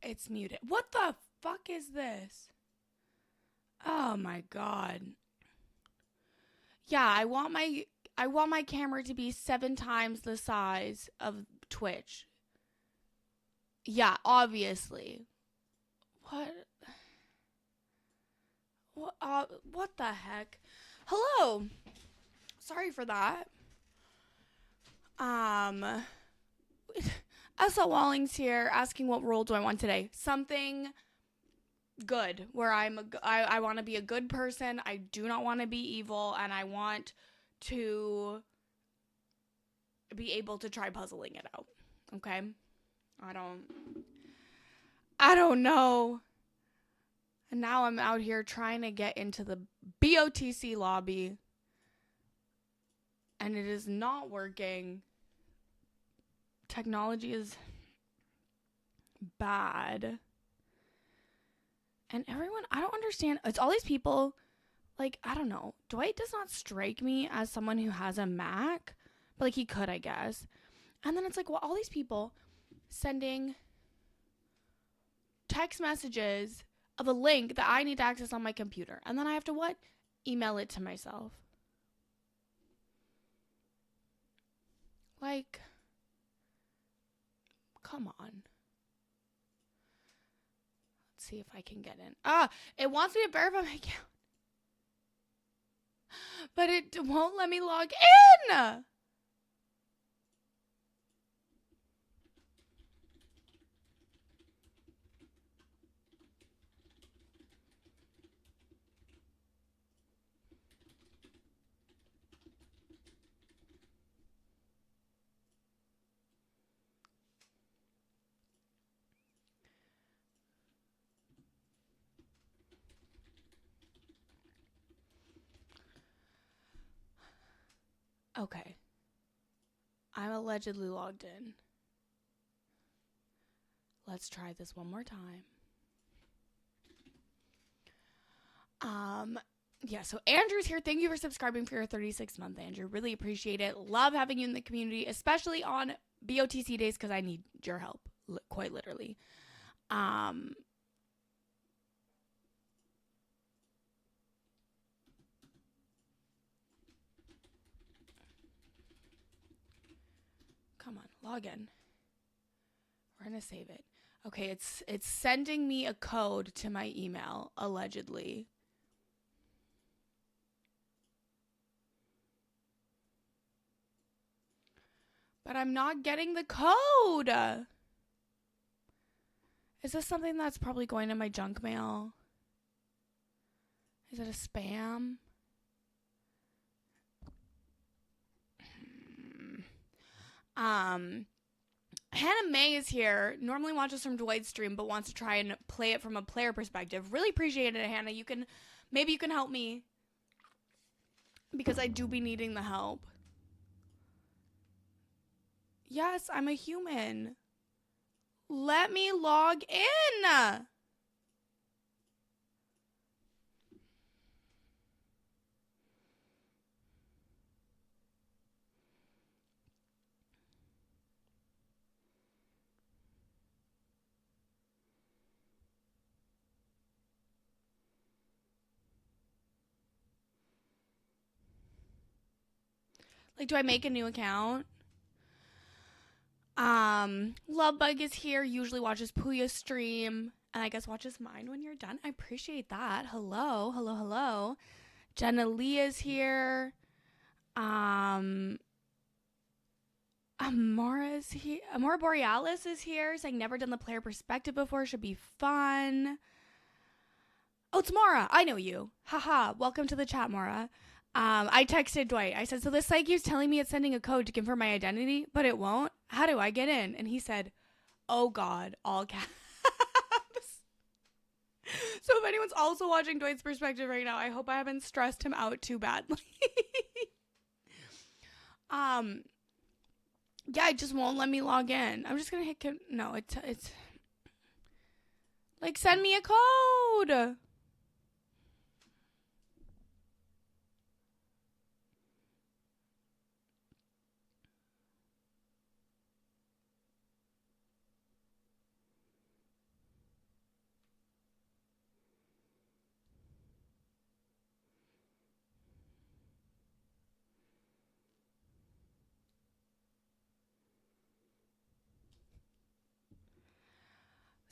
It's muted. What the fuck is this? Oh my god. Yeah, I want my camera to be 7 times the size of Twitch. Yeah, obviously. What? What the heck? Hello. Sorry for that. S.L. Wallings here, asking what role do I want today? Something good, where I want to be a good person. I do not want to be evil, and I want to be able to try puzzling it out. Okay? I don't know. And now I'm out here trying to get into the BOTC lobby, and it is not working. Technology is bad. And everyone, I don't understand. It's all these people, like, I don't know. Dwight does not strike me as someone who has a Mac, but, like, he could, I guess. And then it's like, well, all these people sending text messages of a link that I need to access on my computer. And then I have to what? Email it to myself. Like, come on. Let's see if I can get in. It wants me to verify my account. But it won't let me log in. Okay. I'm allegedly logged in. Let's try this one more time. Yeah, so Andrew's here. Thank you for subscribing for your 36th month, Andrew. Really appreciate it. Love having you in the community, especially on BOTC days, because I need your help, quite literally. Come on, log in. We're gonna save it. Okay, it's sending me a code to my email, allegedly. But I'm not getting the code. Is this something that's probably going to my junk mail? Is it a spam? Hannah May is here. Normally watches from Dwight's stream, but wants to try and play it from a player perspective. Really appreciate it, Hannah. Maybe you can help me, because I do be needing the help. Yes, I'm a human. Let me log in. Like, do I make a new account? Lovebug is here. Usually watches Puya's stream, and I guess watches mine when you're done. I appreciate that. Hello. Jenna Lee is here. Amora is here. Amora Borealis is here, saying never done the player perspective before. Should be fun. Oh, it's Mara. I know you. Haha. Welcome to the chat, Mara. I texted Dwight. I said, so this site keeps telling me it's sending a code to confirm my identity, but it won't. How do I get in? And he said, oh God, all caps. So if anyone's also watching Dwight's perspective right now, I hope I haven't stressed him out too badly. Yeah, it just won't let me log in. I'm just gonna hit, no, it's, like, send me a code.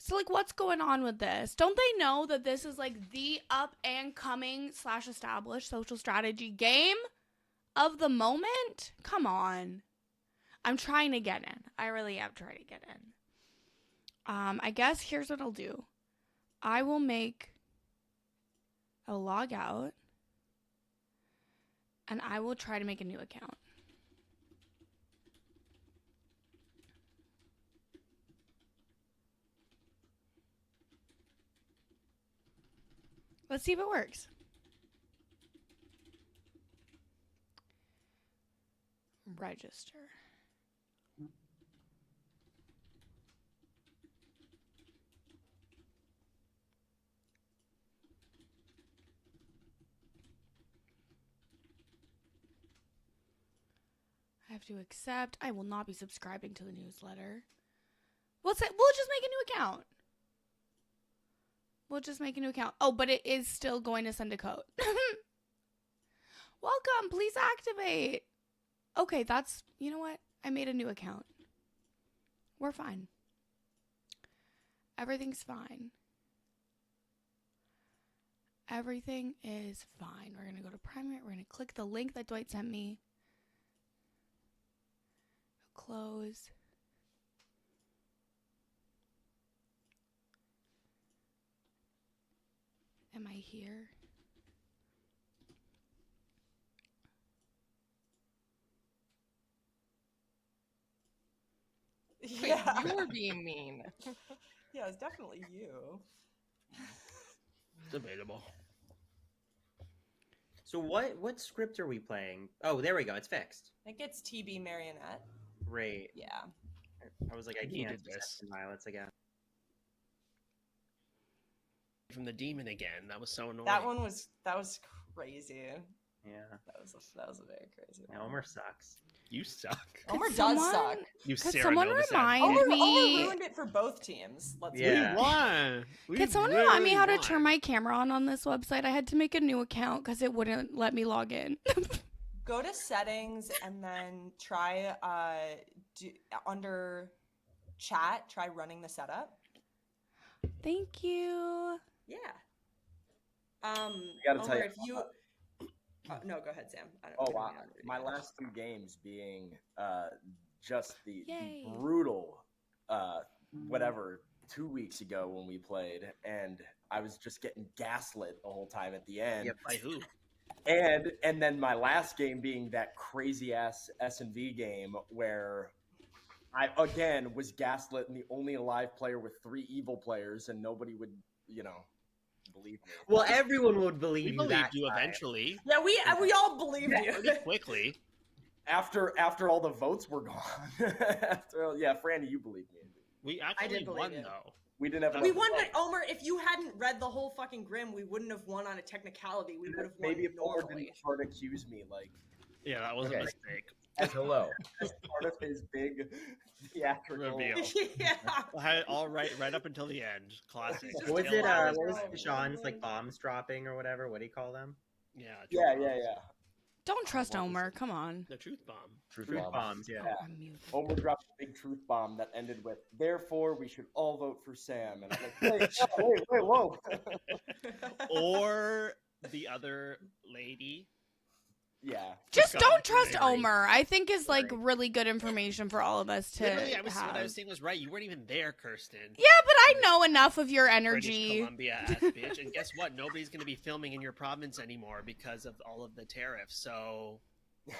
So, like, what's going on with this? Don't they know that this is, like, the up-and-coming / established social strategy game of the moment? Come on. I'm trying to get in. I really am trying to get in. I guess here's what I'll do. I will log out, and I will try to make a new account. Let's see if it works. Register. I have to accept. I will not be subscribing to the newsletter. We'll just make a new account. We'll just make a new account. Oh, but it is still going to send a code. Welcome. Please activate. Okay, you know what? I made a new account. We're fine. Everything's fine. Everything is fine. We're going to go to primary. We're going to click the link that Dwight sent me. Close. Am I here? Yeah. Wait, you were being mean. Yeah, it's definitely you. Debatable. So what script are we playing? Oh, there we go. It's fixed. I think it's TB Marionette. Great. Yeah. I was like, I can't do this. Violence again. From the demon again. That was so annoying. That was crazy. Yeah. That was a very crazy one. Yeah, Omer sucks. You suck. Omer does suck. You Could someone remind Omer me? ruined it for both teams. Yeah. We won. Could someone remind me how to turn my camera on this website? I had to make a new account because it wouldn't let me log in. Go to settings and then try under chat. Try running the setup. Thank you. Yeah. gotta tell Omer, you- if you. No, go ahead, Sam. Oh wow! My last two games being just the Yay. brutal, whatever 2 weeks ago when we played, and I was just getting gaslit the whole time at the end. Yep. By who? And then my last game being that crazy ass S&V game where I again was gaslit and the only alive player with 3 evil players, and nobody would, believe me. Well, everyone would We believe you believed that you time. eventually. Yeah, we all believed you. Pretty quickly. After all the votes were gone. Franny, you believed me. We I actually did believe won, you. though. We didn't have We enough won, votes. but Omer, if you hadn't read the whole fucking Grim, we wouldn't have won on a technicality. We would have won Maybe if Omer normally. didn't hard accuse me, like, Yeah, that was a Okay. mistake. Hello. as part of his big theatrical Reveal. Yeah. I had it all right up until the end. Classic. Just What was Still it? alive, What was bro. Sean's like bombs dropping or whatever? What do you call them? Yeah. Yeah. Don't trust Omer. Come on. The truth bomb. Truth Truth bomb. bombs. Yeah. Yeah. I'm muted. Omer dropped a big truth bomb that ended with, "Therefore, we should all vote for Sam." And I'm like, wait, whoa. Or the other lady. Yeah. Just God, don't trust Mary. Omer. I think is like really good information for all of us to Literally, what I have. was saying was right. You weren't even there, Kirsten. Yeah, but I know enough of your British energy. Columbia ass bitch. And guess what? Nobody's going to be filming in your province anymore because of all of the tariffs. So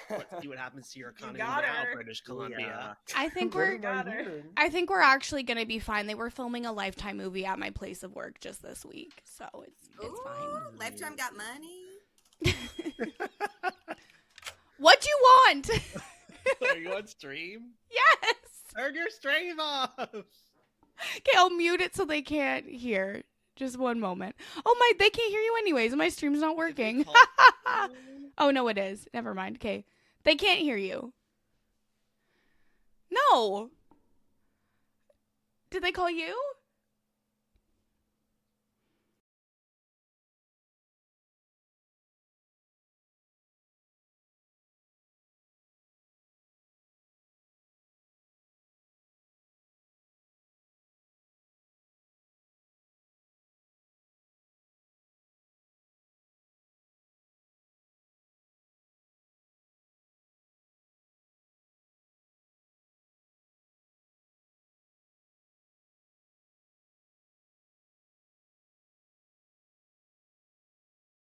let's see what happens to your economy got now, her. British Columbia. I think What we're am I hearing? I think we're actually gonna be fine. They were filming a Lifetime movie at my place of work just this week, so it's fine. Lifetime got money. What you want? Are you on stream? Yes. Turn your stream off. Okay, I'll mute it so they can't hear. Just one moment. Oh my, they can't hear you anyways. My stream's not working. Oh no, it is. Never mind. Okay, they can't hear you. No. Did they call you?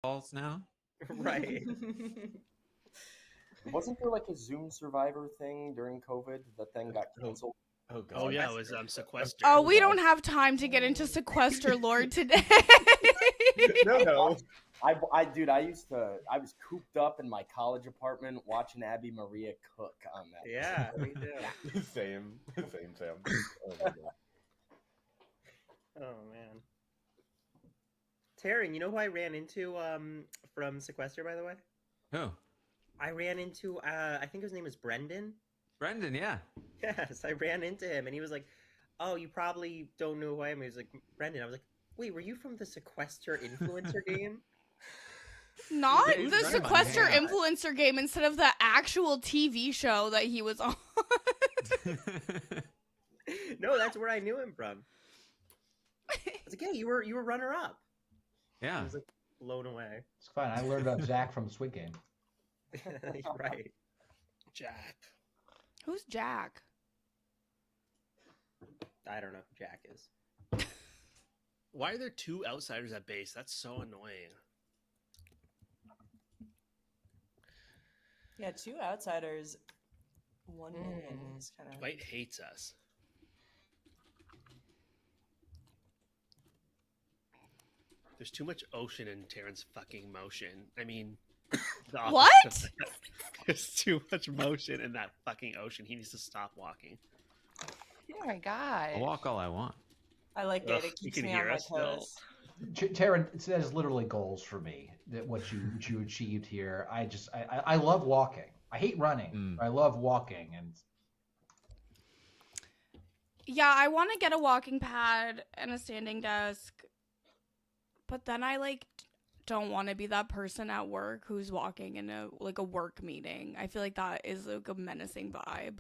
calls now. Right. Wasn't there like a Zoom Survivor thing during COVID that then got canceled? Oh god. Oh yeah, it was sequestered. Oh, we don't have time to get into sequester lore today. No. I was cooped up in my college apartment watching Abby Maria cook on that. Yeah, me too. Same. Oh my god. Oh man. Taryn, you know who I ran into from Sequester, by the way? Who? I ran into I think his name is Brendan. Brendan, yeah. Yes, I ran into him and he was like, "Oh, you probably don't know who I am." He was like, "Brendan." I was like, "Wait, were you from the Sequester influencer game?" Not Yeah, he's the right on sequester my hand. influencer game instead of the actual TV show that he was on. No, that's where I knew him from. I was like, "Yeah, you were runner up." I Yeah. was like blown away. It's fine. I learned about Zach from Squid Game. Right. Jack. Who's Jack? I don't know who Jack is. Why are there two outsiders at base? That's so annoying. Yeah, 2 outsiders, 1 minion is kind of. Dwight hates us. There's too much ocean in Terran's fucking motion. I mean, the opposite What? of that. There's too much motion in that fucking ocean. He needs to stop walking. Oh my god. I'll walk all I want. I like it. Ugh, It you keeps can me hear on my us still. toes. Taryn, that is literally goals for me. That what you achieved here. I love walking. I hate running. I love walking, and Yeah, I want to get a walking pad and a standing desk, but then I don't want to be that person at work who's walking in a work meeting. I feel like that is like a menacing vibe.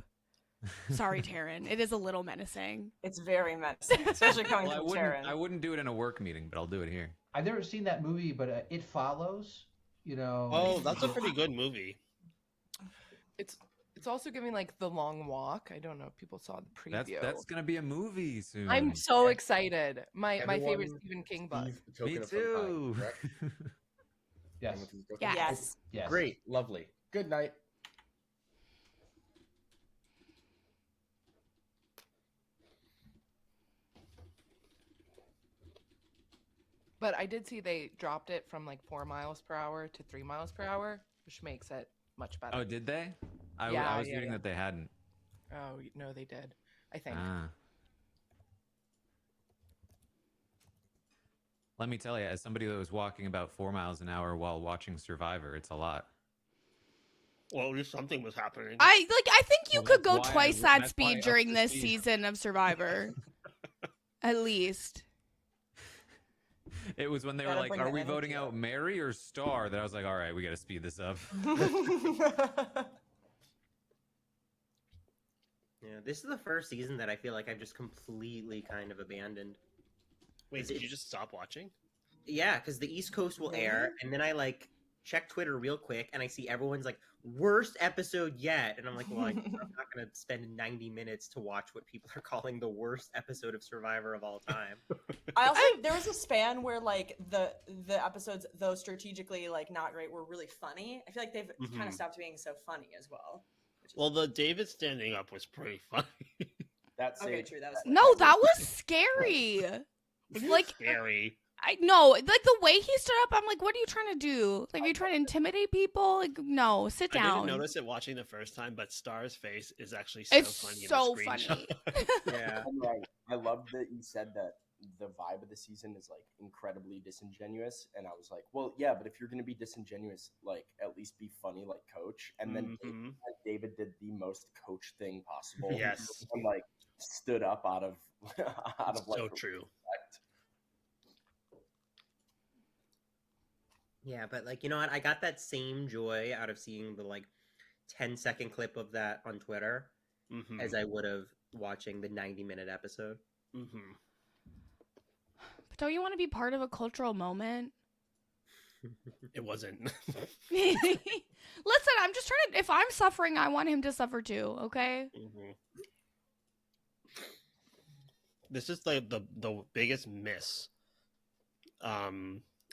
Sorry, Taryn. It is a little menacing. It's very menacing, especially coming Well, from Taryn. I wouldn't do it in a work meeting, but I'll do it here. I've never seen that movie, but It Follows. You know. Oh, that's a pretty good movie. It's also giving like The Long Walk. I don't know if people saw the preview. That's gonna be a movie soon. I'm so excited. My favorite Everyone, Stephen King book. Me too. Yes. Yes. Yes. Great. Lovely. Good night. But I did see they dropped it from like 4 miles per hour to 3 miles per hour, which makes it much better. Oh, did they? I Yeah, was yeah, reading yeah. that they hadn't. Oh, no, they did. I think. Ah. Let me tell you, as somebody that was walking about 4 miles an hour while watching Survivor, it's a lot. Well, at least something was happening. I think you Well, could that's go why twice I- that that's why I speed upped during the this speed. season of Survivor. At least. It was when they were Gotta like, bring "Are the we energy voting out up." Mary or Star?" That I was like, "All right, we got to speed this up." Yeah, this is the first season that I feel like I've just completely kind of abandoned. Wait, did you just stop watching? Yeah, because the East Coast will air, and then I like check Twitter real quick, and I see everyone's like worst episode yet, and I'm like, well, I'm not gonna spend 90 minutes to watch what people are calling the worst episode of Survivor of all time. I also there was a span where like the episodes, though strategically like not great, were really funny. I feel like they've kind Mhm. of stopped being so funny as well. Well, the David standing up was pretty funny. That's Okay, true. That was No, that was scary. Like, Scary. I know, like the way he stood up, I'm like, what are you trying to do? Like, are you trying to intimidate people? Like, no, sit I down. didn't notice it watching the first time, but Star's face is actually so It's funny. in so the funny. screenshot. Yeah. I love that you said that the vibe of the season is like incredibly disingenuous, and I was like, well, yeah, but if you're gonna be disingenuous, like at least be funny like Coach. And then Mhm. David did the most Coach thing possible. Yes. and like stood up out of out of like So true. respect. Yeah, but like, you know what? I got that same joy out of seeing the like 10-second clip of that on Twitter Mhm. as I would have watching the 90-minute episode. Mhm. But don't you want to be part of a cultural moment? It wasn't. Listen, I'm just trying to. If I'm suffering, I want him to suffer too. Okay. Mhm. This is the biggest miss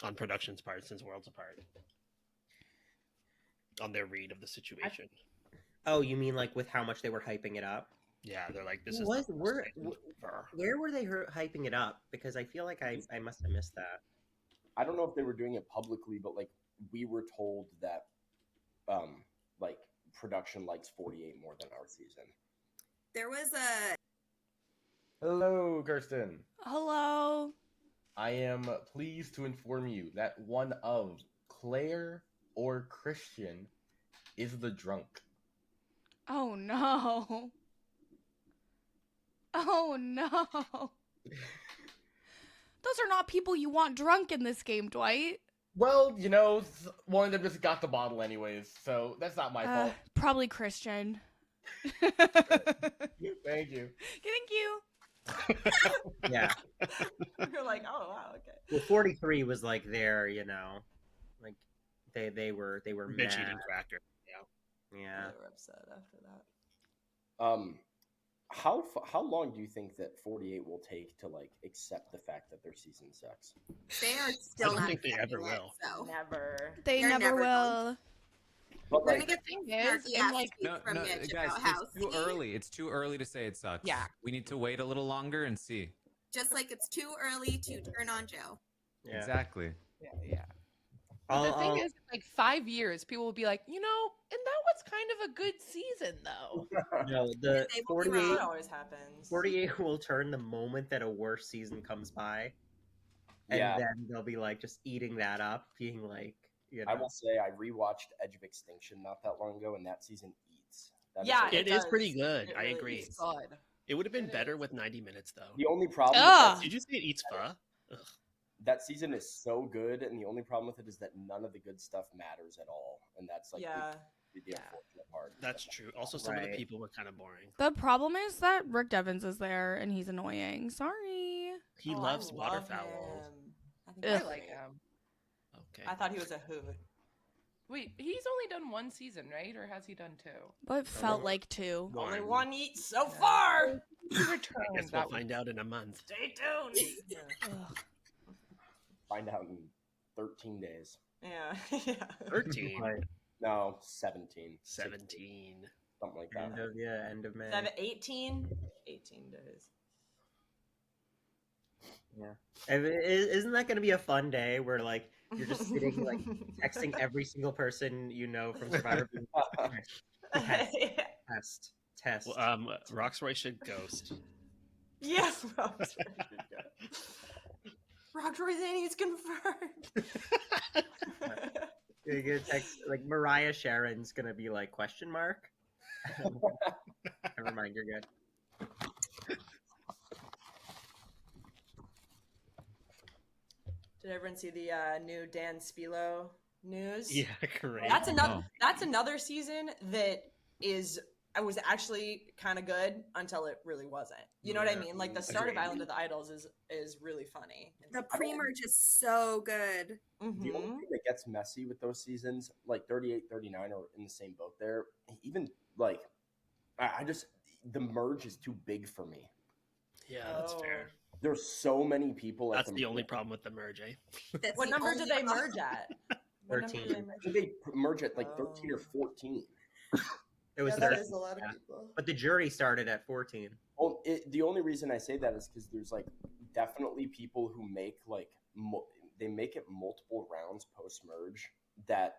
on production's part since Worlds Apart. On their read of the situation. Oh, you mean like with how much they were hyping it up? Yeah, they're like, this is What? the Where for. were they hyping it up? Because I feel like I must have missed that. I don't know if they were doing it publicly, but like we were told that like production likes 48 more than our season. There was a Hello, Kirsten. Hello. I am pleased to inform you that one of Claire or Christian is the drunk. Oh no. Oh no. Those are not people you want drunk in this game, Dwight. Well, you know, one of them just got the bottle anyways, so that's not my fault. Probably Christian. Thank you. Thank you. Yeah. You're like, oh wow, okay. Well, 43 was like their, you know, like they were Bitch mad. eating cracker. Yeah. Yeah. They were upset after that. How long do you think that 48 will take to like accept the fact that their season sucks? they are still I don't not think they ever accepting it, will. So Never. They They're never never will. But we're gonna like, get thing snarky is, ass and, like, tweets No, from no, Mitch guys, about how it's too early. It's too early to say it sucks. Yeah. We need to wait a little longer and see. just like it's too early to turn on Joe. Yeah. Exactly. Yeah. But the thing is, like 5 years, people will be like, you know, and that was kind of a good season, though. No, the They will be 48 wrong. That always happens. 48 will turn the moment that a worse season comes by. And Yeah. then they'll be like just eating that up, being like, you know. I will say I rewatched Edge of Extinction not that long ago, and that season eats. That Yeah, is It is does. pretty good. It I really agree. is. God. It would have been It better is. with 90 minutes, though. the only problem. With Ugh. Did you say it eats pho? Ugh. that season is so good, and the only problem with it is that none of the good stuff matters at all, and that's like Yeah. the unfortunate part. That's true. Also, some of Right. the people were kind of boring. The problem is that Rick Devens is there and he's annoying. Sorry. He Oh, loves I love waterfowl. him. I think Ugh. he's I like great. him. Okay. I thought he was a hoot. Wait, he's only done one season, right? Or has he done two? But it felt like two. Only One. one eat so far. He returned. I guess we'll find out in a month. Stay tuned. Ugh. Find out in 13 days. Yeah. Yeah. 13. No, 17. 17. Something like that. End of May. 18? 18 days. Isn't that going to be a fun day where like you're just sitting like texting every single person you know from Survivor? Test. Well, Roxroy should ghost. Yes, Rockroy Zanny is confirmed. You're gonna text like Mariah Sharon's gonna be like question mark. Never mind, you're good. Did everyone see the new Dan Spilo news? Yeah, great. That's another. No. That's another season that is. I was actually kind of good until it really wasn't. You know what I Yeah, mean? Like the start of agreed. Island of the Idols is really funny. The pre-merge is so good. The only thing that gets messy with those seasons, like 38, 39 are in the same boat there. Even like, I just, the merge is too big for me. Yeah, that's fair. There's so many people. That's the only problem with the merge, eh? That's What the number only did they problem. merge at? What number 13. did they I merge think they merge at like 13 or 14. It was Yeah, that 13, is a lot of yeah. people. But the jury started at 14. Well, the only reason I say that is because there's like definitely people who make like they make it multiple rounds post merge that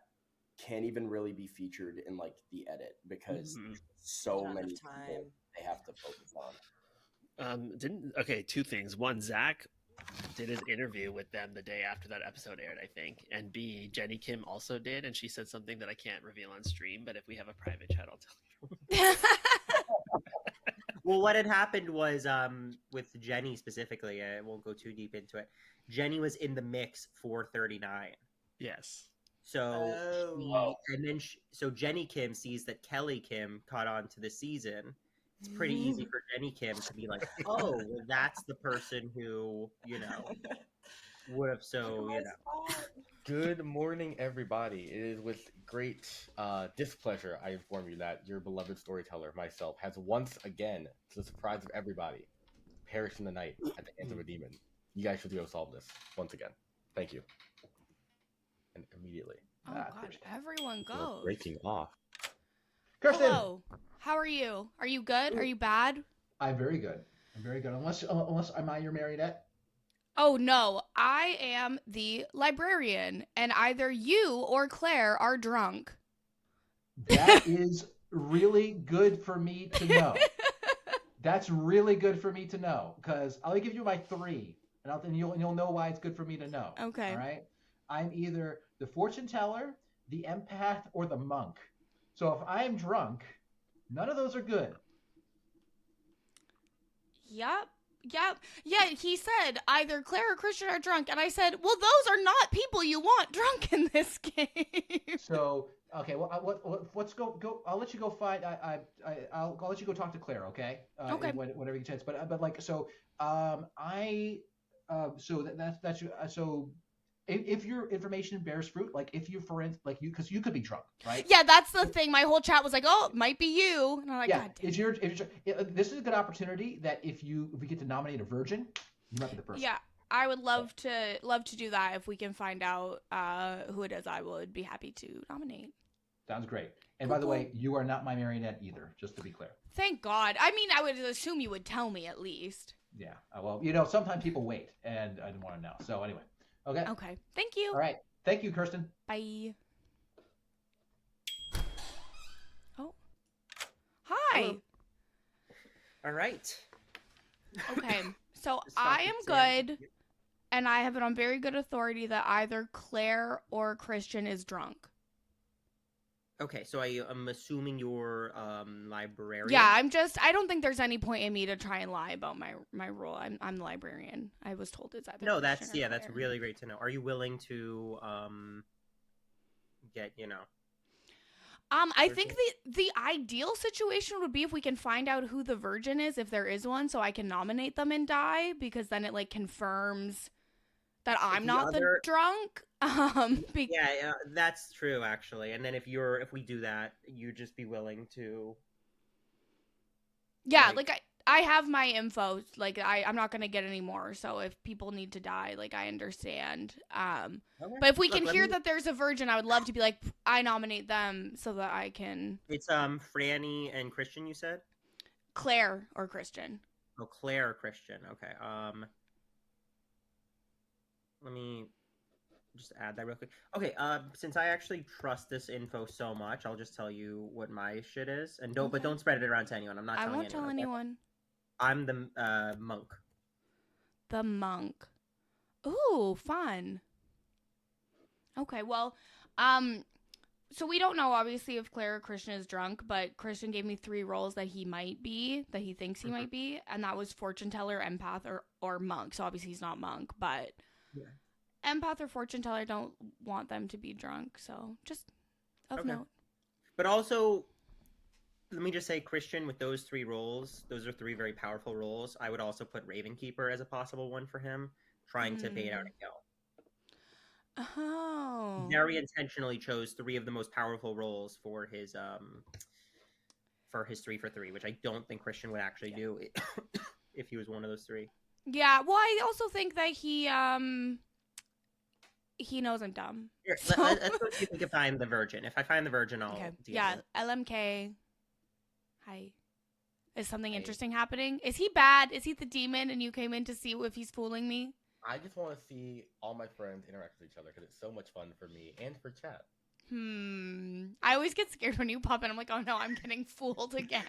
can't even really be featured in like the edit because so Not many enough time. people they have to focus on. Okay, two things. One, Zach did his interview with them the day after that episode aired, I think. And B, Jenny Kim also did, and she said something that I can't reveal on stream, but if we have a private chat, I'll tell you. Well, what had happened was with Jenny specifically, I won't go too deep into it. Jenny was in the mix for 39. Yes. So, Oh. and then so Jenny Kim sees that Kelly Kim caught on to the season. It's pretty easy for Jenny Kim to be like, "Oh, well, that's the person who would have." So Good morning, everybody. It is with great displeasure I inform you that your beloved storyteller, myself, has once again, to the surprise of everybody, perished in the night at the hands of a demon. You guys should go solve this once again. Thank you. And immediately. Oh Ah, God, Kirsten. everyone We're goes. breaking off. Kirsten! Hello. How are you? Are you good? Are you bad? I'm very good. I'm very good. Unless am I your marionette? Oh no, I am the librarian, and either you or Claire are drunk. That is really good for me to know. That's really good for me to know because I'll give you my 3, and you'll know why it's good for me to know. Okay. All right. I'm either the fortune teller, the empath, or the monk. So if I'm drunk, none of those are good. Yep. Yeah, he said either Claire or Christian are drunk, and I said, well, those are not people you want drunk in this game. So okay, well, let's go. I'll let you go find. I'll let you go talk to Claire. Okay. Okay. Whenever you get a chance. But like so, so that's so. If your information bears fruit, like if you because you could be drunk, right? Yeah, that's the thing. My whole chat was like, "Oh, it might be you," and I'm like, Yeah, "God damn." this is a good opportunity that if we get to nominate a virgin, you might be the person. Yeah, I would love to do that if we can find out who it is. I would be happy to nominate. Sounds great. And Cool, by the way, you are not my marionette either, just to be clear. Thank God. I mean, I would assume you would tell me at least. Yeah. Well, sometimes people wait, and I didn't want to know. So anyway. Okay. Okay. Thank you. All right. Thank you, Kirsten. Bye. Oh. Hi. Hello. All right. Okay. So Just talk I to am Sam. good, and I have it on very good authority that either Claire or Christian is drunk. Okay, so I'm assuming you're librarian. Yeah, I don't think there's any point in me to try and lie about my role. I'm the librarian. I was told it's either No, Christian or that's Claire. really great to know. Are you willing to get I think the ideal situation would be if we can find out who the virgin is, if there is one, so I can nominate them and die, because then it confirms that I'm not the drunk. Yeah, that's true actually. And then if we do that, you just be willing to. Yeah, I have my info. I'm not gonna get any more. So if people need to die, I understand. Okay. But if we Look, can hear that there's a virgin, I would love to be like, I nominate them so that I can. It's Franny and Christian. You said Claire or Christian. Oh, Claire or Christian. Okay. Let me just add that real quick. Okay. Since I actually trust this info so much, I'll just tell you what my shit is, and but don't spread it around to anyone. I'm not. I telling won't tell anyone. I'm the monk. The monk. Ooh, fun. Okay, well, so we don't know obviously if Claire or Christian is drunk, but Christian gave me 3 roles that he thinks he might be, and that was fortune teller, empath, or monk. So obviously he's not monk, but empath or fortune teller, I don't want them to be drunk. So just of note. But also, let me just say, Christian, with those 3 roles, those are 3 very powerful roles. I would also put Ravenkeeper as a possible one for him, trying to bait out a kill. Oh. Very intentionally chose 3 of the most powerful roles for his 3 for 3, which I don't think Christian would actually do if he was one of those 3. Yeah, well, I also think that he knows I'm dumb. Here, So... let's go see if we can find the virgin. If I find the virgin, I'll deal with it. LMK. Hi. Is something interesting happening? Is he bad? Is he the demon and you came in to see if he's fooling me? I just want to see all my friends interact with each other because it's so much fun for me and for chat. I always get scared when you pop in. I'm like, oh no, I'm getting fooled again.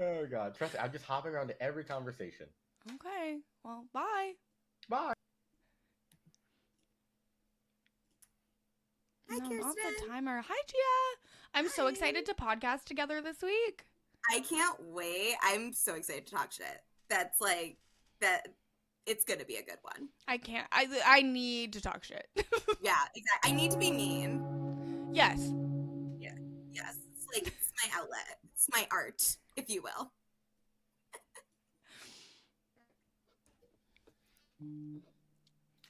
Oh god, trust me, I'm just hopping around to every conversation. Okay, well, bye. Bye. Hi, No, Kirsten. not the timer. Hi, Gia. I'm so excited to podcast together this week. I can't wait. I'm so excited to talk shit. That's that. It's gonna be a good one. I can't. I need to talk shit. Yeah, exactly. I need to be mean. Yes. Yeah. Yes. It's my outlet. It's my art, if you will.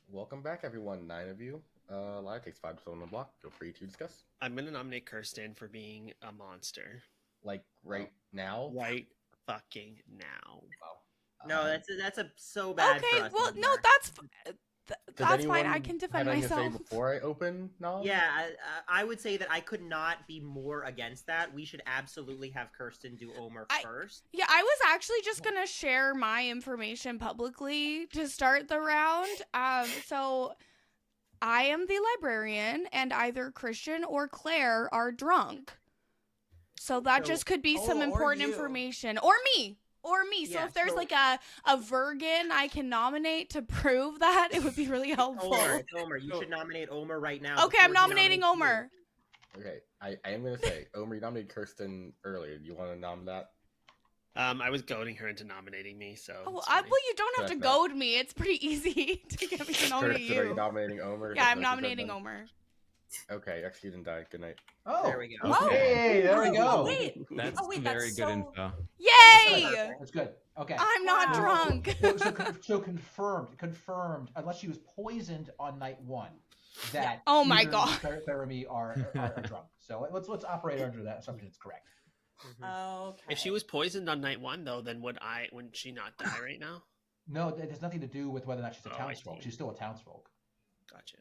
Welcome back, everyone. 9 of you. Live takes 5 to fill in the block. Feel free to discuss. I'm gonna nominate Kirsten for being a monster. Right now? Right fucking now. Wow. No, that's a so bad. Okay, for us, well, no, Omar. that's Does that's fine. I anyone can defend have anything to say myself. before I open nom? Yeah, I would say that I could not be more against that. We should absolutely have Kirsten do Omer first. Yeah, I was actually just gonna share my information publicly to start the round. So I am the librarian, and either Christian or Claire are drunk. So that just could be some or important you. information, or me. So Yeah, if there's so- like a Virgin I can nominate to prove that, it would be really helpful. It's Omer. You should nominate Omer right now. Okay, I'm before he nominating nominates you. Omer. Okay, I am gonna say, Omer, you nominated Kirsten earlier. Do you want to nom that? I was goading her into nominating me, so. Oh, it's well, fine. you don't have to Correct that. goad me. It's pretty easy to get me to nominate Kirsten, are you you. nominating Omer? Yeah, I'm That's what you said nominating then? Omer. Okay, execute and die. Good night. Oh, There we go. Oh. Hey, there we go. Oh, wait. That's Oh, wait, very that's good so- info. Yay! That's good. Okay. I'm not Wow. drunk. So confirmed. Unless she was poisoned on night 1, that Oh my either God. Claire and me are drunk. So let's operate under that assumption. It's correct. Okay. If she was poisoned on night 1, though, then wouldn't she not die right now? No, it has nothing to do with whether or not she's a I townsfolk. see. She's still a townsfolk. Gotcha.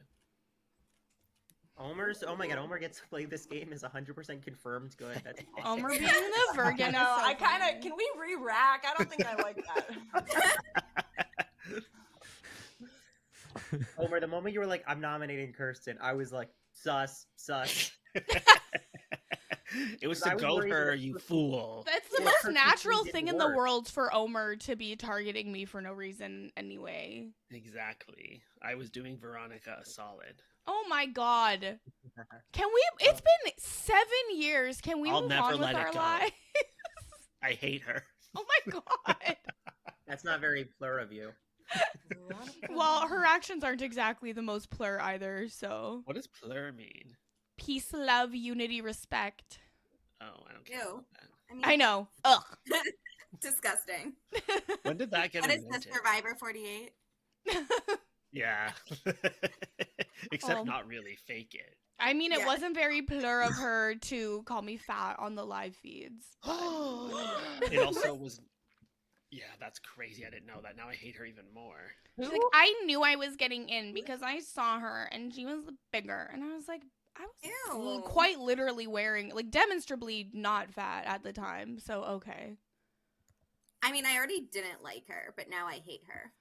Oh my god, Omer gets to play this game is 100% confirmed good. That's awesome. Omer being the Virgin. No, is so I kind funny. of. Can we re-rack? I don't think I like that. Omer, the moment you were like, I'm nominating Kirsten, I was like, sus. It was I to was goad worried her, that- you fool. That's the Yeah, most Kirsten natural didn't thing in the work. world for Omer to be targeting me for no reason anyway. Exactly. I was doing Veronica a solid. Oh my god. Can we? It's been 7 years. Can we I'll move never on with let it our go. lives? I hate her. Oh my god. That's not very plur of you. Well, her actions aren't exactly the most plur either, so. What does plur mean? Peace, love, unity, respect. Oh, I don't care Ew. about that. mean, I know. Ugh. Disgusting. When did that get What is this, invented? Survivor 48? Yeah. Except Well, not really. Fake it. I mean, it Yeah. wasn't very plur of her to call me fat on the live feeds. It also was. Yeah, that's crazy. I didn't know that. Now I hate her even more. She's like, I knew I was getting in because I saw her and she was bigger. And I was like, I was Ew. quite literally wearing, like, demonstrably not fat at the time. So, okay. I mean, I already didn't like her, but now I hate her.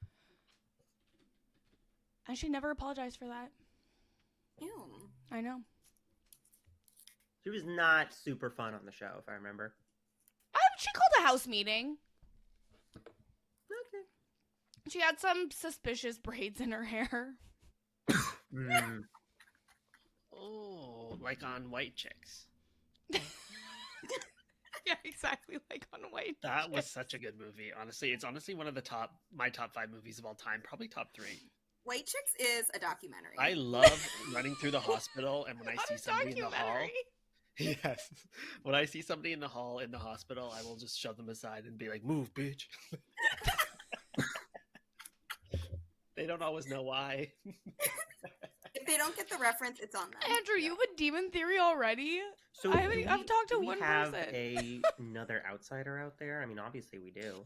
And she never apologized for that. Ew. I know. She was not super fun on the show, if I remember. She called a house meeting. Okay. She had some suspicious braids in her hair. Mm. Oh, like on White Chicks. Yeah, exactly, like on White. That was such a good movie. Honestly, it's honestly one of the my top 5 movies of all time. Probably top 3. White Chicks is a documentary. I love running through the hospital, and when I Not see a somebody in the hall, documentary. yes, when I see somebody in the hall in the hospital, I will just shove them aside and be like, "Move, bitch." They don't always know why. If they don't get the reference, it's on them. Andrew, you have a demon theory already? So I haven't- I've talked to do we one have person. another outsider out there? I mean, obviously we do.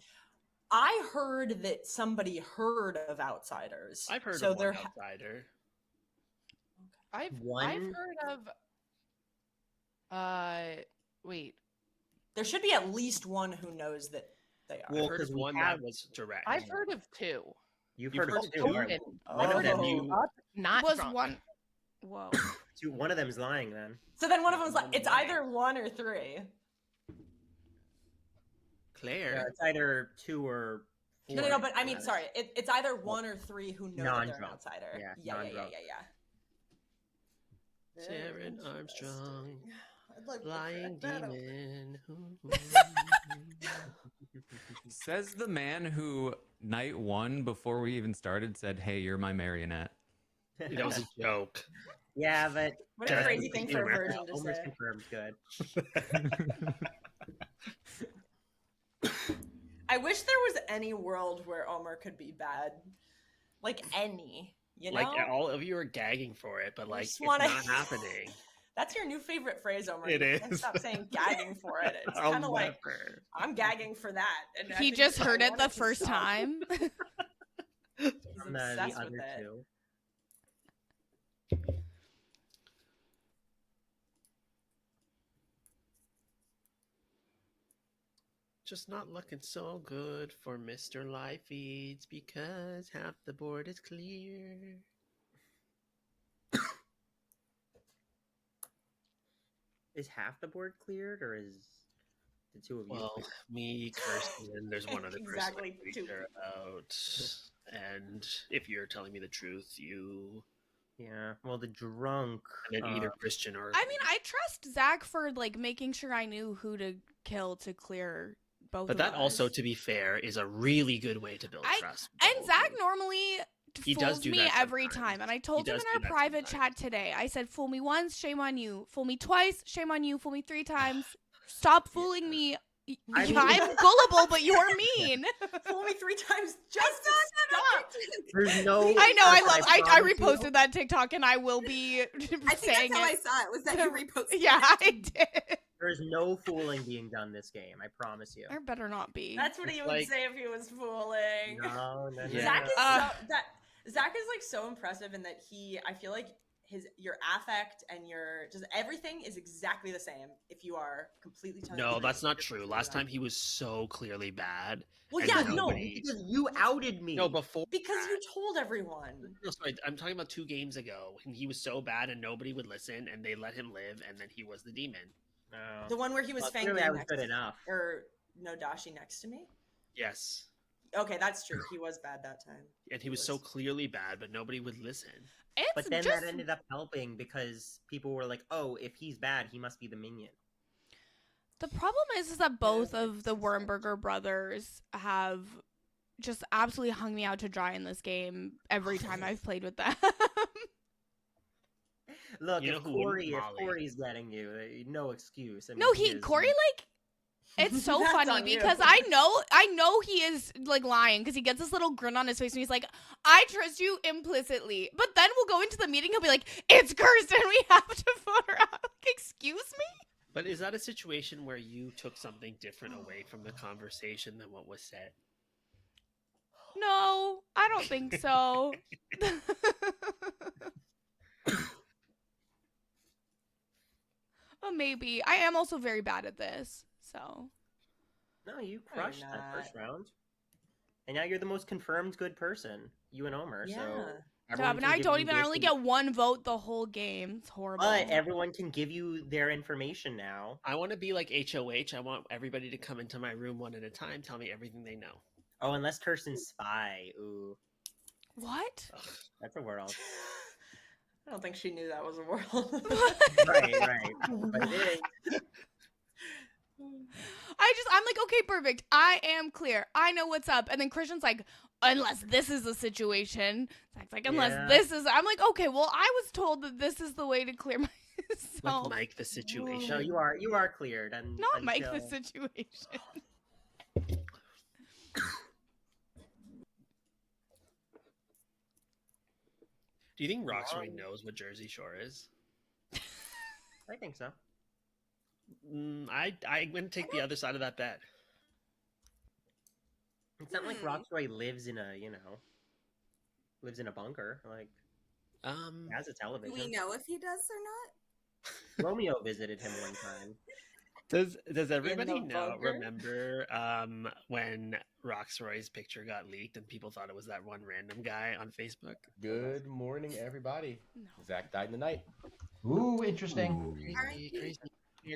I heard that somebody heard of Outsiders. I've heard so of they're one outsider. I've One- heard of wait. there should be at least one who knows that they are. Well, I've heard 'cause of we one have- that was direct. I've heard of 2. You've You've heard heard of of two. two? right? One of them Oh. you. Not Was drunk. one. Whoa. One of them's lying then. So then one of them's like, it's either 1 or 3. Claire. Yeah, it's either 2 or 4. No, but I mean, sorry, it's either 1 or 3 who know that they're an Non-drunk. outsider. Yeah, yeah. non-drunk. Sharon Armstrong, I'd like to flying crack that open. demon. Says the man who night 1 before we even started said, "Hey, you're my marionette." That was a joke. Yeah, but What a Yeah, crazy thing for a humor. virgin to Homer's say. confirmed good. I wish there was any world where Omer could be bad. Like any, you know? Like all of you are gagging for it, but like just it's wanna- not happening. That's your new favorite phrase, Omar. It You can't is. stop saying gagging for it. It's I'll kind of like, never. I'm gagging for that. And I He think just I heard it want the to first stop. time. He's From the obsessed other with it. two. Just not looking so good for Mr. Live Feeds because half the board is clear. Is half the board cleared, or is the two of you? Well, me, Kirsten, there's one other Exactly, person I'm two pretty sure about. And if you're telling me the truth, you... Yeah. Well, the drunk. And then either Christian or... I mean, I trust Zach for like making sure I knew who to kill to clear both. But of that us. also, to be fair, is a really good way to build trust. with the And whole Zach group. normally He does fools do me that every sometimes. time. And I He told him does in do our that private sometimes. chat today, I said, fool me once, shame on you. Fool me twice, shame on you. Fool me 3 times. Stop fooling me. I mean- I'm gullible, but you're mean. Fool me 3 times just to stop. There's no. I know. I promise you- reposted that TikTok, and I will be I think saying that's how I it. saw it. Was that you reposted? Yeah, it. I did. There's no fooling being done this game. I promise you. There better not be. That's what he would like- say if he was fooling. No, no, no. Yeah. Zach is Uh, Zach is like so impressive in that I feel like your affect and your just everything is exactly the same if you are completely telling the No, truth. that's not You're true. completely Last not. time he was so clearly bad. Well, and yeah, no, nobody- because you outed me. No, before because that. you told everyone. No, sorry, I'm talking about 2 games ago when he was so bad and nobody would listen and they let him live and then he was the demon. No. The one where he was Well, fanging clearly I was next good enough. or no Dashi next to me. Yes. Okay, that's true. He was bad that time. And he was so clearly bad, but nobody would listen. It's But then just that ended up helping because people were like, "Oh, if he's bad, he must be the minion." the problem is that both that of the makes sense. Wernberger brothers have just absolutely hung me out to dry in this game every time I've played with them. Look, You know if who wouldn't, Molly? Corey's getting you, no excuse. I mean, No, he is- Corey, like, it's so That's funny on you. because I know he is like lying because he gets this little grin on his face and he's like, I trust you implicitly. But then we'll go into the meeting, he'll be like, it's Kirsten, we have to vote her out. Like, excuse me? But is that a situation where you took something different away from the conversation than what was said? No, I don't think so. Well, maybe. I am also very bad at this, so. No, you No, you're crushed that not. first round, and now you're the most confirmed good person. You and Omer. Yeah. So Yeah, everyone but can now I give don't you even. I only basically- get 1 vote the whole game. It's horrible. But everyone can give you their information now. I want to be like HOH. I want everybody to come into my room one at a time, tell me everything they know. Oh, unless Kirsten's spy. Ooh, What? Ugh. that's a world. I don't think she knew that was a world. right. But it is. I'm like, okay, perfect. I am clear. I know what's up. And then Christian's like, unless this is the situation. Zach's like, unless Yeah. this is. I'm like, okay, well, I was told that this is the way to clear myself. Like Mike the situation. No, you are cleared, and Not Mike the until- situation. Do you think Roxbury knows what Jersey Shore is? I think so. I'm going to take the other side of that bet. It's not like Roxroy lives in a bunker. Like, he has a Do television. we know if he does or not? Romeo visited him one time. Does everybody know? bunker? Remember when Roxroy's picture got leaked and people thought it was that one random guy on Facebook? Good morning, everybody. No. Zach died in the night. Ooh, interesting. Ooh. Crazy, crazy.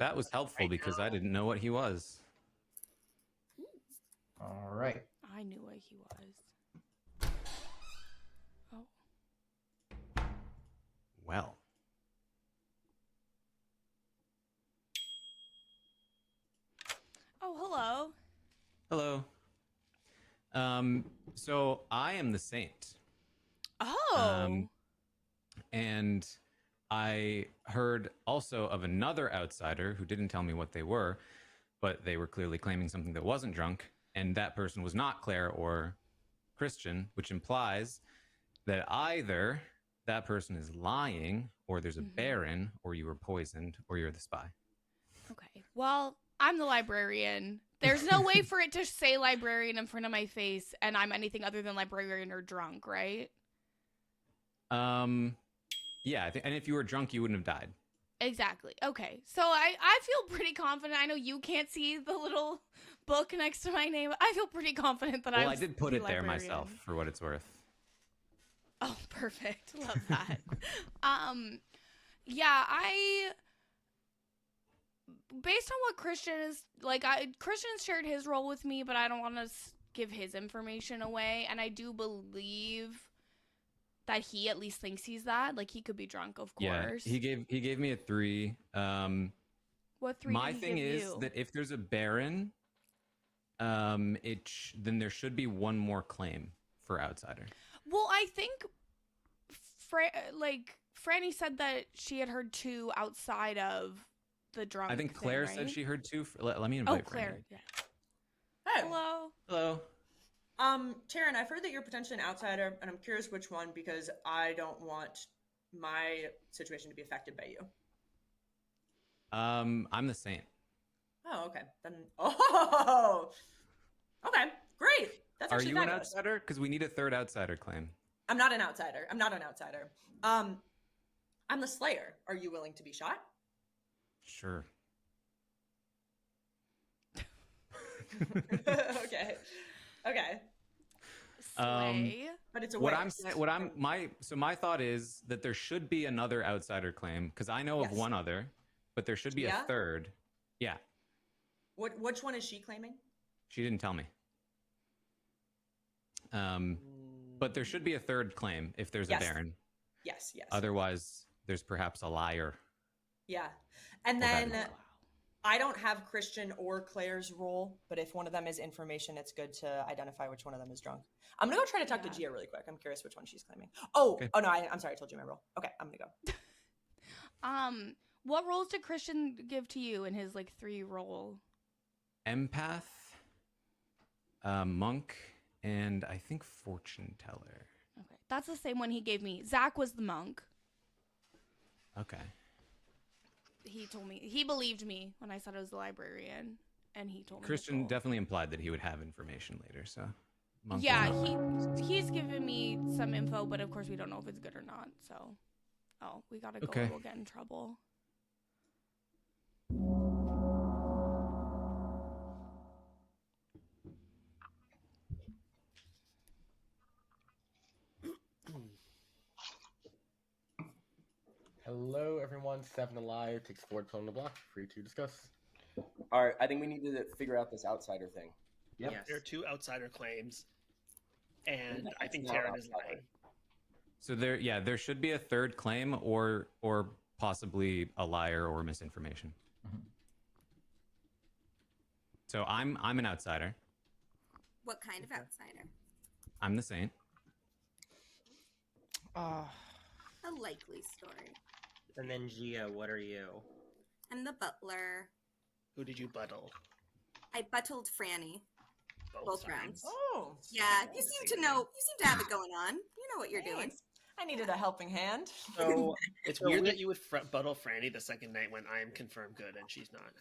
That was helpful because I didn't know what he was. All right. I knew what he was. Oh. Well, Oh, hello. hello. So I am the saint. Oh. And I heard also of another outsider who didn't tell me what they were, but they were clearly claiming something that wasn't drunk, and that person was not Claire or Christian, which implies that either that person is lying or there's a Baron, or you were poisoned, or you're the spy. Okay. Well, I'm the librarian. There's no way for it to say librarian in front of my face, and I'm anything other than librarian or drunk, right? Yeah, and if you were drunk, you wouldn't have died. Exactly. Okay. So I feel pretty confident. I know you can't see the little book next to my name. I feel pretty confident that I did put it there myself, for what it's worth. Oh, perfect. Love that. Yeah, based on what Christian is like, Christian shared his role with me, but I don't want to give his information away, and I do believe that he at least thinks he's that. Like, he could be drunk, of course. Yeah, he gave me a 3. What 3? My did he thing give is you? that if there's a Baron, then there should be one more claim for outsider. Well, I think Franny said that she had heard 2 outside of the drunk. I think Claire thing, said right? she heard 2. Let me invite Claire. Franny. Yeah. Hey. Hello. Taryn, I've heard that you're potentially an outsider, and I'm curious which one because I don't want my situation to be affected by you. I'm the Saint. Oh, okay. Then, okay, great. That's Are actually you an fabulous. outsider? Because we need a 3rd outsider claim. I'm not an outsider. I'm the Slayer. Are you willing to be shot? Sure. Okay. Slay. But it's a What waste. I'm saying, my thought is that there should be another outsider claim because I know of Yes. one other, but there should be Yeah? a 3rd. Yeah, Which one is she claiming? she didn't tell me. But there should be a 3rd claim if there's Yes. a Baron. Yes. Otherwise, there's perhaps a liar. Yeah. And Well, that then is- I don't have Christian or Claire's role, but if one of them is information, it's good to identify which one of them is drunk. I'm gonna go try to talk to Gia really quick. I'm curious which one she's claiming. Oh no, I'm sorry, I told you my role. Okay, I'm gonna go. What roles did Christian give to you in his 3 role? Empath, monk, and I think fortune teller. Okay, that's the same one he gave me. Zach was the monk. Okay. He told me, he believed me when I said I was the librarian, and he told me. Christian definitely implied that he would have information later, so. Monk Yeah, is- he's given me some info, but of course we don't know if it's good or not. So, we gotta go. Okay. We'll get in trouble. Hello, everyone. 7 Alive takes 4 on the block. Free to discuss. All right, I think we need to figure out this outsider thing. Yep. There are 2 outsider claims, and I think Not Taryn is outsider. lying. So there should be a 3rd claim or possibly a liar or misinformation. So I'm an outsider. What kind of outsider? I'm the Saint. Oh, A likely story. And then Gia, what are you? I'm the butler. Who did you buttle? I buttled Franny. Both rounds. Oh, Yeah, you seem to know. You seem to have it going on. You know what you're doing. thanks. I needed a helping hand. So It's So weird we- that you would buttle Franny the second night when I am confirmed good and she's not.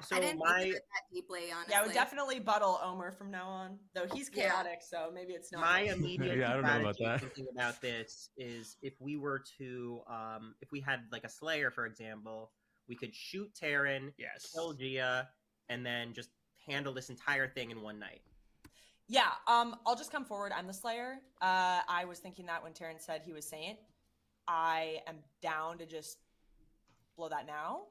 So I didn't my think of it that deeply, honestly. Yeah, I would definitely buttle Omer from now on. Though he's Yeah. chaotic, so maybe it's not. my immediate Yeah, I don't know about strategy that. thinking about this is if we were to if we had like a Slayer, for example, we could shoot Taryn, Yes. kill Gia, and then just handle this entire thing in one night. Yeah, I'll just come forward. I'm the Slayer. I was thinking that when Taryn said he was Saint. I am down to just blow that now,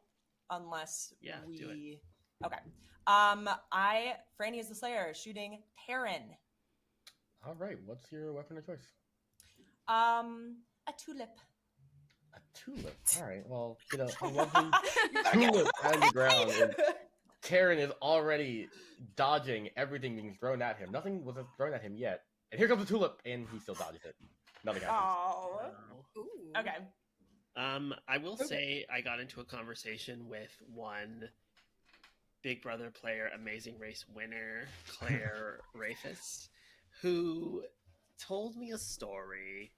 unless Yeah, we. do it. Okay. Franny is the Slayer, shooting Taryn. All right, what's your weapon of choice? A tulip. A tulip. All right, well, a lovely tulip on the ground. And Taryn is already dodging everything being thrown at him. Nothing was thrown at him yet. And here comes the tulip, and he still dodges it. Nothing happens. Oh. Ooh. Okay. I will say I got into a conversation with one Big Brother player, Amazing Race winner, Claire Rafus, who told me a story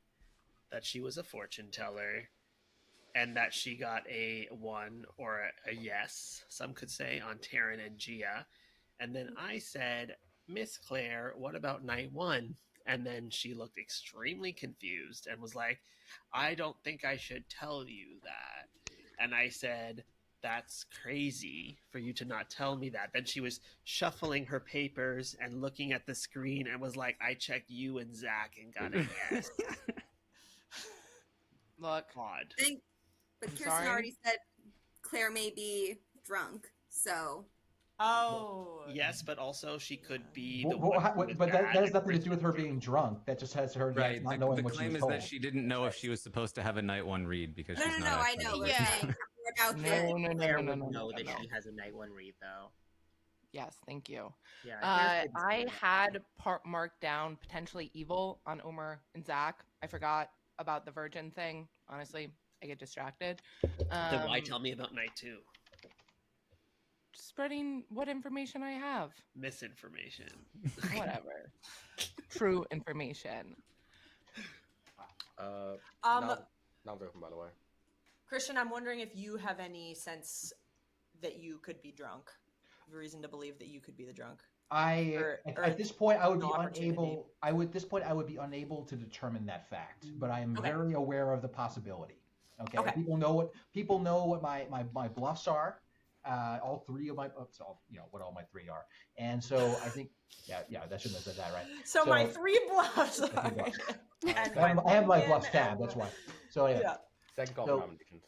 that she was a fortune teller and that she got a 1 or a yes, some could say, on Taryn and Gia. And then I said, Miss Claire, what about night 1? And then she looked extremely confused and was like, I don't think I should tell you that. And I said, that's crazy for you to not tell me that. Then she was shuffling her papers and looking at the screen and was like, I checked you and Zach and got a yes. Look, Odd. But I'm Kirsten sorry? already said Claire may be drunk, so Oh. Yes, but also she could be Well, the one who was but that bad has and nothing to do with her Kristen being drunk. That just has her Right. not The, knowing the what she claim was is told. that she didn't know if she was supposed to have a night 1 read because no, she's no, not no. I outside. know, but Yeah. I'm saying more about No, the. no, no, Claire no, no, would no, know no, that no. she has a night 1 read, though. Yes, thank you. Yeah, I had marked down potentially evil on Omer and Zach. I forgot about the virgin thing. Honestly, I get distracted. Then why tell me about night 2? Spreading what information I have. Misinformation. Whatever. True information. Now open, by the way. Christian, I'm wondering if you have any sense that you could be drunk. Reason to believe that you could be the drunk. At this point, I would be no opportunity. unable. At this point, I would be unable to determine that fact. But I am very aware of the possibility. Okay. People know what my bluffs are. All three of my what all my 3 are. And so I think that shouldn't have said that, right? So my 3 bluffs. I have my bluffs tab. That's why. So anyway. Yeah. Second call for nominations.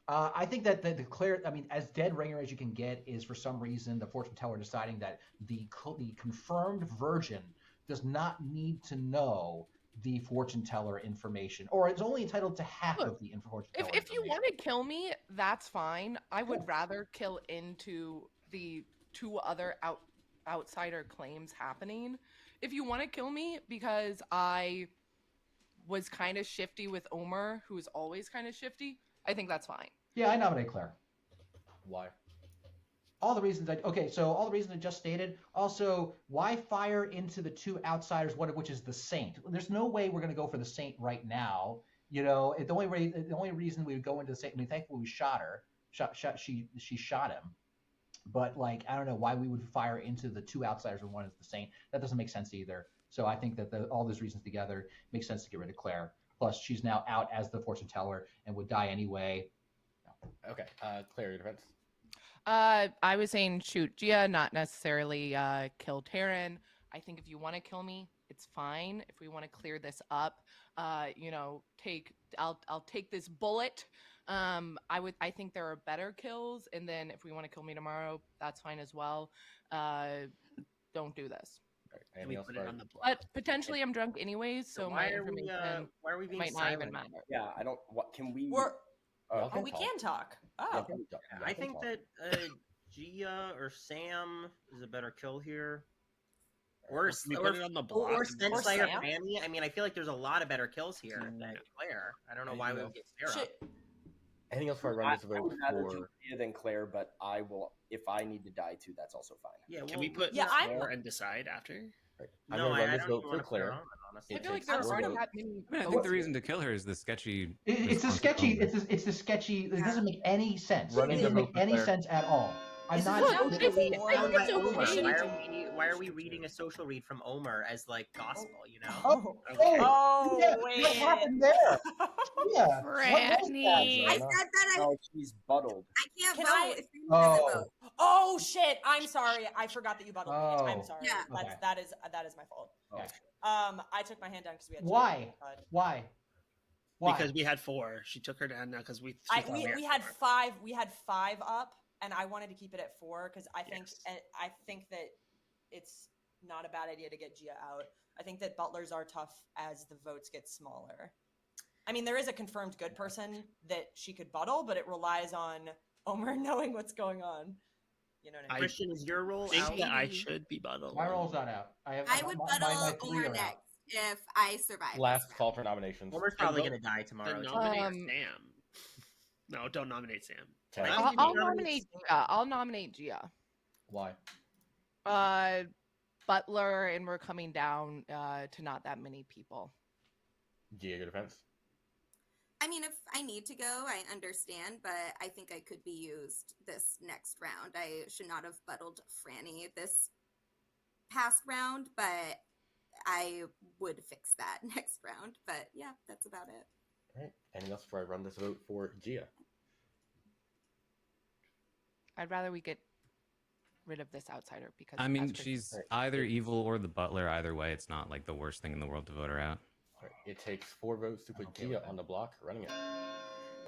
I think that the Claire, I mean, as dead ringer as you can get, is for some reason the fortune teller deciding that the confirmed virgin does not need to know the fortune teller information, or is only entitled to half of the fortune teller If you want to kill me, that's fine. I would rather kill into the 2 other outsider claims happening. If you want to kill me because I was kind of shifty with Omer, who is always kind of shifty, I think that's fine. Yeah, I nominate Claire. Why? All the reasons all the reasons I just stated. Also, why fire into the 2 outsiders, one of which is the Saint? There's no way we're going to go for the Saint right now. You know, the only reason we would go into the Saint. I mean, thankfully we shot her. She shot him. But like, I don't know why we would fire into the 2 outsiders when one is the Saint. That doesn't make sense either. So I think that all those reasons together make sense to get rid of Claire. Plus, she's now out as the fortune teller and would die anyway. Okay, Claire, your defense. I was saying shoot Gia, not necessarily kill Taryn. I think if you want to kill me, it's fine. If we want to clear this up, I'll take this bullet. I think there are better kills, and then if we want to kill me tomorrow, that's fine as well. Don't do this. Right, We put it on the block. But potentially I'm drunk anyways, so my information why are we being might not silent? even matter. Yeah, I don't. What can we? We can talk. Yeah, Oh. I think that Gia or Sam is a better kill here. Or We put it on the block. or and then- Sensei or Sam? Fanny. I mean, I feel like there's a lot of better kills here than Claire. I don't know why we would get Sarah. Shit. Anything else before I run this I vote would rather do for? Gia than Claire, but I will. If I need to die too, that's also fine. Yeah, Can we put Yeah, I'm- more and decide after? I'm No, gonna run I this don't vote even for want to put her Claire. on, honestly. I feel like It there takes aren't four that many. I think the reason to kill her is the sketchy. It's a response sketchy. to Omer. It's the sketchy. It doesn't make any sense. Running It the doesn't vote make for any Claire. sense at all. I'm This is not. a Look, social I read. think Why it's are, okay. why are we reading a social read from Omer as like gospel? You know? Okay. Oh, yeah, wait. what happened there? Yeah. Franny. I said that Oh, she's buddled. I can't Can vote I- if you doesn't Oh. vote. Oh shit! I'm sorry. I forgot that you buttled me. I'm Oh. sorry. Yeah. That's, Okay. that is my fault. Okay. I took my hand down because we had. Why? Why? Why? Because we had 4. She took her down now because we. We had 5. We had 5 up, and I wanted to keep it at 4 because I think that it's not a bad idea to get Gia out. I think that butlers are tough as the votes get smaller. I mean, there is a confirmed good person that she could buttle, but it relies on Omer knowing what's going on. You know what I mean? Christian, is your role think out? that I should be buttled. My roll's not out. I would my buttle three Omer are out. next if I survive. Last call for nominations. Omer's probably And gonna die Then tomorrow. nominate Um, Sam. No, don't nominate Sam. Okay. I'll nominate Gia. I'll nominate Gia. Why? Butler, and we're coming down to not that many people. Gia, your defense. I mean, if I need to go, I understand, but I think I could be used this next round. I should not have buttled Franny this past round, but I would fix that next round. But yeah, that's about it. All right. Anything else before I run this vote for Gia? I'd rather we get rid of this outsider because I mean, as Chris- she's Right. either evil or the butler. Either way, it's not like the worst thing in the world to vote her out. All right. It takes 4 votes to put okay with Gia that. on the block, running it.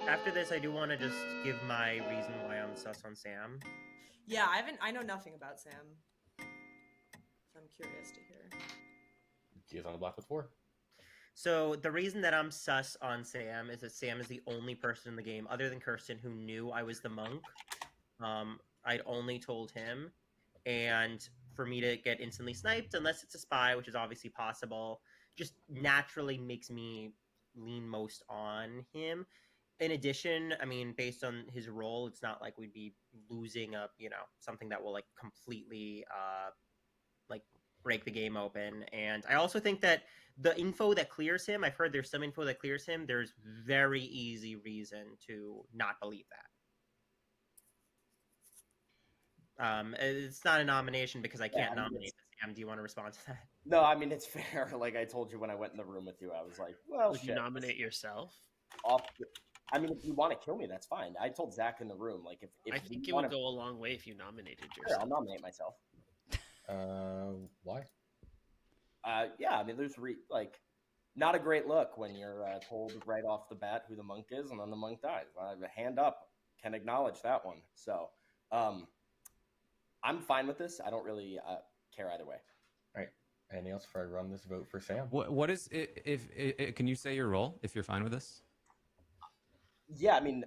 After this, I do want to just give my reason why I'm sus on Sam. Yeah, I know nothing about Sam. So I'm curious to hear. Gia's on the block with 4. So the reason that I'm sus on Sam is that Sam is the only person in the game, other than Kirsten, who knew I was the monk. I'd only told him, and for me to get instantly sniped, unless it's a spy, which is obviously possible, just naturally makes me lean most on him. In addition, I mean, based on his role, it's not like we'd be losing something that will like completely like break the game open. And I also think that the info that clears him, I've heard there's some info that clears him. There's very easy reason to not believe that. It's not a nomination because I can't nominate Sam. Do you want to respond to that? No, I mean it's fair. Like I told you when I went in the room with you, I was like, "Well, Would you nominate yourself? I mean, if you want to kill me, that's fine. I told Zach in the room, like, if I think you it would wanna... go a long way if you nominated Sure, yourself. I'll nominate myself. Why? Yeah, I mean, there's not a great look when you're told right off the bat who the monk is, and then the monk dies. Hand up, can acknowledge that one. So, I'm fine with this. I don't really care either way. All right. Anything else before I run this vote for Sam? What is it? If can you say your role if you're fine with this? Yeah, I mean,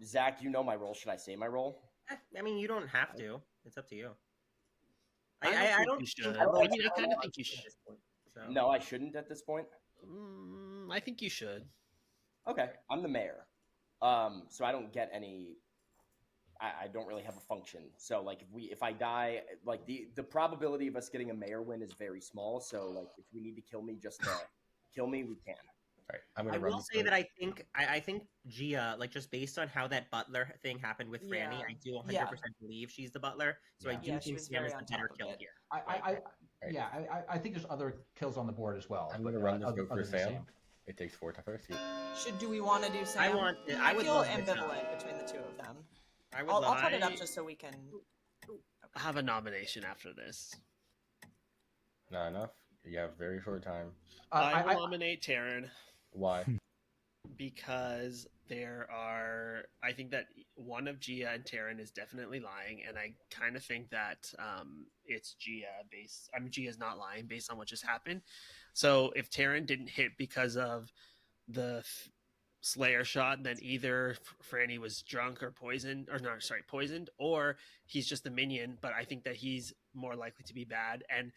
Zach, you know my role. Should I say my role? I mean, you don't have to. It's up to you. I don't think you think should. I don't I mean, I kind of think you at should. this point, so. No, I shouldn't at this point. I think you should. Okay, I'm the mayor, so I don't get any. I don't really have a function. So like if I die, like the probability of us getting a mayor win is very small. So like if we need to kill me just to kill me, we can. All right, I'm I gonna run will this say vote. that I think Gia, like just based on how that butler thing happened with Franny, I do 100% believe she's the butler. So I do she think was Sam very is on the better top of kill it. here. I think there's other kills on the board as well. I'm but, gonna run this other- vote other for than Sam. It takes 4 to first. Do we want to do Sam? I would feel love this ambivalent between the two of them. I'll put it up just so we can have a nomination after this. Not enough. You have very short time. I will nominate Taryn. Why? Because I think that one of Gia and Taryn is definitely lying, and I kind of think that it's Gia Gia's not lying based on what just happened. So if Taryn didn't hit because of the Slayer shot, then either Franny was drunk or poisoned, or he's just a minion, but I think that he's more likely to be bad, and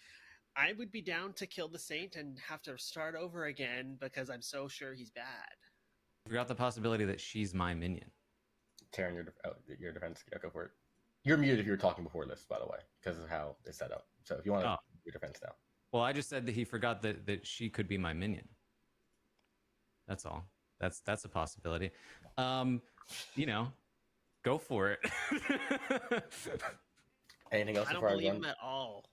I would be down to kill the Saint and have to start over again because I'm so sure he's bad. Forgot the possibility that she's my minion. Taryn, your defense. Yeah, go for it. You're muted if you were talking before this, by the way, because of how it's set up. So if you want to your defense now. Well, I just said that he forgot that she could be my minion. That's all. That's a possibility. Go for it. Anything else I don't before believe I run? him at all.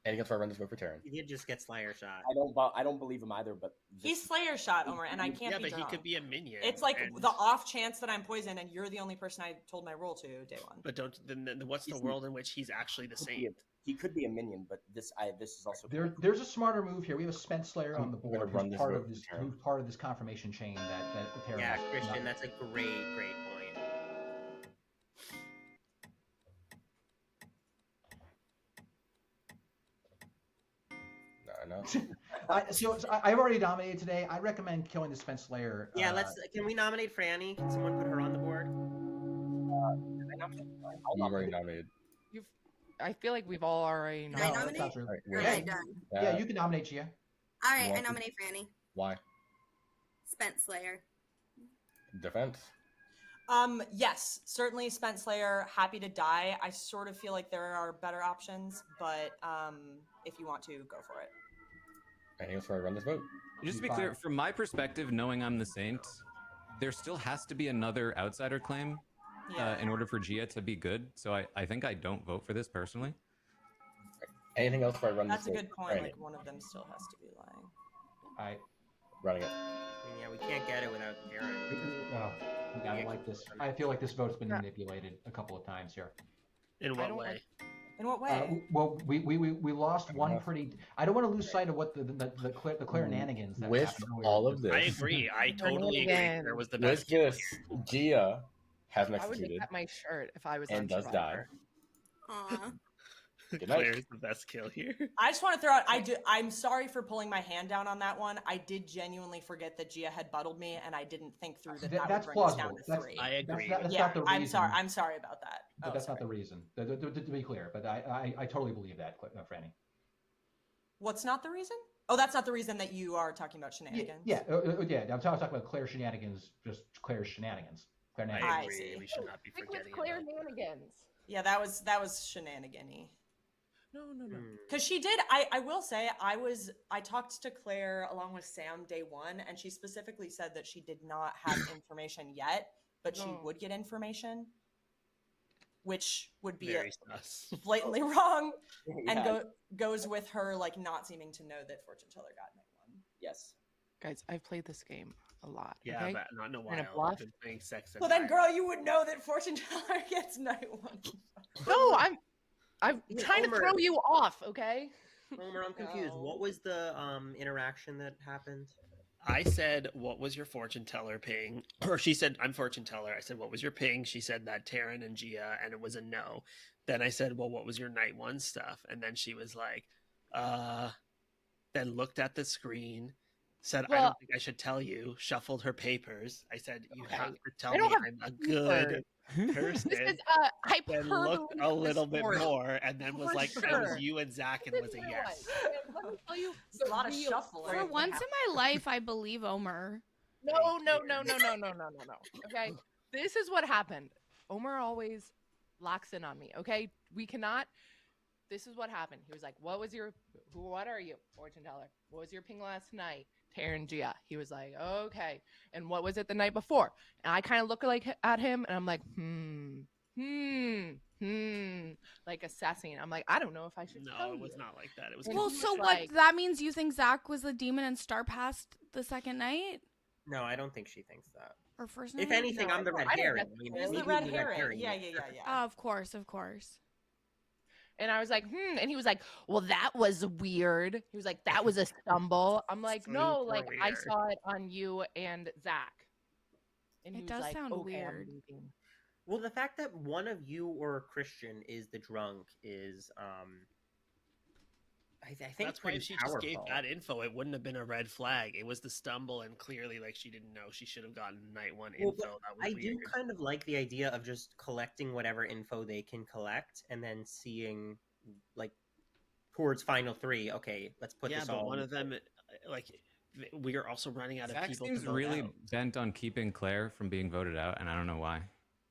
Anything else before I run this vote for Taryn? He did just get Slayer shot. I don't believe him either. But he's Slayer shot, Omer, and I can't. Yeah, be but drunk. he could be a minion. It's like the off chance that I'm poisoned, and you're the only person I told my role to day one. But then what's the world in which he's actually the Saint? He could be a minion, but this is also there's a smarter move here. We have a spent Slayer on the board run who's this part vote of this for Taryn. who's part of this confirmation chain that Taryn Yeah, is Christian, not- that's a great point. No. I've already nominated today. I recommend killing the spent Slayer. Yeah, can we nominate Franny? Can someone put her on the board? You already nominated. I feel like we've all already Can I No, nominated. that's nominate? not true. Or am Yeah, I done? yeah, you can nominate Gia. All right, I want to- nominate Franny. Why? Spent Slayer. Defense. Yes, certainly Spent Slayer, happy to die. I sort of feel like there are better options, but if you want to, go for it. Anything else before I run this vote? Just to be clear, from my perspective, knowing I'm the Saint, there still has to be another outsider claim in order for Gia to be good. So I think I don't vote for this personally. Anything else before I run That's this a vote? good point. Like one of them still has to be lying. Running it. I mean, yeah, we can't get it without Aaron. I don't like this. I feel like this vote's been manipulated a couple of times here. In what way? In what way? Well, we lost one pretty. I don't want to lose sight of what the Clarenanigans that With happened earlier. all of this, I agree. I totally agree. There was the with best. this, Gia has been I would executed make that my shirt if I was and on does die. Survivor. Aw. Good night. Claire's the best kill here. I just want to throw out. I'm sorry for pulling my hand down on that one. I did genuinely forget that Gia had buttled me, and I didn't think through that. That's would bring us plausible. down to 3. I agree. That's Yeah, not the reason. I'm sorry. I'm sorry about that. But that's not the reason. To be clear, but I totally believe that, Franny. What's not the reason? Oh, that's not the reason that you are talking about shenanigans. Yeah. I'm talking about Claire shenanigans, just Claire's shenanigans. I I agree. see. We should not be Stick with forgetting Claire about Nanigans. Yeah, that was shenanigan-y. No. Because she did. I will say I talked to Claire along with Sam day one, and she specifically said that she did not have information yet, but she would get information, which would be Very sus. blatantly wrong, and Yeah. goes with her like not seeming to know that fortune teller got night one. Yes. Guys, I've played this game a lot. Yeah, okay? but not in a We're gonna while. bluff. I've been playing sex and Well, then, Fire. girl, you would know that fortune teller gets night one. No, I'm Yeah, trying to Homer. throw you off, okay? Homer, I'm confused. No. What was the interaction that happened? I said, "What was your fortune teller ping?" Or she said, "I'm fortune teller." I said, "What was your ping?" She said that Taryn and Gia, and it was a no. Then I said, "Well, what was your night one stuff?" And then she was like, then looked at the screen, said, "I Well- don't think I should tell you." Shuffled her papers. I said, "You Okay. have to tell I don't me have I'm a good person." This is Then hyperbole. looked a little bit story. more, and then was For like, "It sure. was you and Zach," and was a Listen, yes. Let me tell you It's a lot of real shuffling. story For of what once in happened. my life, I believe Omer. No. Okay, this is what happened. Omer always locks in on me. Okay, we cannot. This is what happened. He was like, "What are you, fortune teller? What was your ping last night?" Taryn Gia. He was like, "Okay." And what was it the night before? And I kind of look like at him, and I'm like, like assessing. I'm like, I don't know if I should. No, tell it was you. not like that. It was And Well, he was so what? like- That means you think Zach was the demon and Star passed the second night No, I don't think she thinks that. or first night? If anything, No, I'm the I red don't herring. get I mean, the It's me the being red herring. Yeah. Of course. And I was like, And he was like, "Well, that was weird." He was like, "That was a stumble." I'm like, "No, Super like I weird. saw it on you and Zach." And he It was does like, sound "Okay, I'm weird. leaving." Well, the fact that one of you or Christian is the drunk is, I think That's why pretty if she just gave powerful. that info, it wouldn't have been a red flag. It was the stumble, and clearly, like, she didn't know. She should have gotten night one Well, info. That was I weird. do kind of like the idea of just collecting whatever info they can collect and then seeing, like, towards final 3. Okay, let's put Yeah, this but all. one of them, like, we are also running out of Zach people. seems to vote really out. bent on keeping Claire from being voted out, and I don't know why.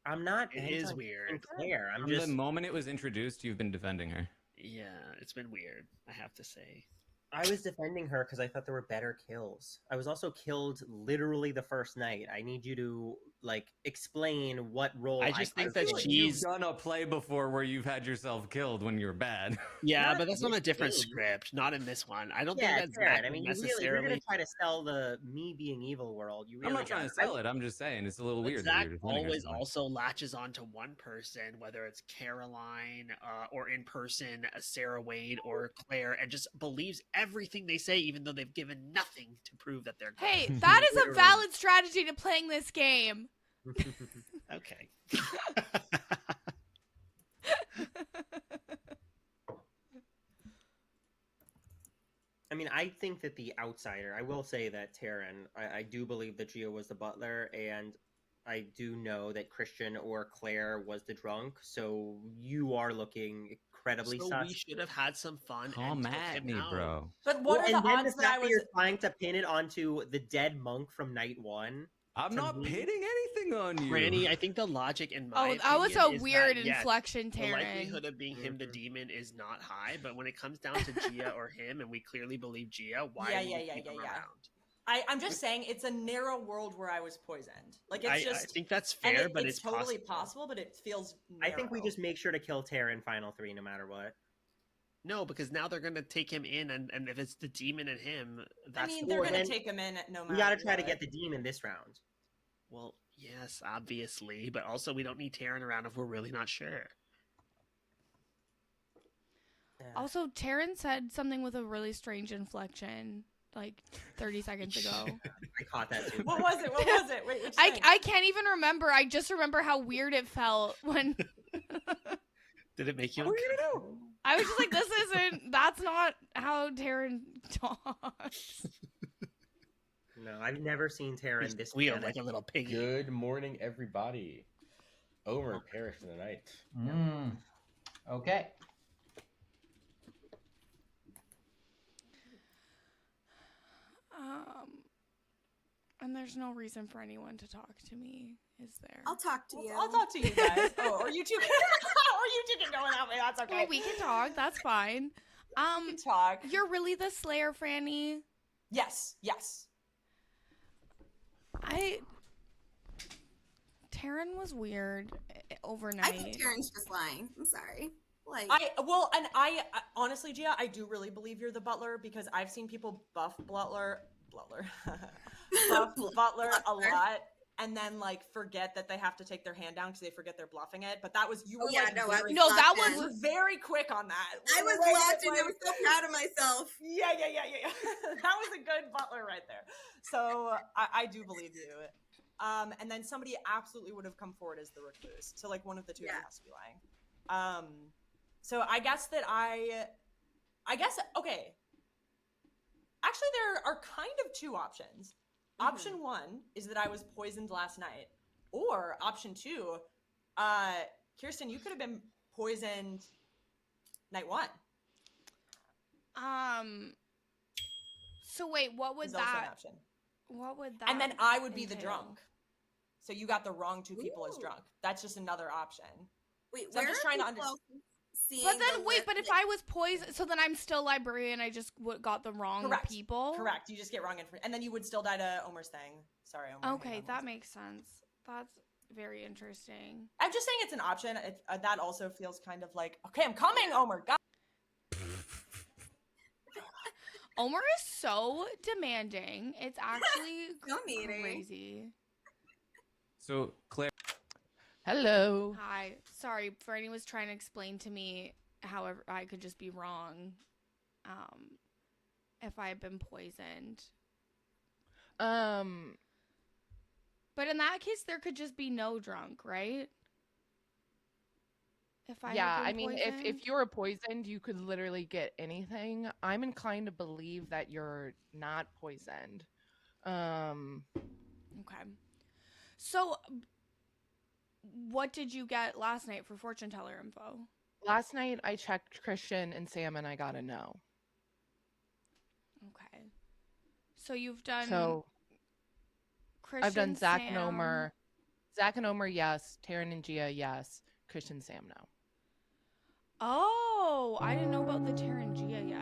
I'm not. It bent is on weird. being Claire. I'm From just. the moment it was introduced, you've been defending her. Yeah, it's been weird. I have to say. I was defending her because I thought there were better kills. I was also killed literally the first night. I need you to like explain what role. I just think could've that played. she's- You've done a play before where you've had yourself killed when you're bad. Yeah, Not but that's on a this different game. script, not in this one. I don't Yeah, think that Jared. Zach I mean, would you're necessarily. gonna try to sell the me being evil world. You really I'm not trying to sell it. I'm just saying it's a little But weird. that Zach you're defending her always so much. also latches on to one person, whether it's Caroline or in person Sarah Wade or Claire, and just believes everything they say, even though they've given nothing to prove that they're good. Hey, that is a valid strategy to playing this game. Okay. I mean, I think that the outsider. I will say that Taryn. I do believe that Gia was the butler, and I do know that Christian or Claire was the drunk. So you are looking incredibly So sus. we should have had some fun. Come and took at him me, out. bro. But what Well, are and the then odds the that I fact that was? you're trying to pin it onto the dead monk from night one. I'm For not me- pitting anything on you. Franny, I think the logic in my that was a opinion is weird that, yes, inflection, the Taryn. likelihood of being him, the demon, is not high. But when it comes down to Gia or him, and we clearly believe Gia, why do we keep him around? I'm just saying it's a narrow world where I was poisoned. Like it's I just. think that's and fair, but it's totally possible. but it feels. I think we narrow. just make sure to kill Tara in final 3 no matter what. No, because now they're gonna take him in, and if it's the demon and him, that's they're Well, gonna then take him in no matter. We got to try to what. get the demon this round. well, yes, obviously, but also we don't need Taryn around if we're really not sure. Also, Taryn said something with a really strange inflection like 30 seconds ago. I caught that too. What was it? What was it? Wait, which I thing? can't even remember. I just remember how weird it felt when Did it make you? What are you gonna do? I was just like, that's not how Taryn talks. No, I've never seen Tara in this. Squeal panic. like a little piggy. Good morning, everybody. Over perished in the night. Okay. And there's no reason for anyone to talk to me, is there? I'll talk to you. I'll talk to you guys. Or you two can, or you two can go without me. That's okay. Well, we can talk. That's fine. We can talk. You're really the Slayer, Franny. Yes. Taryn was weird overnight. I think Taryn's just lying. I'm sorry. Like I honestly, Gia, I do really believe you're the butler because I've seen people buff Butler a lot, and then like forget that they have to take their hand down because they forget they're bluffing it. But that was you were you were very quick on that. I was locked in. I was so proud of myself. Yeah. That was a good butler right there. So I do believe you. And then somebody absolutely would have come forward as the recluse. So like one of the two has to be lying. So I guess that okay. Actually, there are kind of two options. Option 1 is that I was poisoned last night. Or option 2, Kirsten, you could have been poisoned night 1. So wait, what would is also an that option. What would that And then I would be the entail? drunk. So you got the wrong two people as drunk. That's just another option. Wait, So I'm just trying to understand. But then wait, but if I was poisoned, so then I'm still librarian. I just got the wrong people. Correct. You just get wrong information, and then you would still die to Omer's thing. Sorry, Omer. Okay, that makes sense. That's very interesting. I'm just saying it's an option. That also feels kind of like, okay, I'm coming, Omer. God. Omer is so demanding. It's actually crazy. So Claire. Hello. Hi. Sorry, Franny was trying to explain to me how I could just be wrong if I had been poisoned. But in that case, there could just be no drunk, right? I mean, if you're poisoned, you could literally get anything. I'm inclined to believe that you're not poisoned. Okay. So, what did you get last night for fortune teller info? Last night, I checked Christian and Sam, and I got a no. Okay. So you've done. So Christian, I've done Zach Sam. and Omer. Zach and Omer, yes. Taryn and Gia, yes. Christian, Sam, no. Oh, I didn't know about the Taryn Gia, yes.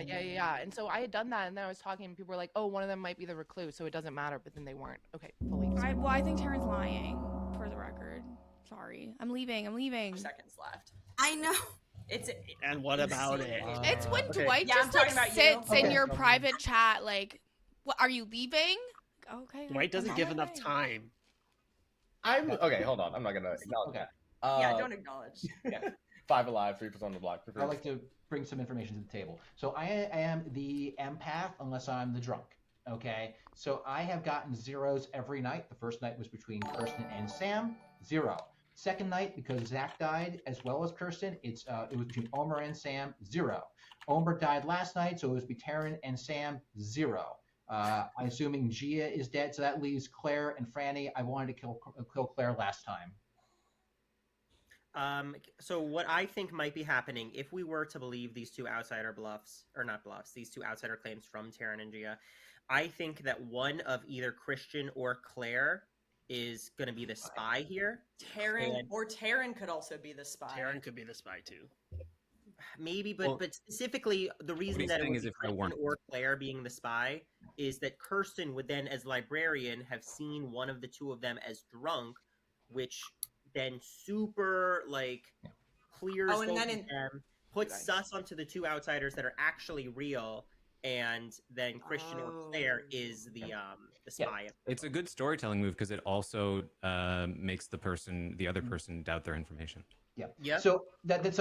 Yeah. And so I had done that, and then I was talking, and people were like, "Oh, one of them might be the recluse, so it doesn't matter." But then they weren't. Okay, fully. I think Taryn's lying. For the record, sorry. I'm leaving. 4 seconds left. I know. And what about it? It's when okay. Dwight Yeah, just I'm talking like about you. sits in your private chat, like, "What are you leaving?" Okay. Dwight doesn't give enough time. I'm okay. Hold on. I'm not gonna acknowledge that. Yeah, don't acknowledge. Yeah. 5 alive, 3% on the block. I'd like to bring some information to the table. So I am the empath unless I'm the drunk. Okay. So I have gotten zeros every night. The first night was between Kirsten and Sam, 0. Second night, because Zach died as well as Kirsten, it was between Omer and Sam, 0. Omer died last night, so it was between Taryn and Sam, 0. I'm assuming Gia is dead, so that leaves Claire and Franny. I wanted to kill Claire last time. So what I think might be happening, if we were to believe these two outsider these two outsider claims from Taryn and Gia, I think that one of either Christian or Claire is going to be the spy here. Taryn could also be the spy. Taryn could be the spy too. Maybe, but specifically, the reason that it would be Kirsten or Claire being the spy is that Kirsten would then, as librarian, have seen one of the two of them as drunk, which then super clears both of them, puts sus onto the two outsiders that are actually real, and then Christian or Claire is the spy. Yeah. It's a good storytelling move because it also makes the other person doubt their information. Yeah. Yep. So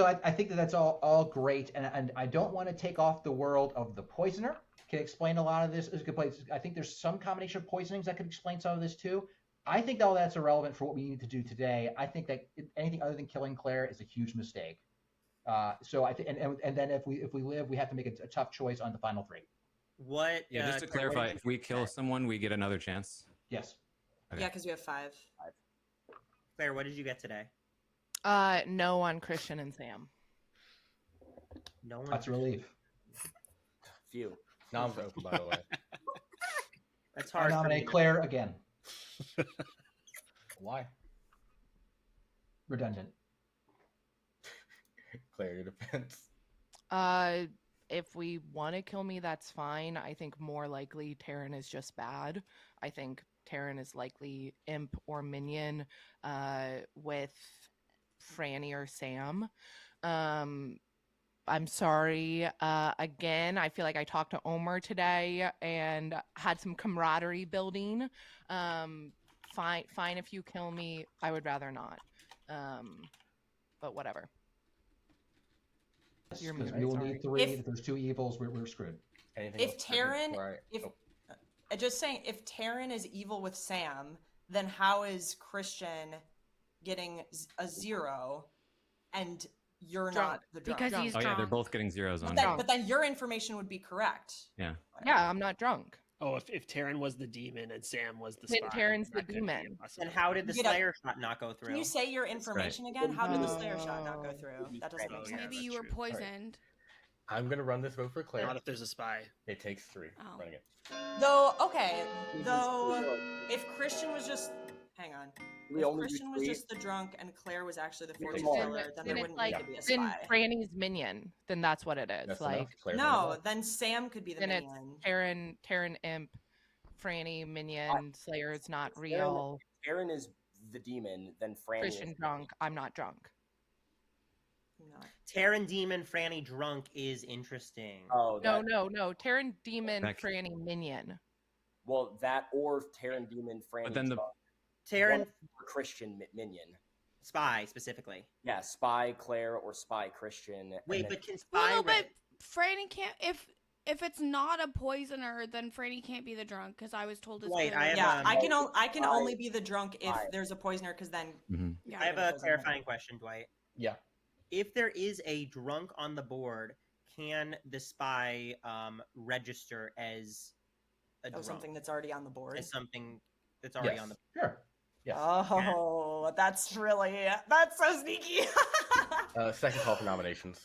I think that's all great, and I don't want to take off the world of the poisoner. Can explain a lot of this. Is a good place. I think there's some combination of poisonings that could explain some of this too. I think all that's irrelevant for what we need to do today. I think that anything other than killing Claire is a huge mistake. So I think, and then if we live, we have to make a tough choice on the final three. What? Yeah, just to clarify, if we kill someone, we get another chance. Yes. Okay. Yeah, because we have 5. Claire, what did you get today? No on Christian and Sam. No one. That's a relief. Few. Noms open, by the way. That's hard. I nominate Claire again. Why? Redundant. Claire, your defense. If we want to kill me, that's fine. I think more likely Taryn is just bad. I think Taryn is likely imp or minion with Franny or Sam. I'm sorry. Again, I feel like I talked to Omar today and had some camaraderie building. Fine if you kill me. I would rather not. But whatever. Because we will need 3. If there's 2 evils, we're screwed. If Taryn, just saying, if Taryn is evil with Sam, then how is Christian getting a 0 and you're not the drunk? Because he's drunk. Yeah, they're both getting 0s on. But then your information would be correct. Yeah. Yeah, I'm not drunk. Oh, if Taryn was the demon and Sam was the spy. Then Taryn's the demon. And how did the Slayer shot not go through? Can you say your information again? How did the Slayer shot not go through? That doesn't make sense. Maybe you were poisoned. I'm gonna run this vote for Claire. Not if there's a spy. It takes 3. Running it. Though, if Christian was just... Hang on. If Christian was just the drunk and Claire was actually the fortune teller, then there wouldn't need to be a spy. Then Franny's minion. Then that's what it is. No, then Sam could be the minion. It's Taryn imp, Franny minion, Slayer is not real. Taryn is the demon, then Franny Christian is drunk. I'm not drunk. No. Taryn demon, Franny drunk is interesting. Oh, no. Taryn demon, Franny minion. Well, that or Taryn demon, Franny. But then the Taryn Christian minion. Spy specifically. Yeah, spy Claire or spy Christian. Wait, but can spy? Well, no, but Franny can't. If it's not a poisoner, then Franny can't be the drunk because I was told to. Wait, I can only be the drunk if there's a poisoner because then. I have a clarifying question, Dwight. Yeah. If there is a drunk on the board, can the spy register as a drunk? Something that's already on the board? As something that's already on the board. Sure. Yes. Oh, that's so sneaky. Second call for nominations.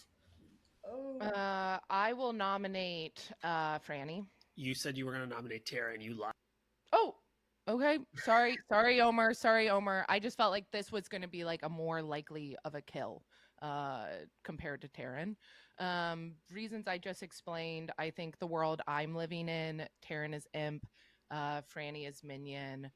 I will nominate Franny. You said you were going to nominate Tara and you lied. Oh, okay. Sorry, Omar. I just felt like this was going to be like a more likely of a kill compared to Taryn. Reasons I just explained. I think the world I'm living in, Taryn is imp, Franny is minion.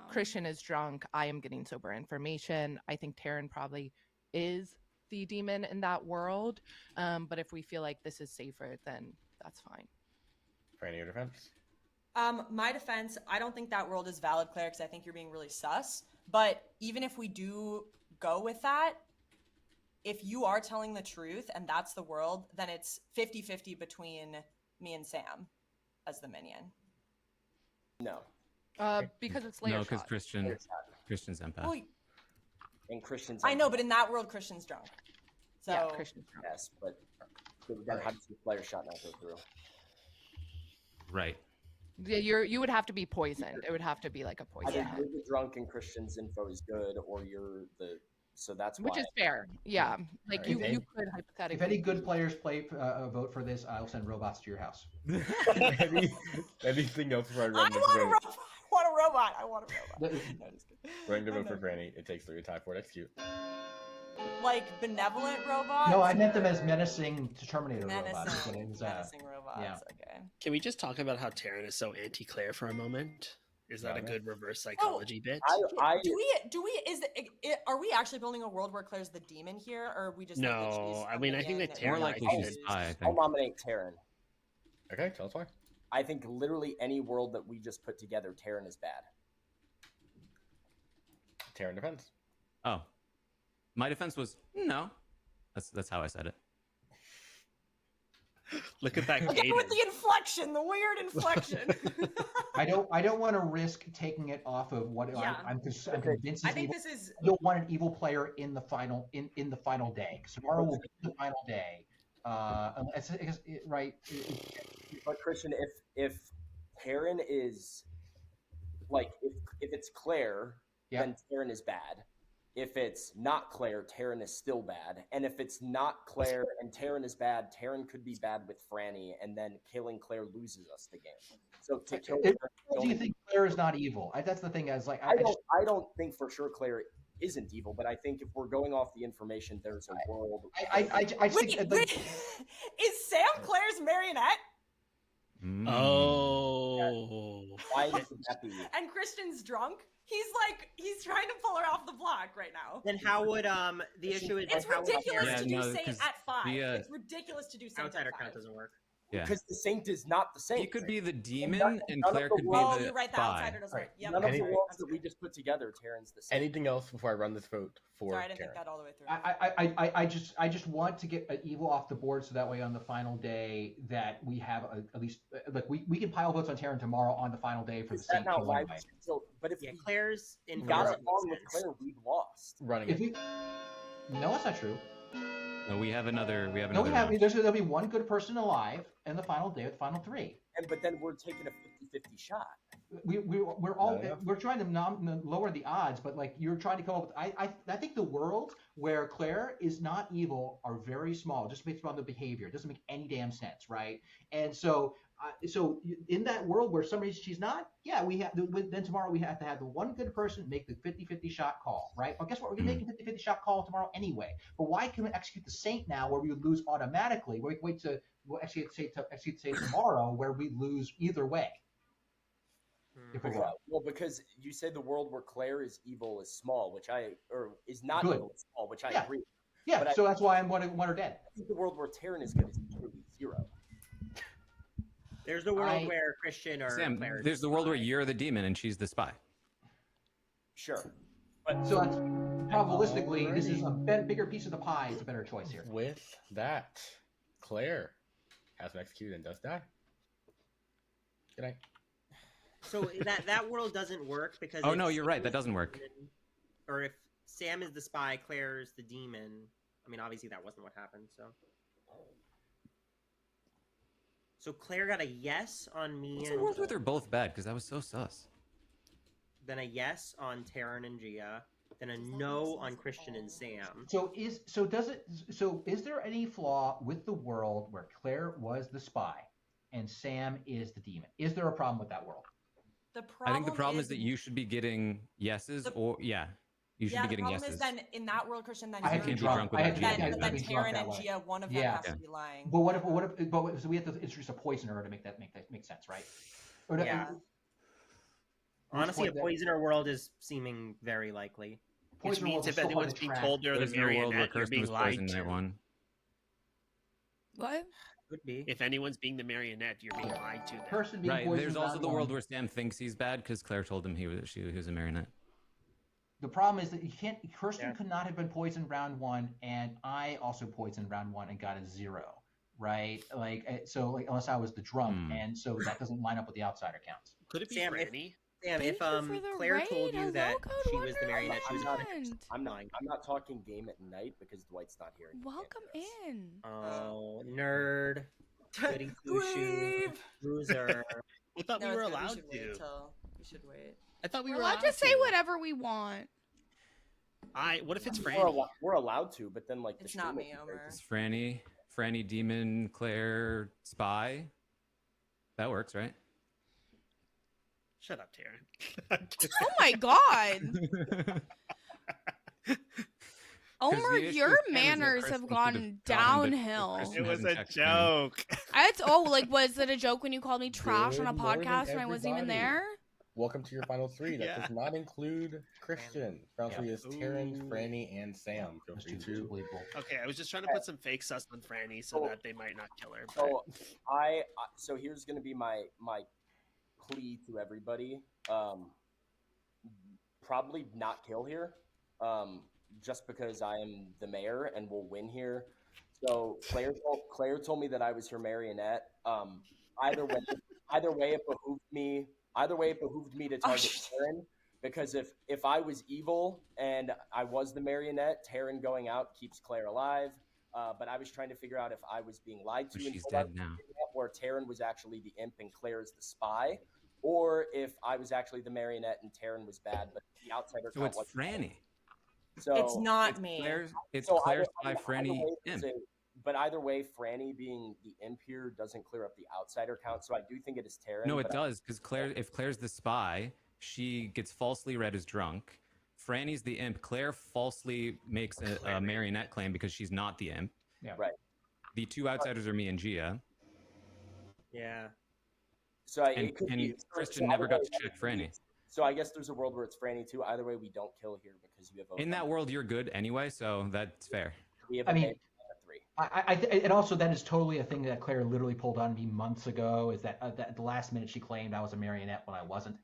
Christian is drunk. I am getting sober information. I think Taryn probably is the demon in that world. But if we feel like this is safer, then that's fine. Franny, your defense? My defense, I don't think that world is valid, Claire, because I think you're being really sus. But even if we do go with that, if you are telling the truth and that's the world, then it's 50-50 between me and Sam as the minion. No. Because it's Slayer. No, because Christian's empath. Well, and Christian's I know, but in that world, Christian's drunk. So yeah, Christian's drunk. Yes, but then how does the Slayer shot not go through? Right. Yeah, you would have to be poisoned. It would have to be like a poison Either hit, you're the drunk and Christian's info is good, or you're the. So that's which why. is fair. Yeah, like Alright, you Dave? could hypothetically. If any good players vote for this, I'll send robots to your house. Anything else before I I run this want a vote? robot. I want a robot. I want a robot. No, just kidding. Running the I vote for know. Franny. It takes 3 to tie for it. Execute. Like benevolent robots? No, I meant them as menacing Terminator robots. menacing, It was, menacing robots. yeah. Okay. Can we just talk about how Taryn is so anti-Claire for a moment? Is that a Okay. good reverse psychology bit? Do we are we actually building a world where Claire's the demon here, or are we just think that No, she's I mean, I think something that in More Taryn likely might she's be- a spy, I I'll think. nominate Taryn. Okay, tell us why. I think literally any world that we just put together, Taryn is bad. Taryn defense. Oh, my defense was no. That's how I said it. Look at that Again, cadence. with the inflection, the weird inflection. I don't want to risk taking it off of what Yeah. I'm convinced I is think evil. this is I don't want an evil player in the final in the final day. 'Cause tomorrow will be the final day. Right. But Christian, if Taryn is like if it's Claire, Yeah. then Taryn is bad. If it's not Claire, Taryn is still bad. And if it's not Claire and Taryn is bad, Taryn could be bad with Franny, and then killing Claire loses us the game. So to kill Do Taryn, you think Claire is not evil? That's the thing. As like I don't think for sure Claire isn't evil, but I think if we're going off the information, there's a world. I think wait, is Sam Claire's marionette Mm. Oh. Why would that be? and Christian's drunk? He's trying to pull her off the block right now. Then how would the issue is It's how would ridiculous Yeah, to do no, Saint 'cause at 5. the, It's ridiculous to do Saint outsider at 5. count doesn't work? Yeah. Because the Saint is not the Saint. He could be the demon, none and of Claire the could be world- Oh, the you're right. The spy. outsider doesn't work. Yep, None of okay, the right, worlds that's that we good. just put together, Taryn's the Saint. Anything else before I run this vote for Sorry, I didn't think Taryn? that all the way through. I just want to get an evil off the board so that way on the final day that we have at least like we can pile votes on Terran tomorrow on the final day for the Is that Saint not kill why? anyway. But if Yeah, we Claire's in got Florida it wrong with makes Claire, sense. we've lost. Running If it. we, no, that's not true. No, we have another. We have No, another. we have. round. There'll be one good person alive in the final day, the final 3. But then we're taking a 50-50 shot. We're all Not enough. we're trying to lower the odds, but like you're trying to come up with. I think the world where Claire is not evil are very small, just based on the behavior. It doesn't make any damn sense, right? And so in that world where somebody she's not, yeah, we have then tomorrow we have to have the one good person make the 50-50 shot call, right? Well, guess what? We're gonna make a 50-50 shot call tomorrow anyway. But why can we execute the Saint now where we would lose automatically? Wait to we'll execute say tomorrow where we lose either way. If we're wrong. Well, because you said the world where Claire is evil is small, or is not Good. evil is small, which I Yeah. agree. Yeah, But so that's why I'm one or dead. I think the world where Taryn is good is literally 0. There's the world where Christian or Sam, Claire. there's the world where you're the demon and she's the spy. Sure. But So that's probabilistically, this is a bigger piece of the pie. Is a better choice here. With that, Claire has been executed and does die. Good night. So that world doesn't work because. Oh if no, you're Sam right. That is doesn't the work. demon- Or if Sam is the spy, Claire is the demon. I mean, obviously that wasn't what happened. So Claire got a yes on me, What's and the world where they're both bad? Because that was so sus. then a yes on Taryn and Gia, then a no on Christian and Sam. So is there any flaw with the world where Claire was the spy and Sam is the demon? Is there a problem with that world? I think the problem is that you should be getting yeses you should be getting the problem yeses. is then in that world, Christian, then I had you're to be drunk drunk, without Gia. but then I'd be drunk Taryn that and way. Gia, one of them Yeah. has to be lying. But what if so we have to introduce a poisoner to make that make sense, right? Or Yeah. Honestly, a poisoner world is seeming very likely. Which Poisoner means world if is so hard anyone's to being track. told they're the There's no world where marionette, you're Kirsten being was lied poisoned to. night one. What? Could be. If anyone's being the marionette, you're being lied to. Then. Person being Right. poisoned There's also round the one. world where Sam thinks he's bad because Claire told him he was a marionette. The problem is that you can't. Kirsten Yeah. could not have been poisoned round 1, and I also poisoned round 1 and got a 0, right? Unless I was the drunk, and so that doesn't line up with the outsider counts. Could it be Sam, Franny? Sam, Thank if you for the Claire raid. told you Hello, that Code she was the marionette, she was Wonderland. I'm not talking game at night because Dwight's not here. and he can't Welcome hear us. in. Oh, nerd. Goody two shoes. Leave. Loser. I thought No, we were it's good. allowed We should wait to. till. We should wait. I thought we We're were allowed to say whatever we want. What if it's We're, Franny? we're allowed to, but then like It's the not stream me, Omer. It's Franny, Demon, Claire, Spy. That works, right? Shut up, Taryn. Oh my god. Omer, the issue your with Ken is that manners Kristen have should gone have gotten downhill. Kristen It was hasn't a texted me. joke. Was it a joke when you called me trash on a Good morning, podcast and I wasn't even everybody. there? Welcome to your final three. That Yeah. does not include Christian. Final three is Taryn, Ooh. Franny, and Sam. Feel That's free too to. believable. Okay, I was just trying to put some fake sus on Franny so that they might not kill her. But... So so here's gonna be my plea to everybody. Probably not kill here. Just because I am the mayor and will win here. So Claire told me that I was her marionette. Either way it behooved me. Either way it behooved me to target Taryn, because if I was evil and I was the marionette, Taryn going out keeps Claire alive. But I was trying to figure out if I was being lied to, But and she's told I dead was now. the marionette, or Taryn was actually the imp and Claire is the spy, or if I was actually the marionette and Taryn was bad, but the outsider. So it's Franny. So It's not me. It's so Claire, either- Spy, either Franny, way, Imp. but either way, Franny being the imp here doesn't clear up the outsider count. So I do think it is Taryn. No, it but does, because if Claire's the spy, she gets falsely read as drunk. Franny's the imp. Claire falsely makes a marionette claim because she's not the imp. Yeah. Right. The two outsiders are me and Gia. Yeah. So And Christian never got to check Franny. So I guess there's a world where it's Franny too. Either way, we don't kill here because you have. In that world, you're good anyway, so that's fair. We have I a mean, mayor and a 3. and also that is totally a thing that Claire literally pulled on me months ago. Is that at the last minute she claimed I was a marionette when I wasn't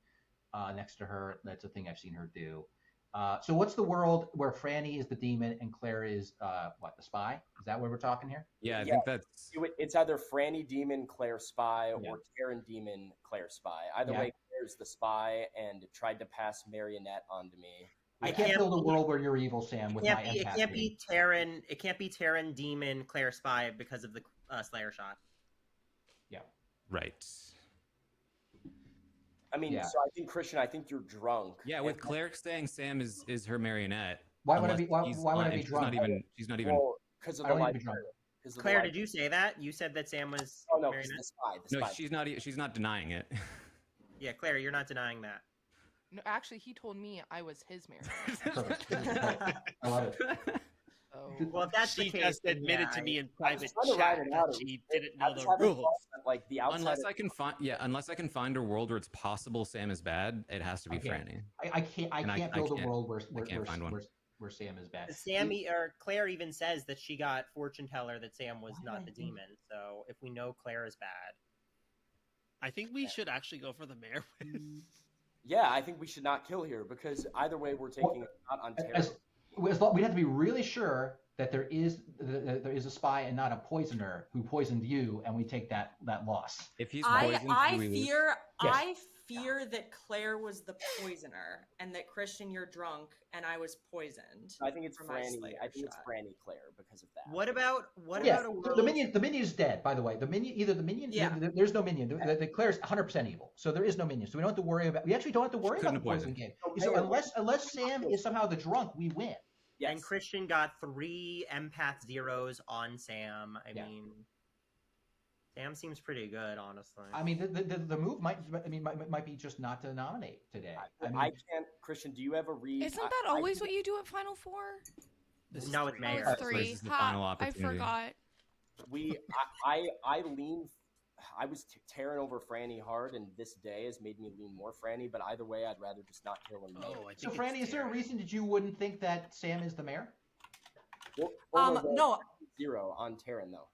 next to her. That's a thing I've seen her do. So what's the world where Franny is the demon and Claire is what, the spy? Is that what we're talking here? Yeah, I think that's. It's either Franny demon, Claire spy, Yeah. or Taryn demon, Claire spy. Either Yeah. way, Claire's the spy and tried to pass marionette onto me. I can't build a world where you're evil, Sam, with my It empath can't being. be Taryn. It can't be Taryn, Demon, Claire, Spy because of the Slayer shot. Yeah. Right. I mean, Yeah. so I think Christian, I think you're drunk. Yeah, with Claire saying Sam is her marionette. Why would I be? unless he's Why would I lying. be drunk? She's not even. Well, because of I the don't need light. to be drunk. Claire, did you say that? You said that Sam was Oh no, 'cause marionette. the spy. The No, spy. she's not denying it. Yeah, Claire, you're not denying that. No, actually, he told me I was his marionette. Perfect. I love it. So... Well, if that's She the case, just then admitted yeah, to me in I was private trying to ride chat it out. that she didn't I know was the having rules. fun, but, like the outside. Unless I can find a world where it's possible Sam is bad, it has to be Okay. Franny. I can't. I And I can't build a can't- world where can't find one. where Sam is bad. Sammy or Claire even says that she got fortune teller that Sam was Why do not I the think- demon. So if we know Claire is bad, I think we should actually go for the mayor win. Yeah, I think we should not kill here because either way we're taking a shot on Taryn. We have to be really sure that there is a spy and not a poisoner who poisoned you, and we take that loss. If he's poisoned, I do we lose? fear Yes. I fear that Claire was the poisoner and that Christian, you're drunk and I was poisoned. I think it's for my Franny. Slayer I think it's shot. Franny Claire because of that. what about Yeah, a world? the minion is dead. By the way, the minion. Yeah. There's no minion. The Claire's 100% evil, so there is no minion. So we don't have to worry about. We actually don't have to worry about Couldn't the have poison poisoned. game. So unless Sam is somehow the drunk, we win. Yes. And Christian got 3 empath zeros on Sam. I Yeah. mean, Sam seems pretty good, honestly. I mean, the move might be just not to nominate today. I mean, I can't. Christian, do you ever read? Isn't that always what you do at Final Four? This is No, it's three. Oh, Mayor. it's This three. is the final I opportunity. forgot. I lean. I was tearing over Franny hard, and this day has made me lean more Franny. But either way, I'd rather just not kill him. Oh, I so think Franny, it's is there a Taryn. reason that you wouldn't think that Sam is the mayor? No, 0 on Taryn though.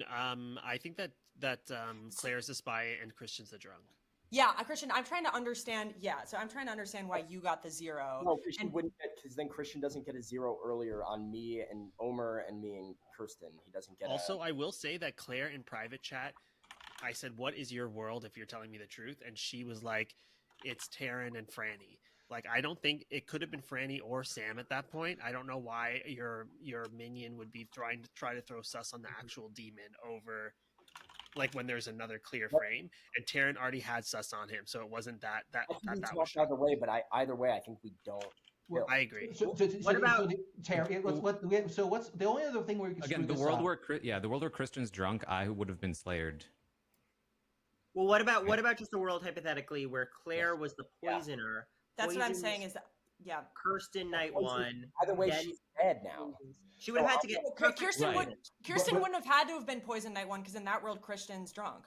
I think that Claire's the spy and Christian's the drunk. yeah, Christian, I'm trying to understand. Yeah, so I'm trying to understand why you got the 0. No, Christian and- wouldn't get because then Christian doesn't get a 0 earlier on me and Omer and me and Kirsten. He doesn't get. Also, I will say that Claire in private chat, I said, "What is your world if you're telling me the truth?" And she was like, "It's Taryn and Franny." Like, I don't think it could have been Franny or Sam at that point. I don't know why your minion would be trying to throw sus on the actual demon over like when there's another clear frame, and Taryn already had sus on him, so it wasn't that I think we was talked shot. either way, but either way, I think we don't. Well, I agree. What about Terry? So what's the only other thing where we can Again, the world where Christian's drunk, I would have been slayered. Well, what about just the world hypothetically where Claire was the poisoner? That's what I'm poisons saying. Is that Kirsten night one. Either way, then she's dead now. She would have had to get Kirsten Right. wouldn't have had to have been poisoned night one because in that world Christian's drunk.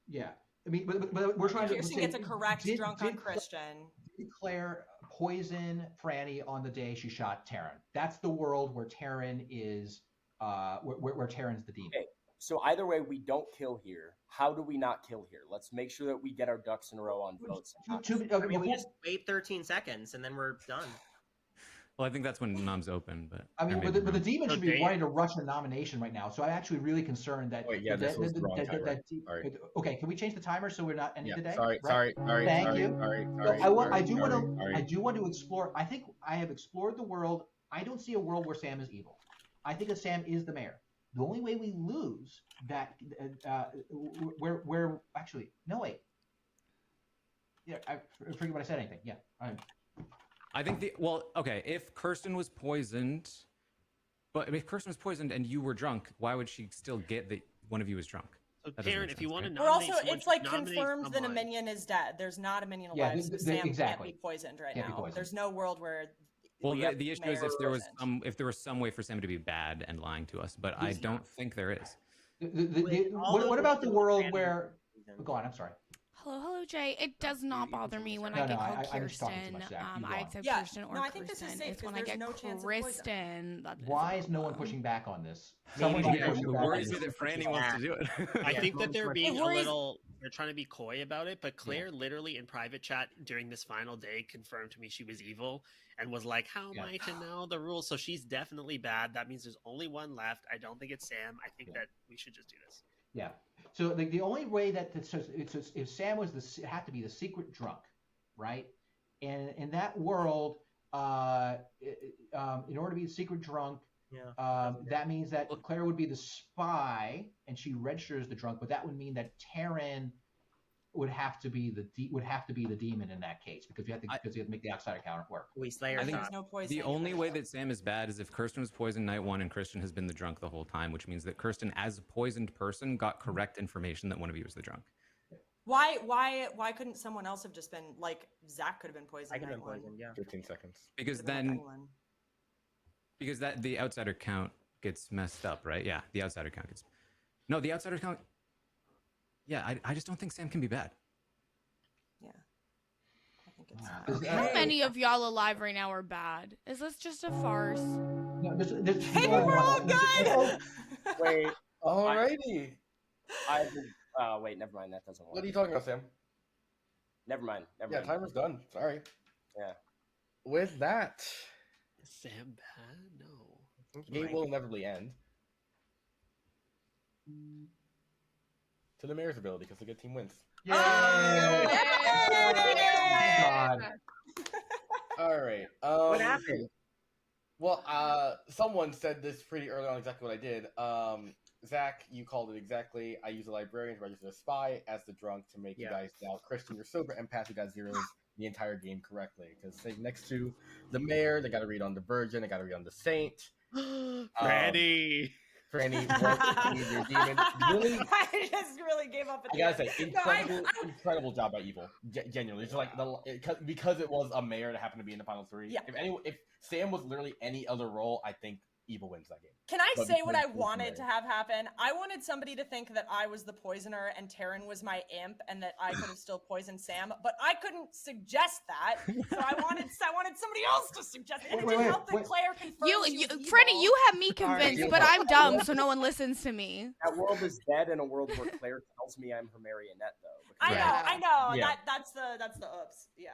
Yeah. I mean, but we're trying to. Kirsten gets a correct drunk on Christian. Did Claire poison Franny on the day she shot Taryn? That's the world where Taryn is, where Taryn's the demon. Okay. So either way, we don't kill here. How do we not kill here? Let's make sure that we get our ducks in a row on votes. We just wait 13 seconds and then we're done. Well, I think that's when noms open, but I mean, but the demon should be wanting to rush a nomination right now. So I'm actually really concerned that. Wait, yeah, this was the wrong timer. Sorry. Okay, can we change the timer so we're not ending Yeah, the day? sorry. Thank you. I do want to explore. I think I have explored the world. I don't see a world where Sam is evil. I think that Sam is the mayor. The only way we lose that, where actually, no wait. Yeah, I forget what I said. Anything? Yeah. I think if Kirsten was poisoned, but if Kirsten was poisoned and you were drunk, why would she still get that one of you was drunk? So Taryn, if you want to We're nominate also, someone, it's like nominate confirmed that a someone. minion is dead. There's not a minion Yeah, alive, so Sam can't be poisoned right Can't be now. poisoned. There's no world where. Well, the issue is mayor if there was some way for Sam to be bad and lying to us, but I don't think there is. What about the world where? Go on. I'm sorry. Hello, Jay. It does not bother me when I get called Kirsten. I accept Kirsten or I think this is Kristen. safe It's when I because get there's no chance of poison. Kristen. that is Why a is no one problem. pushing back on this? Maybe Someone it pushing back on worries this. me that Franny wants to do it. I think that they're being It a worries- little. They're trying to be coy about it, but Claire literally in private chat during this final day confirmed to me she was evil and was like, "How am I to know the rules?" So she's definitely bad. That means there's only one left. I don't think it's Sam. I think that we should just do this. Yeah. So the only way that if Sam was it had to be the secret drunk, right? And in that world, in order to be the secret drunk, that means that Claire would be the spy and she registers the drunk, but that would mean that Taryn would have to be the demon in that case because you have to make the outsider counter work. I think the only way that Sam is bad is if Kirsten was poisoned night one and Kirsten has been the drunk the whole time, which means that Kirsten, as a poisoned person, got correct information that one of you was the drunk. Why couldn't someone else have just been like Zach could have been poisoned? I could have been poisoned. Yeah. 15 seconds. Because that the outsider count gets messed up, right? Yeah, the outsider count gets. No, the outsider count. Yeah, I just don't think Sam can be bad. Yeah. I think it's How many of y'all alive right now are bad? Is this just a farce? No, Maybe we're all good. Wait. Alrighty. Wait, never mind. That doesn't work. What are you talking about, Sam? Never mind. Yeah, timer's done. Sorry. Yeah. With that, Is Sam bad? No. the game will inevitably end. To the mayor's ability, because the good team wins. Yay! Oh, God. All right. What happened? Well, someone said this pretty early on exactly what I did. Zach, you called it exactly. I use a librarian to register a spy as the drunk to make you guys doubt Christian. You're sober empath who got zeros the entire game correctly. Because next to the mayor, they got to read on the virgin, they got to read on the saint. Franny. Franny, your demon. Really, I just really gave up. I gotta say, incredible job by Evil. Genuinely, it's like because it was a mayor that happened to be in the final three. Yeah. If Sam was literally any other role, I think Evil wins that game. Can I But say what I because it's wanted mayor. to have happen? I wanted somebody to think that I was the poisoner and Taryn was my imp and that I could have still poisoned Sam, but I couldn't suggest that. So I wanted somebody else to suggest it. And it didn't help that Claire confirmed she was Freddie, evil. you have me convinced, but I'm dumb, so no one listens to me. That world is dead in a world where Claire tells me I'm her marionette, though. I know. Yeah. That's the oops. Yeah.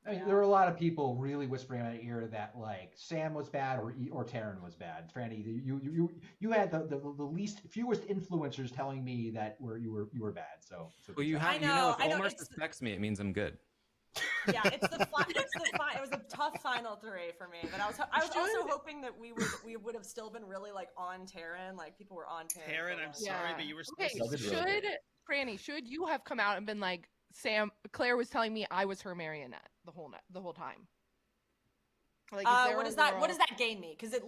I mean, there were a lot of people really whispering in my ear that like Sam was bad or Taryn was bad. Franny, you had the fewest influencers telling me that you were bad. So Well, you know if Omar suspects me, it means I'm good. Yeah, it's the it was a tough final 3 for me, but I was also hoping that we would have still been really like on Taryn, like people were on Taryn. Taryn, I'm sorry, but you were supposed okay. to. Franny, should you have come out and been like, Claire was telling me I was her marionette the whole time? Like, what does that gain me? Because it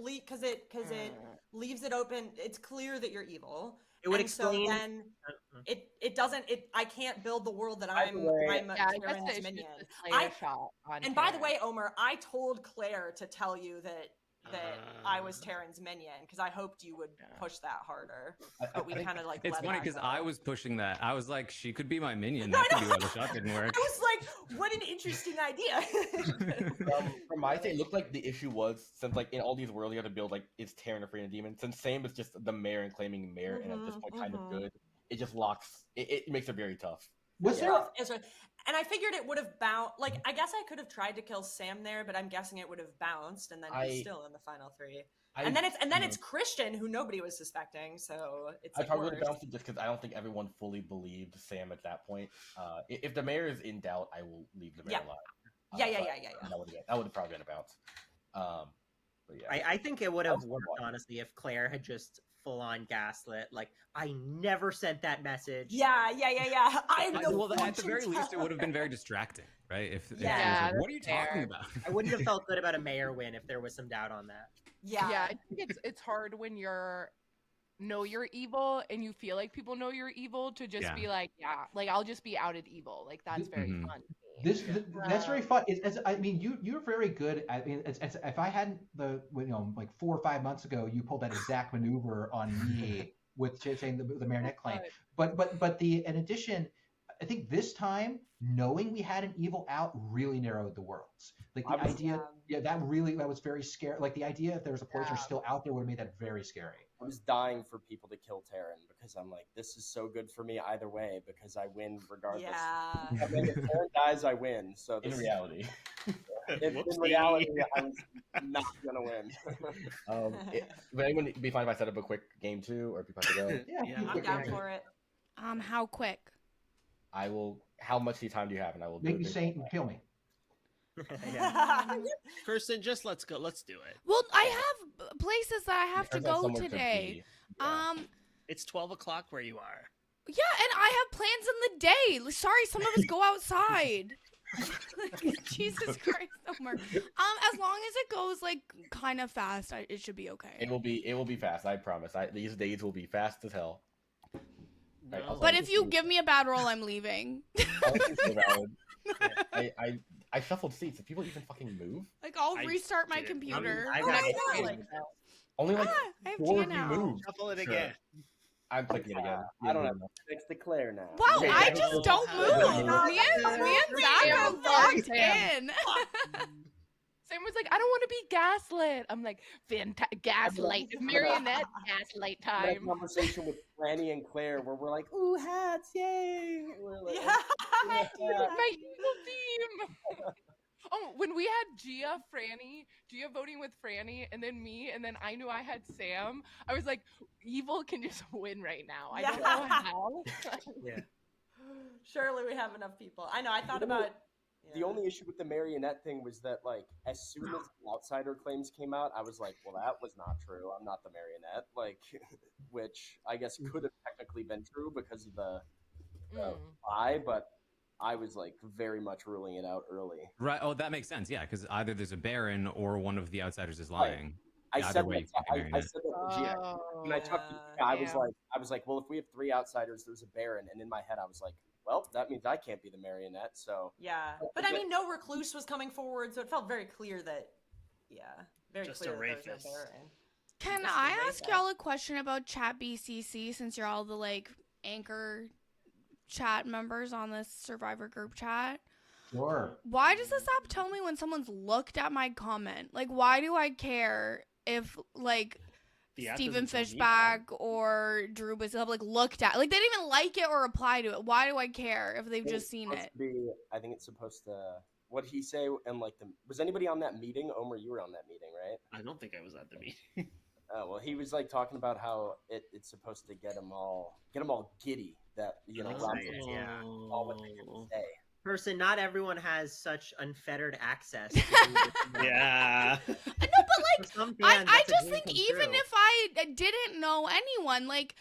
leaves it open. It's clear that you're evil. It would explain. So then it doesn't. I can't build the world that I'm Taryn's minion. And by the way, Omer, I told Claire to tell you that I was Taryn's minion because I hoped you would push that harder. But we kind of like. It's funny because I was pushing that. I was like, she could be my minion. That could be why the shot didn't work. I was like, what an interesting idea. From my side, it looked like the issue was since like in all these worlds you have to build like is Taryn a freedom demon. Since Sam is just the mayor and claiming mayor, and at this point kind of good. It just locks. It makes it very tough. And I figured it would have bounced. Like, I guess I could have tried to kill Sam there, but I'm guessing it would have bounced, and then he's still in the final 3. And then it's Christian, who nobody was suspecting. So it's. I probably would have bounced it just because I don't think everyone fully believed Sam at that point. If the mayor is in doubt, I will leave the mayor alive. That would have probably been a bounce. But yeah. I think it would have worked honestly if Claire had just full on gaslit. Like, I never sent that message. Yeah. Well, at the very least, it would have been very distracting, right? If it was like, what are you talking about? I wouldn't have felt good about a mayor win if there was some doubt on that. Yeah, I think it's hard when you're evil and you feel like people know you're evil to just be like, like I'll just be outed evil. Like that's very fun. That's very fun. I mean, you're very good. I mean, if I hadn't like 4 or 5 months ago, you pulled that exact maneuver on me with saying the marionette claim. But in addition, I think this time knowing we had an evil out really narrowed the worlds. Like the idea, that was very scary. Like the idea if there was a poisoner still out there would have made that very scary. I was dying for people to kill Taryn because I'm like, this is so good for me either way because I win regardless. Yeah. I mean, if Taryn dies, I win. So in reality, in reality, I'm not gonna win. Would anyone be fine if I set up a quick game 2, or if you have to go? Yeah, I'm down for it. How quick? I will. How much time do you have? And I will make me say and kill me. Kirsten, just let's go. Let's do it. Well, I have places that I have to go today. It's 12 o'clock where you are. Yeah, and I have plans in the day. Sorry, some of us go outside. Jesus Christ, Omar. As long as it goes like kind of fast, it should be okay. It will be fast. I promise. These days will be fast as hell. No. Right, but if you give me a bad roll, I'm leaving. I shuffled seats. If people even fucking move, like I'll restart my computer. Only like 4 of you move. Shuffle it again. I'm clicking it again. I don't know. It's Claire now. Wow, I just don't move. Me and Zach are locked in. Sam was like, I don't want to be gaslit. I'm like, gaslight, marionette, gaslight time. A conversation with Franny and Claire where we're like, ooh, hats, yay. We're like, my evil team. Oh, when we had Gia voting with Franny, and then me, and then I knew I had Sam, I was like, evil can just win right now. I don't know how. Surely we have enough people. I know, I thought about... The only issue with the marionette thing was that, like, as soon as the outsider claims came out, I was like, well, that was not true. I'm not the marionette. Like, which I guess could have technically been true because of the lie, but I was, like, very much ruling it out early. Right. Oh, that makes sense. Yeah, because either there's a Baron or one of the outsiders is lying. I said that to Gia. When I talked to Gia, I was like, well, if we have 3 outsiders, there's a Baron. And in my head, I was like, well, that means I can't be the marionette, so... Yeah, but I mean, no recluse was coming forward, so it felt very clear that, very just clear a that there's no Baron. Can I ask y'all a question about chat BCC, since you're all the, like, anchor chat members on this Survivor group chat? Sure. Why does this app tell me when someone's looked at my comment? Like, why do I care if, like... Stephen Fishback or Drew Bazil like looked at they didn't even like it or reply to it. Why do I care if they've just seen it? I think it's supposed to. What he say and like was anybody on that meeting? Omer, you were on that meeting, right? I don't think I was at the meeting. Oh well, he was like talking about how it's supposed to get them all giddy. That all what they can say. Person, not everyone has such unfettered access. To Yeah. No, but like, For some I fans, that's a just dream think come even true. if I didn't know anyone, like,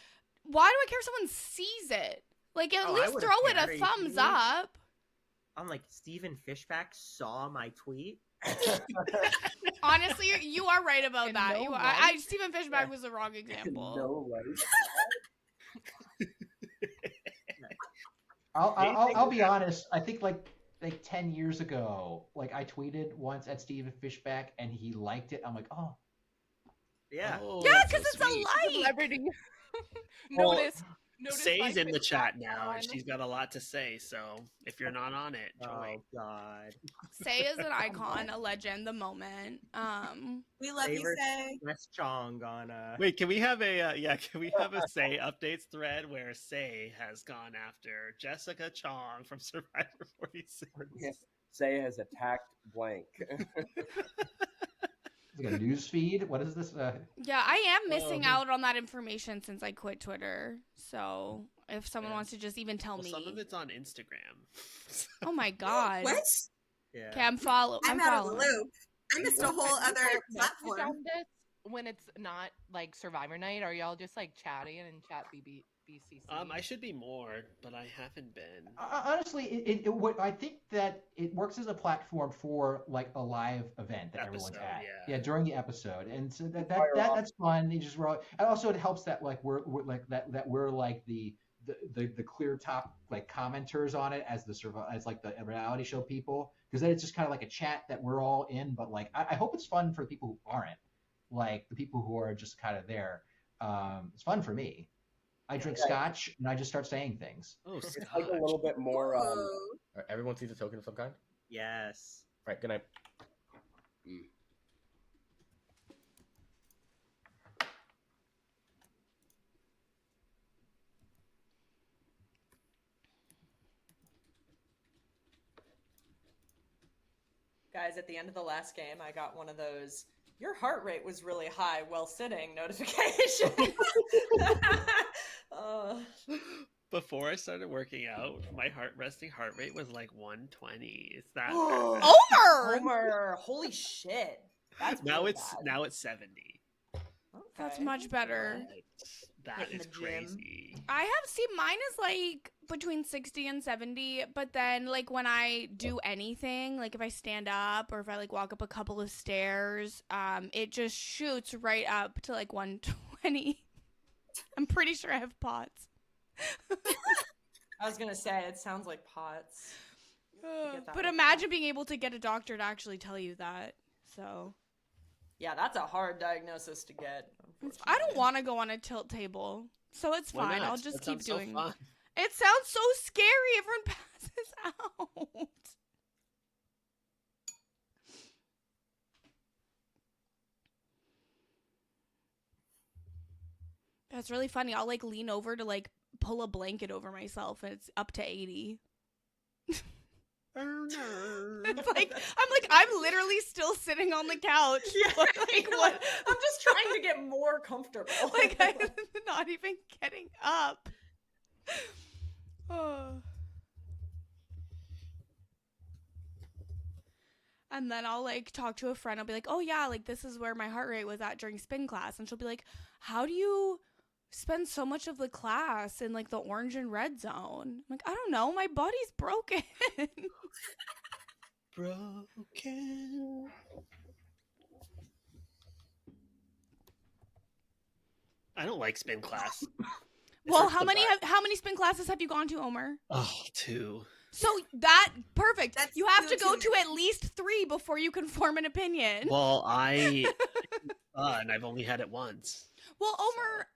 why do I care if someone sees it? Like, at Oh, I least would've throw it cared. a Are you thumbs kidding me? up. I'm like, Steven Fishback saw my tweet. Honestly, you are right about And that. no You are, life? Stephen Fishback was the wrong example. No life. I'll be honest. I think like 10 years ago, like I tweeted once at Steven Fishback and he liked it. I'm like, oh, Yeah. Oh, Yeah, that's so because it's sweet. a like. Celebrity. Well, notice my Say's in the chat TikTok now, and on. she's got a lot to say. So if you're not on it, join. Oh God. Say is an icon, a legend, the moment. We love you, Favorite Say. West Chong on Wait, can we have a can we have a Say updates thread where Say has gone after Jessica Chong from Survivor 46? Say has attacked blank. like a news feed. What is this? Yeah, I am missing out on that information since I quit Twitter. So if someone wants to just even tell Well, me. some of it's on Instagram. Oh my god. What? Yeah. Okay, I'm out of the loop. I missed a whole other platform. On this when it's not like Survivor night, are y'all just like chatting and chat BCC? I should be more, but I haven't been. Honestly, I think that it works as a platform for like a live event that everyone's at. Yeah, during the episode, and so that's fun. You just roll. And also, it helps that like we're like that we're like the clear top like commenters on it as as like the reality show people, because then it's just kind of like a chat that we're all in. But like I hope it's fun for the people who aren't, like the people who are just kind of there. It's fun for me. I drink scotch and I just start saying things. Oh, It's like a little bit more. Everyone sees a token of some kind. Yes. Right. Good night. Guys, at the end of the last game, I got one of those, your heart rate was really high while sitting notifications. Before I started working out, my resting heart rate was like 120. Is that Homer! Holy shit. That's now really it's bad. now it's 70. That's much better. That Hitting is the gym. crazy. I have seen mine is like between 60 and 70, but then like when I do anything, like if I stand up or if I like walk up a couple of stairs, it just shoots right up to like 120. I'm pretty sure I have POTS. I was gonna say, it sounds like POTS. But imagine being able to get a doctor to actually tell you that. So yeah, that's a hard diagnosis to get. I don't want to go on a tilt table, so it's Why fine. not? I'll just That keep sounds so doing. fun. It sounds so scary. Everyone passes out. That's really funny. I'll like lean over to like pull a blanket over myself, and it's up to 80. Oh no! I'm literally still sitting on the couch. Yeah, like what? I'm just trying to get more comfortable. Like I'm not even getting up. Oh. And then I'll like talk to a friend. I'll be like, "Oh yeah, like this is where my heart rate was at during spin class." And she'll be like, "How do you spend so much of the class in like the orange and red zone?" I'm like, "I don't know. My body's broken." Broken. I don't like spin class. Well, how many spin classes have you gone to, Omer? Oh, 2. So that perfect. That's you have to too go many. to at least 3 before you can form an opinion. Well, and I've only had it once. Well, Omer,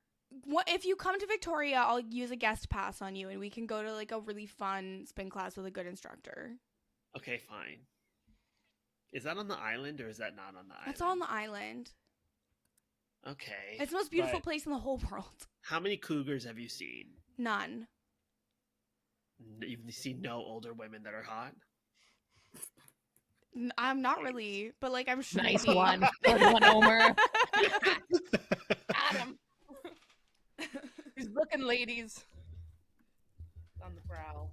if you come to Victoria, I'll use a guest pass on you, and we can go to like a really fun spin class with a good instructor. Okay, fine. Is that on the island or is that not on the island? That's on the island. Okay. It's the most beautiful but place in the whole world. How many cougars have you seen? None. You've seen no older women that are hot? I'm not really, but like I'm sure. Nice maybe. one. Good one, Omer. Adam. He's looking, ladies. On the brow.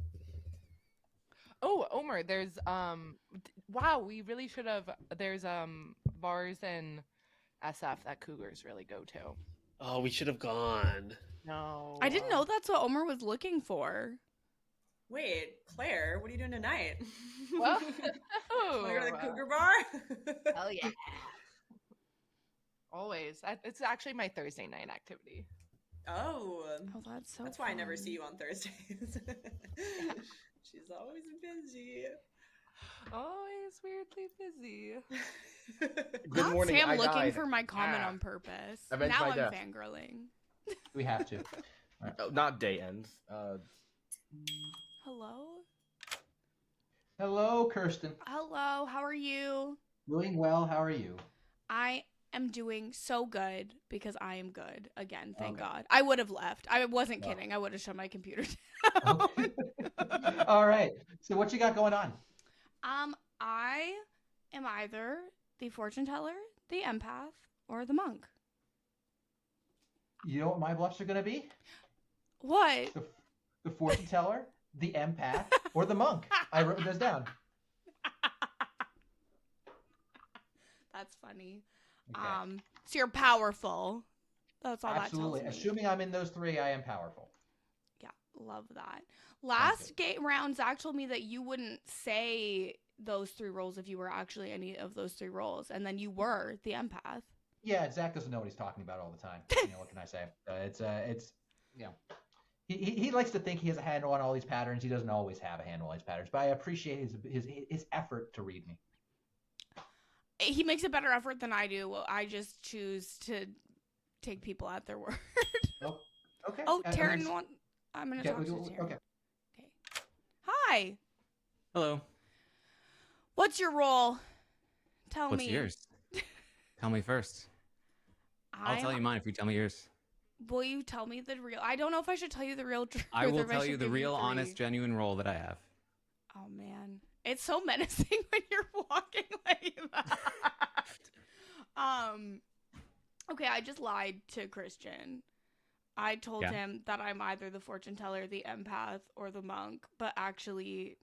Oh, Omer, there's wow, we really should have. There's bars in SF that Cougars really go to. Oh, we should have gone. No, I didn't know that's what Omer was looking for. Wait, Claire, what are you doing tonight? Well, Want to go to the Cougar Bar? hell yeah. Always. It's actually my Thursday night activity. Oh, That's so that's why I never fun. see you on Thursdays. She's always busy. Always weirdly busy. Good Not morning. Sam I looking died. for my comment Ah. on purpose. Avenge Now my I'm death. fangirling. We have to. Oh, not day ends. Hello? Hello, Kirsten. Hello, how are you? Doing well. How are you? I am doing so good because I am good. Again, thank Okay. God. I would have left. I wasn't Oh. kidding. I would have shut my computer down. Okay. All right. So what you got going on? I am either the fortune teller, the empath, or the monk. You know what my bluffs are going to be? What? The fortune teller, the empath, or the monk. I wrote this down. That's funny. Okay. So you're powerful. That's all Absolutely. that tells me. Assuming I'm in those three, I am powerful. Yeah, love that. Last round, Zach told me that you wouldn't say those three roles if you were actually any of those three roles, and then you were the empath. Yeah, Zach doesn't know what he's talking about all the time. You know, what can I say? It's yeah. He likes to think he has a handle on all these patterns. He doesn't always have a handle on these patterns, but I appreciate his effort to read me. He makes a better effort than I do. I just choose to take people at their word. Oh, okay. Oh, I Taryn, mean, I'm going to okay, talk to Taryn. okay. Okay. Hi. Hello. What's your role? Tell What's me. yours? Tell me first. I'll tell you mine if you tell me yours. Will you tell me the real? I don't know if I should tell you the real truth. I will or if tell should you the give real, three. honest, genuine role that I have. Oh man, it's so menacing when you're walking like that. Okay, I just lied to Christian. I told him that I'm either the fortune teller, the empath, or the monk, but actually,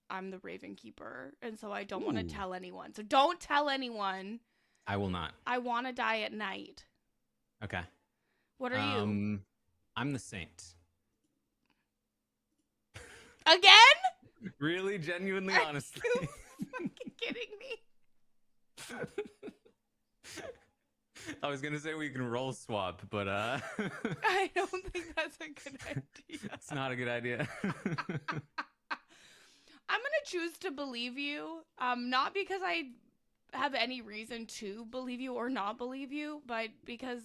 I'm the Raven Keeper, and so I don't want to tell anyone. So don't tell anyone. I will not. I want to die at night. Okay. What are you? I'm the saint. Again? Really, genuinely, honestly. Are you fucking kidding me? I was gonna say we can roll swap, but I don't think that's a good idea. it's not a good idea. I'm gonna choose to believe you. Not because I have any reason to believe you or not believe you, but because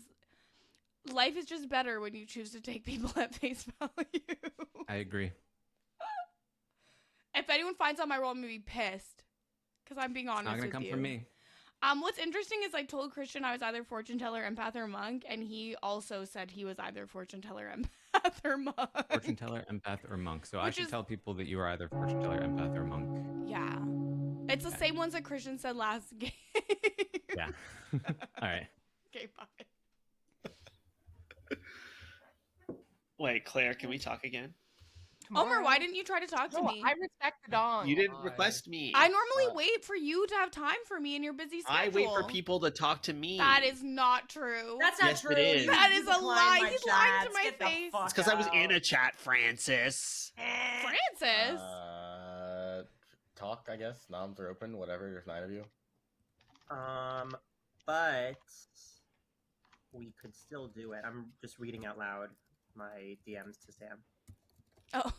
life is just better when you choose to take people at face value. I agree. If anyone finds out my role, I'm gonna be pissed. Because I'm being honest It's not gonna with come you. from me. What's interesting is I told Christian I was either fortune teller, empath, or monk, and he also said he was either fortune teller, empath, or monk. Fortune teller, empath, or monk. So I Which should is- tell people that you are either fortune teller, empath, or monk. Yeah. It's the same ones that Christian said last game. Yeah. All right. Okay, bye. Wait, Claire, can we talk again? Omer, why didn't you try to talk to No, me? I respect the dong. You didn't request me. I normally wait for you to have time for me in your busy schedule. I wait for people to talk to me. That is not true. That's not Yes, it true. is. You That is a decline lie. my He's lying to chats. my Get the face. fuck It's because I was in out. a chat, Francis. Francis. Talk, I guess. Noms are open. Whatever. There's 9 of you. But we could still do it. I'm just reading out loud my DMs to Sam. Oh.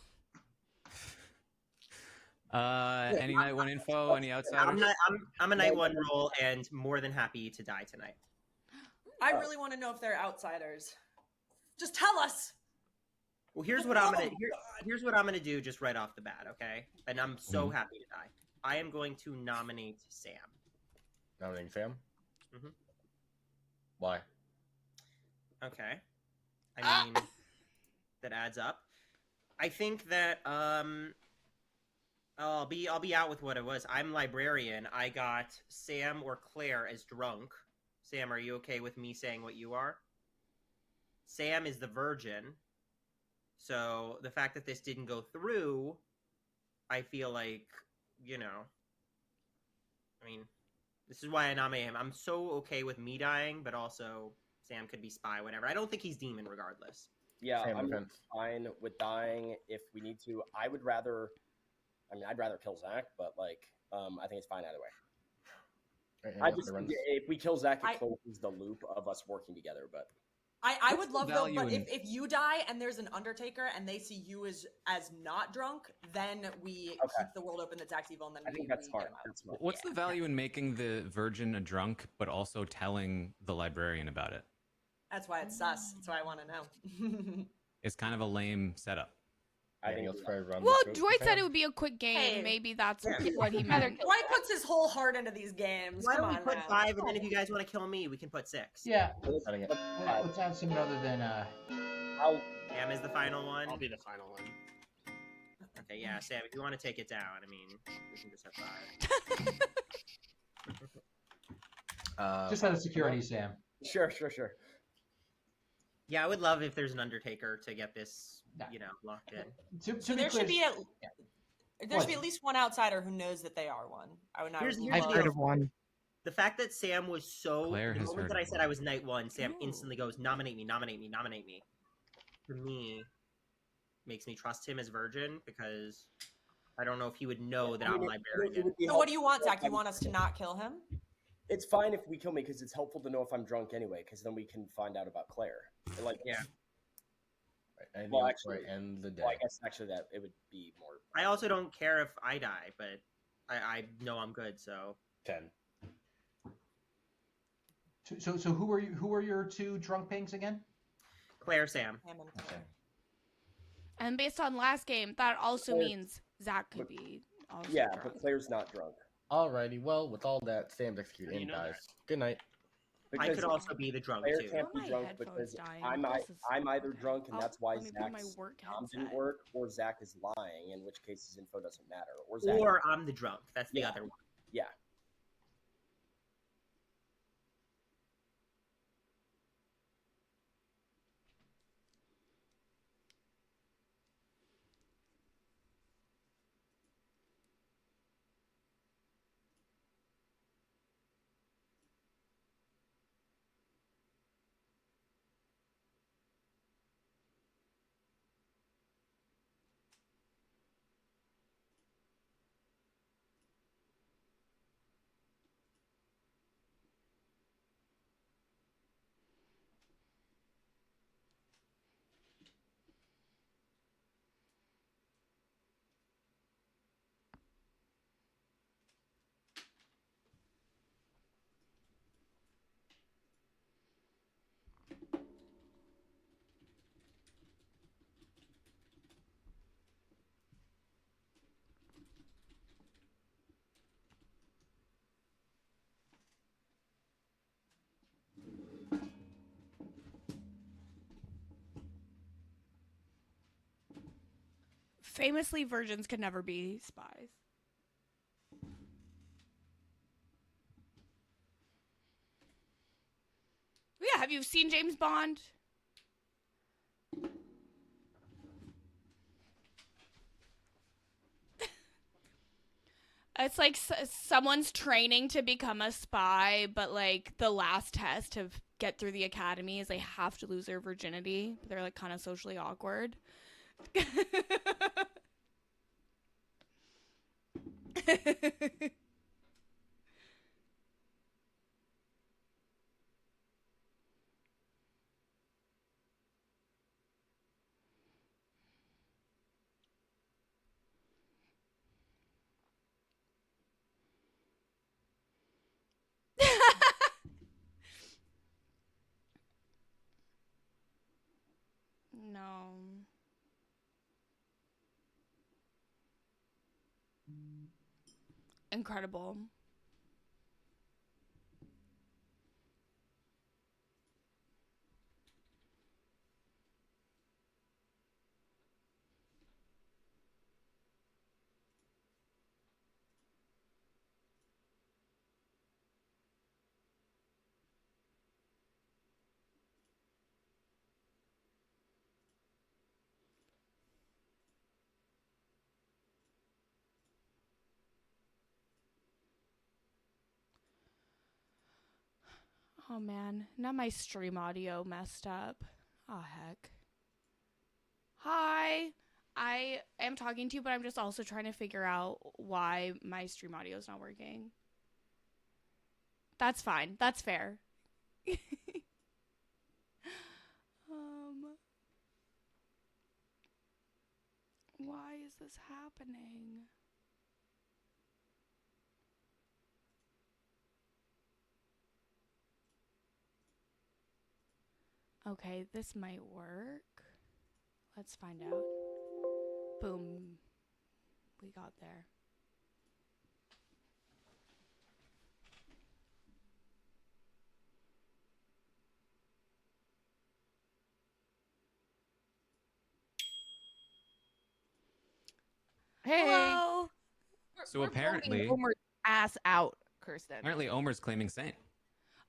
Any night one info? Any outsiders? I'm a night one roll and more than happy to die tonight. I really want to know if they're outsiders. Just tell us. Well, here's what I'm gonna do just right off the bat, okay? And I'm so happy to die. I am going to nominate Sam. Nominating Sam? Mhm. Why? Okay. I mean, that adds up. I think that I'll be out with what it was. I'm librarian. I got Sam or Claire as drunk. Sam, are you okay with me saying what you are? Sam is the virgin. So the fact that this didn't go through I feel like, you know, I mean, this is why I nominate him. I'm so okay with me dying, but also Sam could be spy, whatever. I don't think he's demon regardless. Yeah, Same I'm defense. fine with dying if we need to. I would rather. I mean, I'd rather kill Zach, but like, I think it's fine either way. Right, I else just that runs- if we kill Zach, it closes the loop of us working together. But I What's would the love though, value but in- if you die and there's an Undertaker and they see you as not drunk, then we Okay. keep the world open that Zach's evil, and then I think we that's get smart. him out. That's smart. What's the value in making the virgin a drunk, but also telling the librarian about it? That's why it's sus. That's why I want to know. It's kind of a lame setup. I think Anything else before I run Well, this Dwight goes? said it would be a quick game. Hey. Maybe that's Yeah. what he meant. Dwight puts his whole heart into these games. Why Come don't we on put now. 5, and then if you guys want to kill me, we can put 6. Yeah, Cutting it. let's add something other than Sam is the final one. I'll be the final one. Okay, yeah, Sam, if you want to take it down, I mean, we can just have 5. just out of security, Sam. Sure. Yeah, I would love if there's an Undertaker to get this, Nah. locked in. To So be there clear, should be there should be What? at least one outsider who knows that they are one. I would not. Here's love- the deal. one. The fact that Sam was so Claire the has moment heard that I of said one. I was night 1, Sam Ooh. instantly goes, nominate me. For me, makes me trust him as virgin because I don't know if he would know that I'm librarian. So what do you want, Zach? You want us to not kill him? It's fine if we kill me because it's helpful to know if I'm drunk anyway, because then we can find out about Claire. Like, Yeah. Anything Well, else actually- before I end the day? well, I guess actually that it would be more. I also don't care if I die, but I know I'm good, so 10. So who are your 2 drunk pings again? Claire, Sam. Him and Okay. Claire. And based on last game, that also Claire- means Zach could be also Yeah, drunk. but Claire's not drunk. Alrighty, well, with all that, Sam's executed How do you and know dies. Good night. I Because could also be the drunk Claire too. can't Oh, be my drunk headphones because dying. I'm This is- either okay. drunk and that's why Let me put my Zach's work didn't headset. work, or Zach is lying, in which case his info doesn't matter. Or Zach. Or I'm the drunk. That's the Yeah. other one. Yeah. Famously, virgins can never be spies. Yeah, have you seen James Bond? It's like someone's training to become a spy, but like the last test to get through the academy is they have to lose their virginity. They're like kind of socially awkward. No. Incredible. Oh man, now my stream audio messed up. Oh heck. Hi. I am talking to you, but I'm just also trying to figure out why my stream audio is not working. That's fine. That's fair. Why is this happening? Okay, this might work. Let's find out. Boom. We got there. Hey. Hello. So We're apparently- voting Omer's ass out, Kirsten. Apparently, Omer's claiming Saint.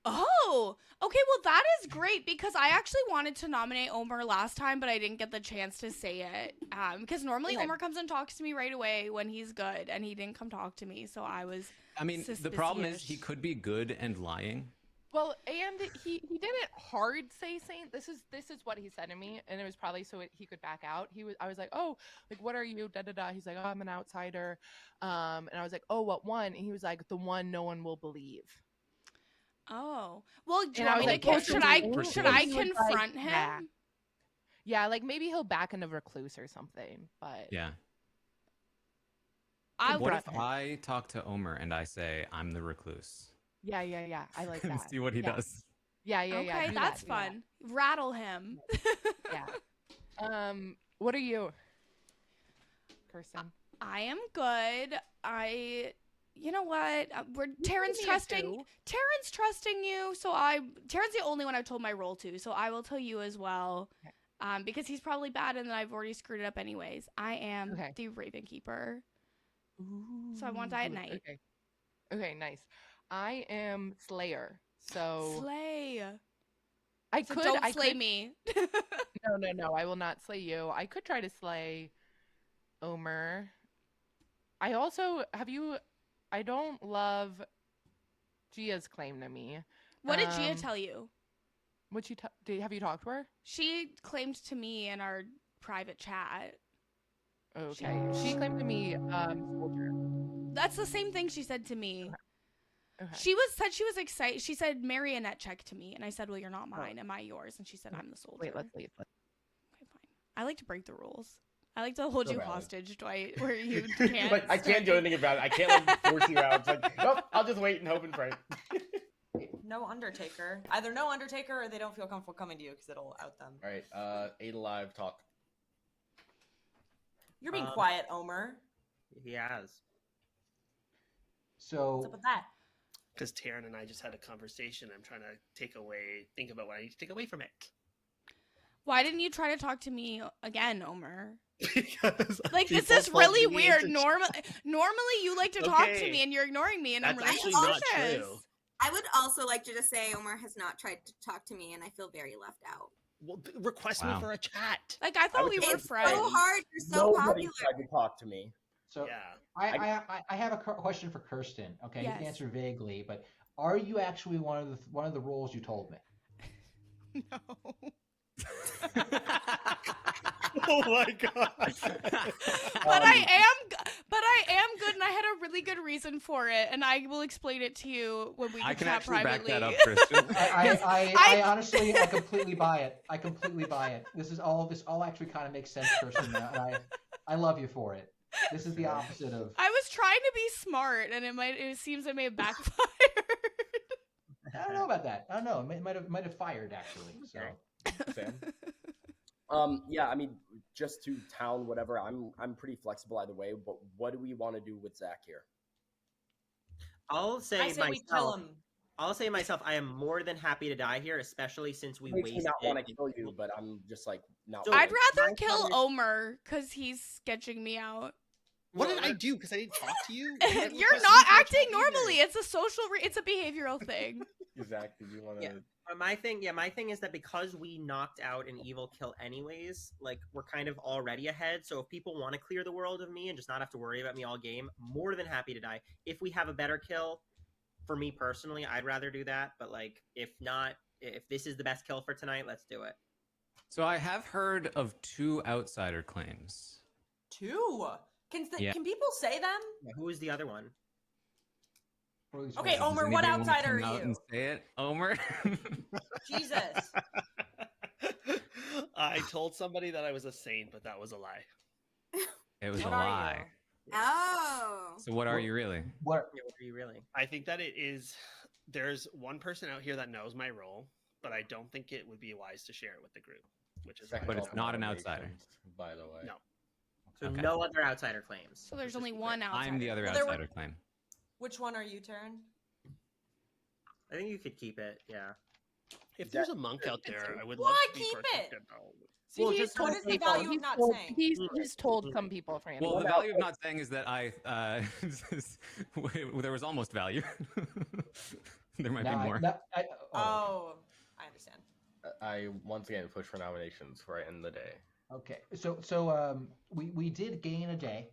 Oh, okay. Well, that is great because I actually wanted to nominate Omer last time, but I didn't get the chance to say it. Because normally Okay. Omer comes and talks to me right away when he's good, and he didn't come talk to me, so I was. I mean, the problem is he suspicious. could be good and lying. Well, and he didn't hard say Saint. This is what he said to me, and it was probably so he could back out. I was like, oh, like what are you? Da da da. He's like, oh, I'm an outsider. And I was like, oh, what one? And he was like, the one no one will believe. Oh, well. Do you And I want was me to like, should oh, I so should I he was like, confront him? yeah. Yeah, like maybe he'll back into recluse or something. But Yeah. I What confront if him. I talk to Omer and I say I'm the recluse? Yeah. I like And that. see what he Yeah. does. Yeah. Okay, do that's that, do that. fun. Rattle him. Yeah. What are you, Kirsten? I am good. You know what? Taryn's me a trusting. two. Taryn's trusting you, so Taryn's the only one I've told my role to, so I will tell you as well. Okay. Because he's probably bad, and then I've already screwed it up anyways. I am Okay. the Raven Keeper. So I want to die at Ooh, night. Okay. Okay, nice. I am Slayer. So Slay. I So could don't I slay could, me. No, I will not slay you. I could try to slay Omer. I also I don't love Gia's claim to me. What did Gia tell you? What have you talked to her? She claimed to me in our private chat. Okay. She claimed to me soldier. That's the same thing she said to me. Okay. She said she was excited. She said marionette check to me, and I said, "Well, you're not mine. Am I yours?" And she said, "I'm the soldier." Wait, let's leave. Okay, fine. I like to break the rules. I like to hold So you valid. hostage, Dwight, where you can't. Like, I can't do anything about it. I can't like force you out. It's like, nope, I'll just wait and hope and pray. No Undertaker. Either no Undertaker or they don't feel comfortable coming to you because it'll out them. All right, 8 Alive talk. You're being quiet, Omer. He has. What's So up with that? Because Taryn and I just had a conversation. I'm trying to think about what I need to take away from it. Why didn't you try to talk to me again, Omer? Because Like, this people is really told me weird. to- Normally you like to talk to Okay. me, and you're ignoring me, and I'm That's really actually not suspicious. true. I would also like to just say Omar has not tried to talk to me, and I feel very left out. Well, request Wow. me for a chat. Like, I thought would we say were It's friends. so hard. You're so Nobody popular. tried to talk to me. so Yeah. I have a question for Kirsten. Okay, you Yes. can answer vaguely, but are you actually one of the roles you told me? No. Oh my god. But I am good, and I had a really good reason for it, and I will explain it to you when we I can chat actually privately. back that up, Christian. I honestly, I completely buy it. I completely buy it. This all actually kind of makes sense, Kirsten, now, and I love you for it. This is the opposite of. I was trying to be smart, and it seems it may have backfired. I don't know about that. I don't know. It might have fired actually. So. Sam? Yeah, I mean, just to town, whatever. I'm pretty flexible either way. But what do we want to do with Zach here? I'll say I say we kill myself. him. I'll say myself. I am more than happy to die here, especially since we Makes me wasted. not want to kill you, but I'm just like not. So- I'd willing. rather My kill comment- Omer because he's sketching me out. What did I do? Because I didn't talk to you? You're not acting normally. It's a social. It's a behavioral thing. Zach, did you want to? Yeah. My thing is that because we knocked out an evil kill anyways, like we're kind of already ahead. So if people want to clear the world of me and just not have to worry about me all game, more than happy to die. If we have a better kill, for me personally, I'd rather do that. But like, if not, if this is the best kill for tonight, let's do it. So I have heard of 2 outsider claims. 2? Yeah. Can people say them? Yeah, who is the other one? Okay, Does Omer, what anybody wanna outsider come are out you? and say it, Omer? Jesus. I told somebody that I was a saint, but that was a lie. It was What a are lie. Oh. So what are you really? What? Yeah, what are you really? I think that it is. There's one person out here that knows my role, but I don't think it would be wise to share it with the group, which is why But I it's don't- not an outsider. By the way. No. So Okay. no other outsider claims. So there's Just only to be one clear. outsider. I'm the other Well, there were- outsider claim. Which one are you, Taryn? I think you could keep it. Yeah. If there's a monk out there, I would Why love to be keep it? protected. though. Well, he's just told what is the people- value of he's not told- saying? He's told some people, Franny. Well, the One value of not saying is that there was almost value. There might be more. Oh, I understand. I once again push for nominations right in the day. Okay, so we did gain a day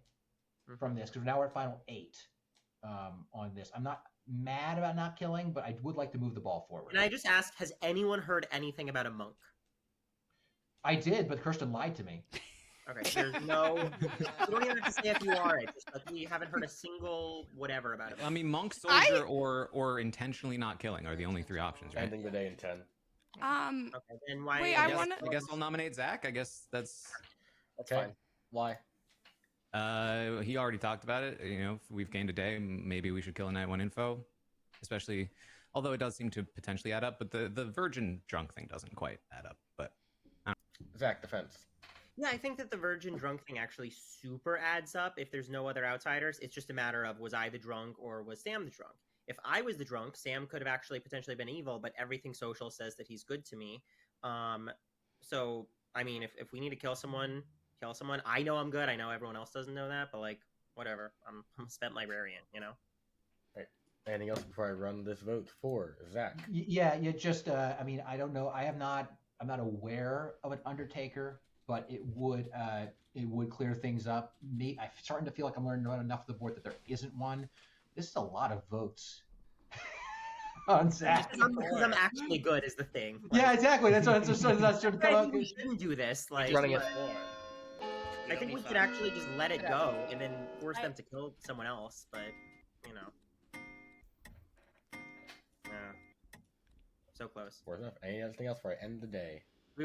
from this because now we're at final 8 on this. I'm not mad about not killing, but I would like to move the ball forward. And I just asked, has anyone heard anything about a monk? I did, but Kirsten lied to me. Okay, there's no. You don't even have to say if you are it. Just like we haven't heard a single whatever about it. I mean, monk, soldier, or intentionally not killing are the only 3 options, right? Ending the day in 10. Okay, then why? Wait, I I guess I'll nominate Zach. I guess that's That's fine. Why? he already talked about it. You know, if we've gained a day, maybe we should kill a night 1 info, especially. Although it does seem to potentially add up, but the virgin drunk thing doesn't quite add up. But Zach, defense. Yeah, I think that the virgin drunk thing actually super adds up. If there's no other outsiders, it's just a matter of was I the drunk or was Sam the drunk? If I was the drunk, Sam could have actually potentially been evil, but everything social says that he's good to me. So I mean, if we need to kill someone, kill someone. I know I'm good. I know everyone else doesn't know that, but like whatever. I'm a spent librarian, you know. Right. Anything else before I run this vote for Zach? Yeah. Just I mean, I don't know. I'm not aware of an Undertaker, but it would clear things up. I'm starting to feel like I'm learning enough of the board that there isn't one. This is a lot of votes on Zach. Because I'm actually good is the thing. Like, Yeah, exactly. That's what to come I up. think we shouldn't do this. Like, Running it. I think we could actually just let it go and then force them to kill someone else. But you know, yeah, so close. Worth enough. Anything else before I end the day? Do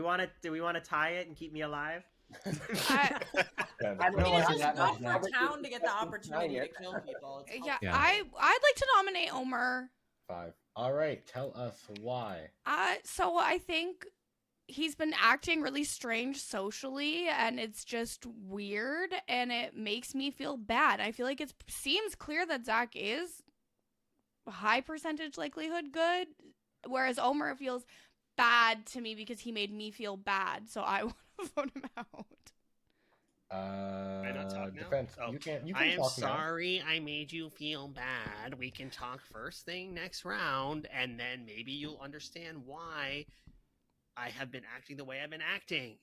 we want to tie it and keep me alive? I, I mean, don't like it's that just much, good for town to get the opportunity to kill people. It's yeah, Yeah. I'd like to nominate Omer. 5. All right. Tell us why. So I think he's been acting really strange socially, and it's just weird, and it makes me feel bad. I feel like it seems clear that Zach is high percentage likelihood good, whereas Omer feels bad to me because he made me feel bad. So I want to vote him out. I not talk now? Defense. Oh, You can I am talk now. sorry I made you feel bad. We can talk first thing next round, and then maybe you'll understand why I have been acting the way I've been acting.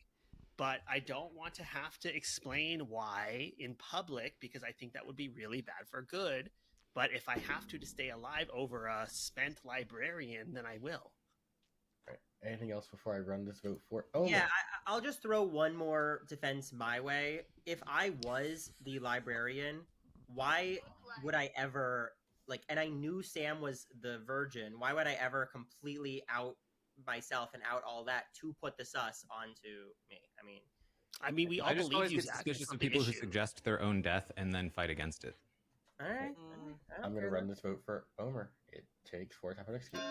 But I don't want to have to explain why in public because I think that would be really bad for good. But if I have to stay alive over a spent librarian, then I will. Anything else before I run this vote for? Oh, Yeah, I'll just throw one more defense my way. If I was the librarian, why would I ever like? And I knew Sam was the virgin. Why would I ever completely out myself and out all that to put the sus onto me? I mean, we all I just believe always you, get Zach. suspicious It's of not the people who issue. suggest their own death and then fight against it. All right, I'm going to run this vote for Omer. It takes 4 to have an excuse.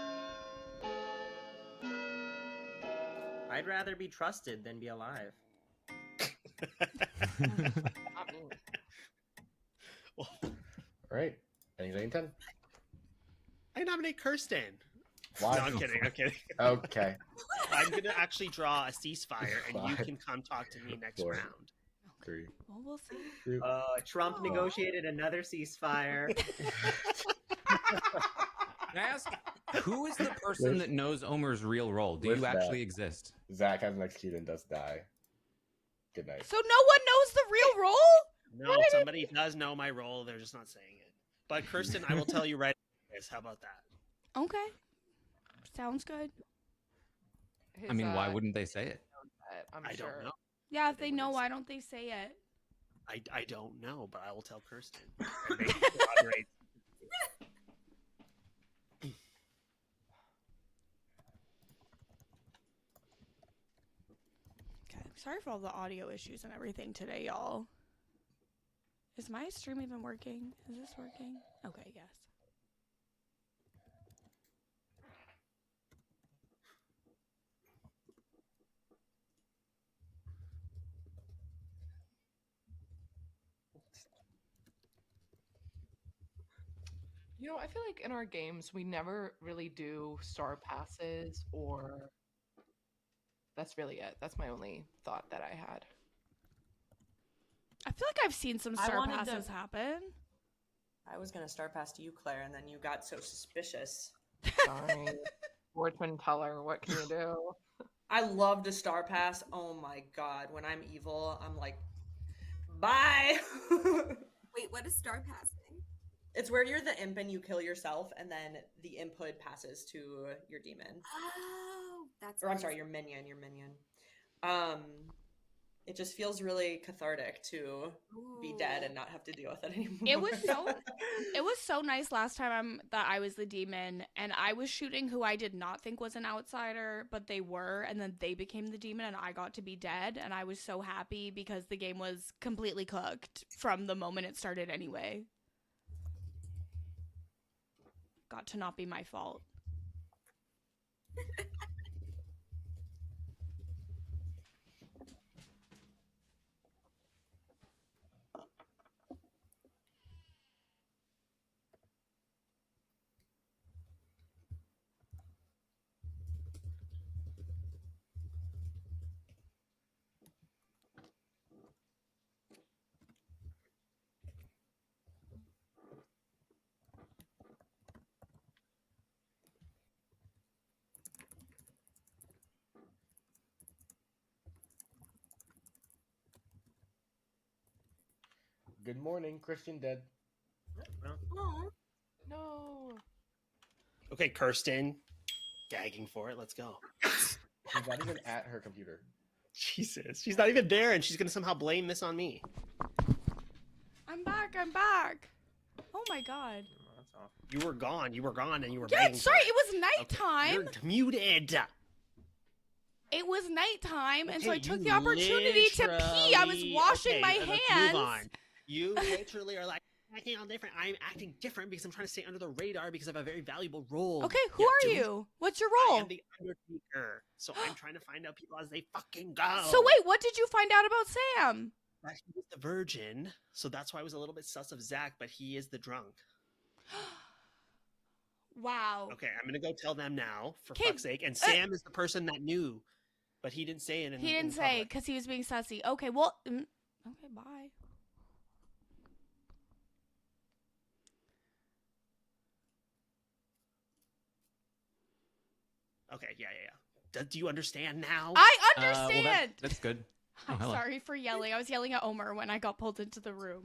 I'd rather be trusted than be alive. Well, All right. Anything 10? I nominate Kirsten. Why? No, I'm kidding. I'm kidding. Okay. I'm going to actually draw a ceasefire, and you 5, can come talk to me next 4, round. 3, Well, we'll see. 2. Trump negotiated another ceasefire. Can I ask, who is the person that knows Omer's real role? Do you With actually that. exist? Zach has an execute and does die. Good night. So no one knows the real role? No, somebody does know my role. They're just not saying it. But Kirsten, I will tell you right. Yes, how about that? Okay. Sounds good. I mean, why wouldn't they say it? I'm I sure. don't know. Yeah, if they wouldn't know, say why don't they say it? I don't know, but I will tell Kirsten. And maybe corroborate. Okay. Sorry for all the audio issues and everything today, y'all. Is my stream even working? Is this working? Okay, yes. You know, I feel like in our games we never really do star passes, or that's really it. That's my only thought that I had. I feel like I've seen some I star wanted to- passes happen. I was gonna star pass to you, Claire, and then you got so suspicious. Sorry. Fortune teller, what can you do? I love to star pass. Oh my god, when I'm evil, I'm like, bye. Wait, what is star passing? It's where you're the imp and you kill yourself, and then the input passes to your demon. Oh, that's. Or I'm nice. sorry, your minion. It just feels really cathartic to be dead and not have to deal with it anymore. It was so nice last time that I was the demon, and I was shooting who I did not think was an outsider, but they were, and then they became the demon, and I got to be dead, and I was so happy because the game was completely cooked from the moment it started anyway. Got to not be my fault. Good morning, Christian dead. Aw. No. Okay, Kirsten, gagging for it. Let's go. She's not even at her computer. Jesus, she's not even there, and she's gonna somehow blame this on me. I'm back. Oh my god. Oh, that's off. You were gone, and you were Yeah, begging sorry, for it was nighttime. You're muted. It was nighttime, and so Okay, I took you the opportunity to pee. I was literally- washing okay, my let's hands. Move on. You literally are like acting all different. I'm acting different because I'm trying to stay under the radar because I have a very valuable role. Okay, who Yeah, are dude. you? What's your I role? am the Undertaker, so I'm trying to find out people as they fucking go. So wait, what did you find out about Sam? That he was the virgin, so that's why I was a little bit sus of Zach, but he is the drunk. Wow. Okay, I'm gonna go tell them now, for 'Kay, fuck's sake. And Sam is the person that knew, but he didn't say it. He didn't say because he was being sussy. Okay, well, okay, bye. Okay, yeah. Do you understand now? I Well, understand. that's good. Oh, I'm hello. sorry for yelling. I was yelling at Omer when I got pulled into the room.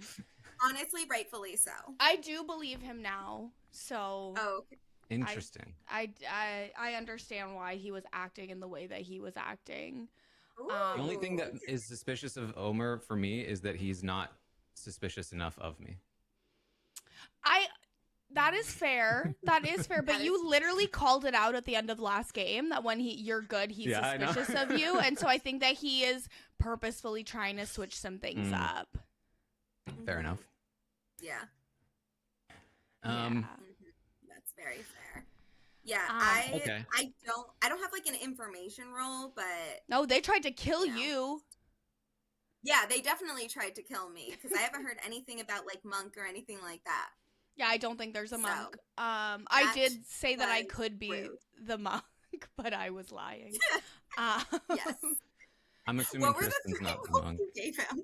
Honestly, rightfully so. I do believe him now, so Oh, okay. Interesting. I understand why he was acting in the way that he was acting. The only thing that Ooh. is suspicious of Omer for me is that he's not suspicious enough of me. That is fair. That is fair. But That you literally called it out at the end of last game that when you're good, he's Yeah, I know. suspicious of you, and so I think that he is purposefully trying to switch some things up. Fair enough. Yeah. Yeah. That's very fair. Yeah, Okay. I don't have like an information role, but No, they tried to kill Yeah. you. yeah, they definitely tried to kill me because I haven't heard anything about like Monk or anything like that. Yeah, I don't think there's a So, monk. I that did say that I was could be rude. the monk, but I was lying. Yes. I'm assuming What were the Kristen's three not the roles monk. you gave him?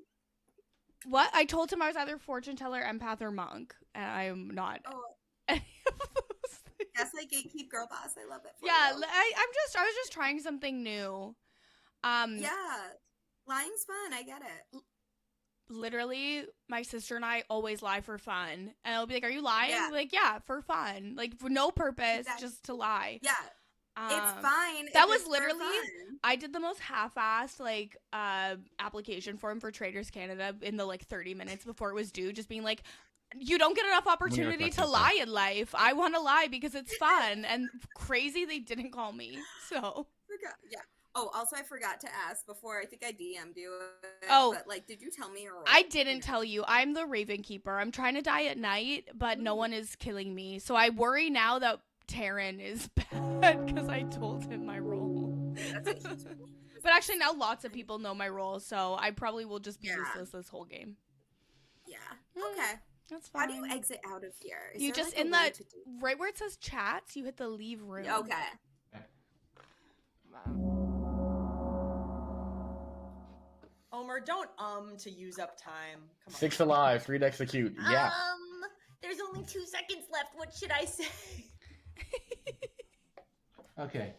What? I told him I was either fortune teller, empath, or monk, and I am not Oh, any of those things. that's like gatekeep girl boss. I love it. For Yeah, you. I was just trying something new. Yeah, lying's fun. I get it. literally, my sister and I always lie for fun. And I'll be like, are you lying? Yeah. Like, yeah, for fun. Like, for no purpose, Exactly. just to lie. Yeah. It's fine. That if was it's for literally, fun. I did the most half-assed, like, application form for Traders Canada in the, like, 30 minutes before it was due, just being like, you don't get enough opportunity to lie in life. I want to lie because it's fun. And crazy, they didn't call me. So. Yeah. Oh, also, I forgot to ask before. I think I DM'd you. Oh. But, like, did you tell me? Or I didn't tell you. I'm the Raven Keeper. I'm trying to die at night, but no one is killing me. So I worry now that Taryn is bad because I told him my role. But actually, now lots of people know my role, so I probably will just be useless this whole game. Yeah. Okay. That's fine. How do you exit out of here? Is You there, just, like, in a way that, to do- right where it says chats, you hit the leave room. Okay. Omer, don't to use up time. Come on. 6 alive, 3 to execute. Yeah. There's only 2 seconds left. What should I say? Okay.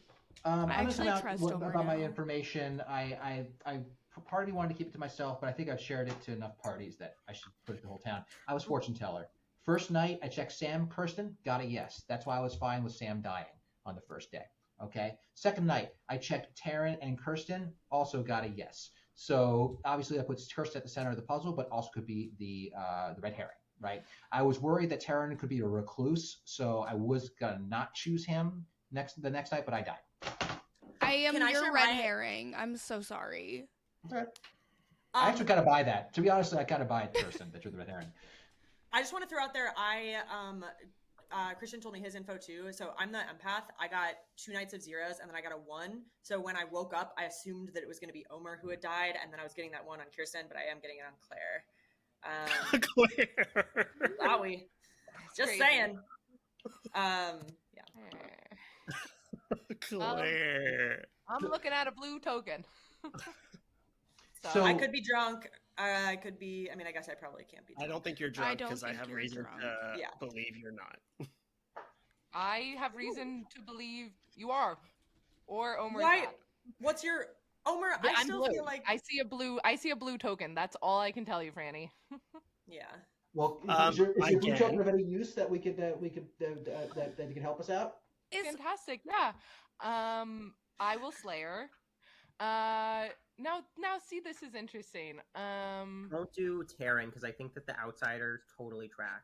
I I'm actually just trust about Omer my now. information. I part of me wanted to keep it to myself, but I think I've shared it to enough parties that I should put it to the whole town. I was fortune teller. First night, I checked Sam, Kirsten, got a yes. That's why I was fine with Sam dying on the first day. Okay. Second night, I checked Taryn and Kirsten, also got a yes. So obviously that puts Kirsten at the center of the puzzle, but also could be the red herring, right? I was worried that Taryn could be a recluse, so I was gonna not choose him the next night, but I died. I am Can I your share red my- herring. I'm so sorry. I actually gotta buy that. To be honest, I gotta buy it, Kirsten, that you're the red herring. I just want to throw out there, Christian told me his info too. So I'm the empath. I got 2 nights of zeros and then I got a 1. So when I woke up, I assumed that it was going to be Omer who had died. And then I was getting that 1 on Kirsten, but I am getting it on Claire. Claire. Wowie. Just crazy. saying. Yeah. Claire. I'm looking at a blue token. So- I could be drunk. I could be, I mean, I guess I probably can't be drunk. I don't think you're I drunk don't because I think have you're reason drunk. to Yeah. believe you're not. I have reason to believe you are, or Omer's Why? not. What's your, Omer, Yeah, I I'm still blue. feel like, I see a blue token. That's all I can tell you, Franny. yeah. Well, is your blue again- token of any use that that you can help us out? Fantastic. Yeah. I will Slayer. Now see, this is interesting. Don't do Taryn because I think that the outsiders totally track.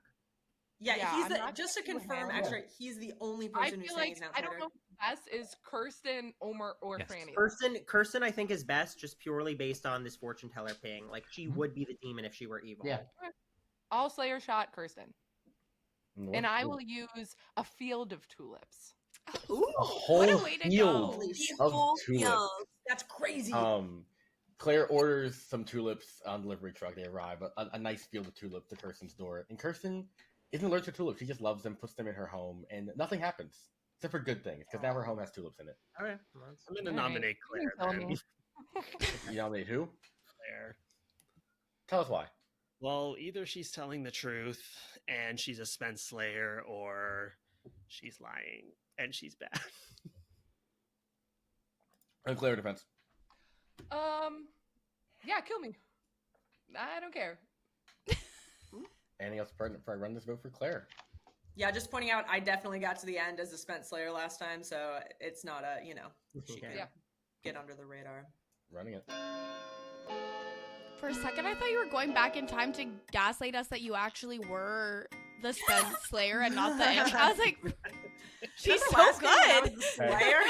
Yeah, Yeah, he's I'm the, not just to gonna do confirm, him. extra, he's the only I person who's feel saying like he's an I outsider. don't know if the best is Kirsten, Omer, or Yes. Franny. Kirsten, I think is best just purely based on this fortune teller ping. Like she would be the demon if she were evil. Yeah. I'll Slayer shot Kirsten, No, and I no. will use a field of tulips. Ooh, A what a whole way to field go. Holy of Whole tulips. field. that's crazy. Claire orders some tulips on delivery truck. They arrive. A nice field of tulips to Kirsten's door. And Kirsten isn't allergic to tulips. She just loves them, puts them in her home, and nothing happens. Except for good things, because now her home has tulips in it. Okay. I'm going to All right. nominate You Claire can then. tell You nominate who? Claire. Tell us why. Well, either she's telling the truth and she's a Spence Slayer, or she's lying and she's bad. Unclear defense. Yeah, kill me. I don't care. Anything else before I run this vote for Claire? Yeah, just pointing out, I definitely got to the end as a Spent Slayer last time, so it's not a, she can Yeah. get under the radar. Running it. For a second, I thought you were going back in time to gaslight us that you actually were the Spence Slayer and not the imp. I was like, she's Remember so last game when I good. was the Slayer?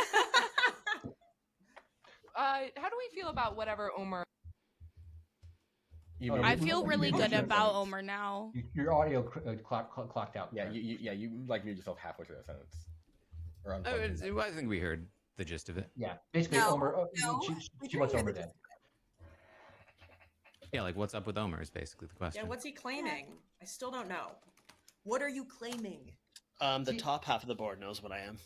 How do we feel about whatever Omer? You Oh, mute- I feel you really mute good yourself. about Omer now. Your audio clocked out. Yeah, you like mute yourself halfway through that sentence. Or Oh, unplugged. I think we heard the gist of it. Yeah, basically, No, Omer. no, we She wants didn't Omer hear the dead. Yeah, like what's up with Omer is basically the question. Yeah, what's he claiming? I still don't know. What are you claiming? The See- top half of the board knows what I am.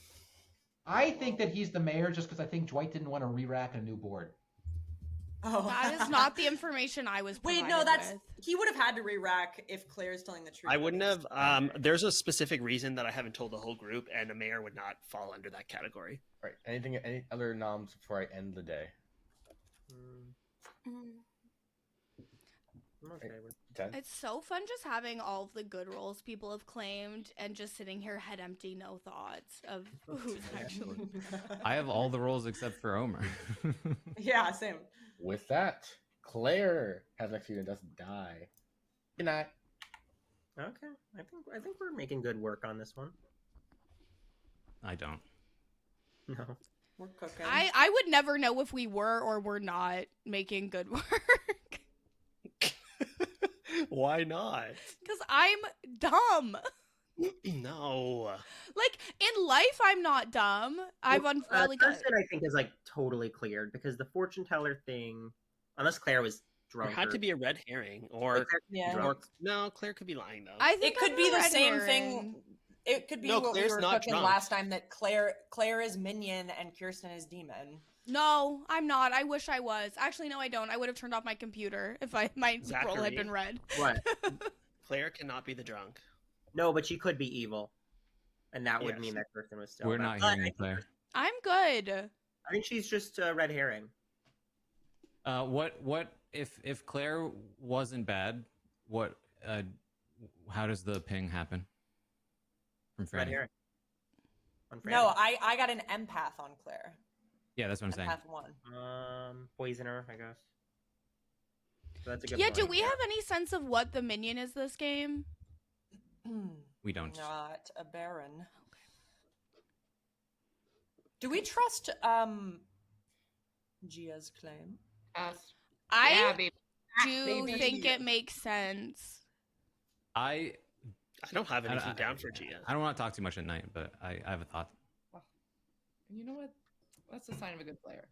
I think that he's the mayor just because I think Dwight didn't want to re-rack a new board. Oh, That is not the information I was Wait, provided no, that's with. he would have had to re-rack if Claire's telling the truth. I wouldn't have. There's a specific reason that I haven't told the whole group, and a mayor would not fall under that category. All right. Any other noms before I end the day? Mm. okay with 10. It's so fun just having all of the good roles people have claimed and just sitting here head empty, no thoughts of who's actually. I have all the roles except for Omer. Yeah, same. With that, Claire has next to you and doesn't die. Good night. Okay, I think we're making good work on this one. I don't. No. We're cooking. I would never know if we were or were not making good work. Why not? Because I'm dumb. No. Like, in life, I'm not dumb. I've like, Kirsten, I think, is like totally cleared because the fortune teller thing, unless Claire was There drunk. had to be a red herring, or Yeah. or no, Claire could be lying though. I think It could I'm be a the red same herring. thing. It could be No, what Claire's we were not cooking drunk. last time, that Claire is minion and Kirsten is demon. No, I'm not. I wish I was. Actually, no, I don't. I would have turned off my computer if my role had Zachary. been red. What? Claire cannot be the drunk. No, but she could be evil, and that would Yes. mean that Kirsten was still. We're bad. not But hearing you, Claire. I'm good. I think she's just a red herring. What if Claire wasn't bad? What? How does the ping happen? From Red Franny? herring. On No, Franny. I got an empath on Claire. Yeah, that's what I'm saying. Empath 1. Poisoner, I guess. So that's a good Yeah, point. do we have any sense of what the minion is this game? We don't. Not a baron. Do we trust Gia's claim? I baby. do Baby. think it makes sense. I don't have anything I- down for Gia. I don't want to talk too much at night, but I have a thought. And you know what? That's the sign of a good player.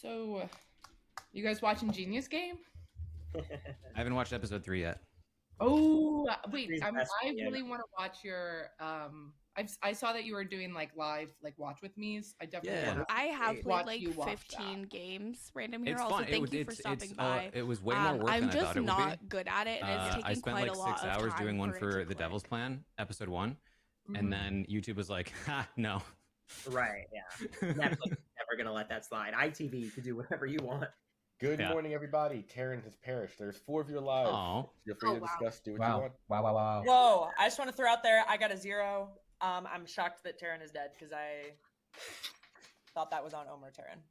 So, you guys watching Genius Game? I haven't watched episode 3 yet. Oh, wait! Three's I best, yeah. really want to watch your. I saw that you were doing like live, like watch with me's. I definitely Yeah. want to. I have played Watch like you watch 15 games random here. It's Also, fun. thank you for stopping by. It was way more work I'm than I just thought it would not be. good at it, and it's taking I spent quite like a lot 6 of hours time doing one it for to The click. Devil's Plan, episode 1, Mhm. and then YouTube was like, "Ha, no." Right, yeah. Netflix is never going to let that slide. ITV, you can do whatever you want. Good Yeah. morning, everybody. Taryn has perished. There's 4 of you alive. Aw. Feel free Oh, to wow. discuss. Do what you Wow. want. Wow. Whoa, I just want to throw out there, I got a 0. I'm shocked that Taryn is dead because I thought that was on Omer Taryn.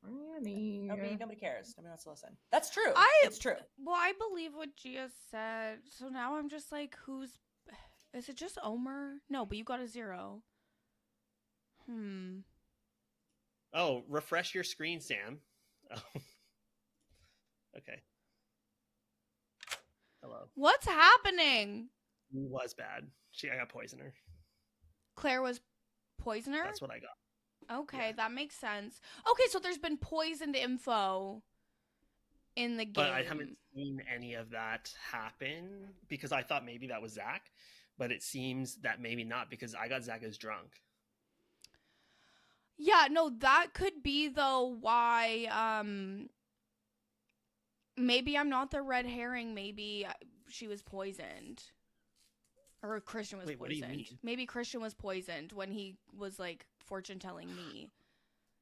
Nobody cares. Nobody wants to listen. That's true. It's true. Well, I believe what Gia said. So now I'm just like, who's? Is it just Omer? No, but you got a 0. Oh, refresh your screen, Sam. Oh. Okay. Hello. What's happening? He was bad. I got poisoner. Claire was poisoner? That's what I got. Okay, that makes sense. Okay, so there's been poisoned info in the game. But I haven't seen any of that happen because I thought maybe that was Zach, but it seems that maybe not because I got Zach as drunk. Yeah, no, that could be though why maybe I'm not the red herring, maybe she was poisoned. Or Christian was Wait, what do you poisoned. mean? Maybe Christian was poisoned when he was like fortune telling me.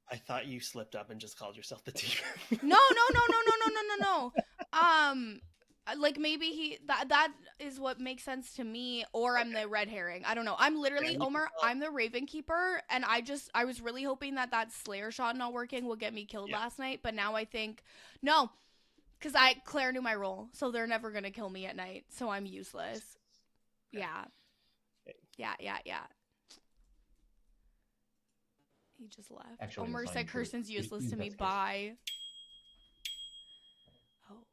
I thought you slipped up and just called yourself the demon. No. Like maybe that is what makes sense to me, or I'm the red herring. I don't know. I'm literally you Omer. can tell. I'm the Raven Keeper, and I was really hoping that Slayer shot not working will get me killed Yeah. last night, but now I think no, because Claire knew my role, so they're never gonna kill me at night, so I'm useless. Okay. Yeah. Yeah. He just left. Actually, Omer it's said not true. Kirsten's He's useless to me. investigating. Bye. Oh.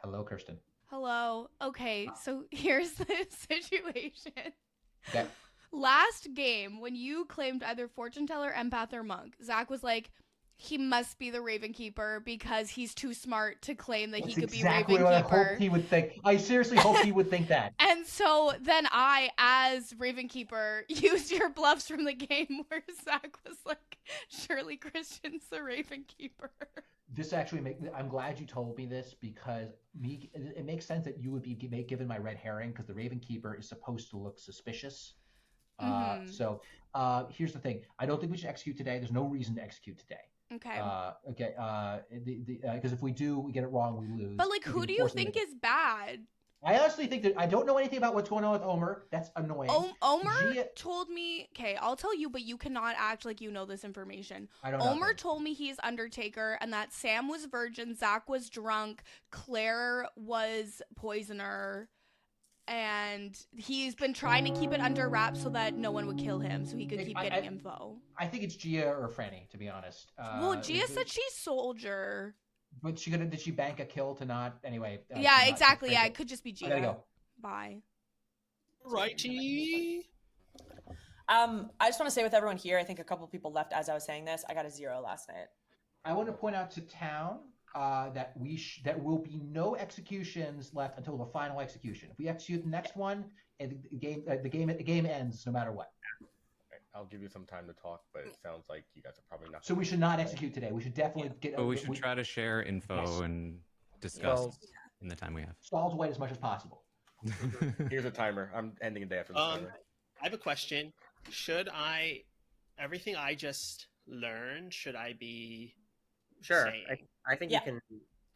Hello, Kirsten. Hello. Okay, so here's the situation. Okay. Last game, when you claimed either fortune teller, empath, or monk, Zach was like, he must be the Raven Keeper because he's too smart to claim that That's he could exactly be what Raven I Keeper. hoped he would think. I seriously hope he would think that. And so then I, as Raven Keeper, used your bluffs from the game where Zach was like, surely Christian's the Raven Keeper. This actually I'm glad you told me this because it makes sense that you would be given my red herring because the Raven Keeper is supposed to look suspicious. Mhm. So here's the thing. I don't think we should execute today. There's no reason to execute today. Okay. Okay. Because if we do, we get it wrong, we lose. But like, We who can do you force them think to- is bad? I honestly think that I don't know anything about what's going on with Omer. That's annoying. Omer Gia- told me. Okay, I'll tell you, but you cannot act like you know this information. I don't know. Omer things. told me he's Undertaker and that Sam was virgin, Zach was drunk, Claire was poisoner, and he's been trying to keep it under wraps so that no one would kill him, so he could keep getting info. I think it's Gia or Franny, to be honest. Well, Gia said she's soldier. But did she bank a kill to not anyway? Yeah, exactly. Yeah, it could just be Gia. I gotta go. Bye. Righty. I just want to say with everyone here, I think a couple people left as I was saying this. I got a 0 last night. I want to point out to town that there will be no executions left until the final execution. If we execute the next one, and the game ends no matter what. I'll give you some time to talk, but it sounds like you guys are probably not. So we should not execute today. We should definitely get. But we should try to share info and discuss in the time we have. Stalls wait as much as possible. Here's a timer. I'm ending the day after the timer. I have a question. Everything I just learned, should I be saying? I think you can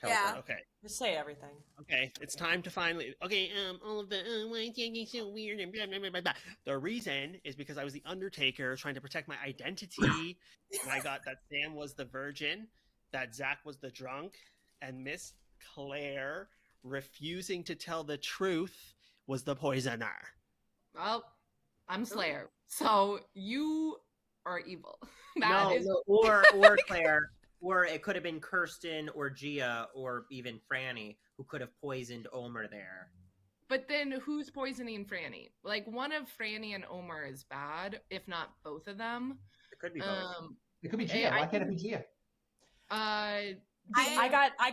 tell us. Okay. Just say everything. Okay, it's time to finally. Okay, all of the why is it so weird and blah, blah, blah, blah, blah. The reason is because I was the Undertaker trying to protect my identity, and I got that Sam was the virgin, that Zach was the drunk, and Miss Claire refusing to tell the truth was the poisoner. Well, I'm Slayer, so you are evil. Or Claire. Or it could have been Kirsten or Gia or even Franny who could have poisoned Omer there. But then who's poisoning Franny? Like, one of Franny and Omer is bad, if not both of them. It could be both. It could be Gia. Why can't it be Gia? I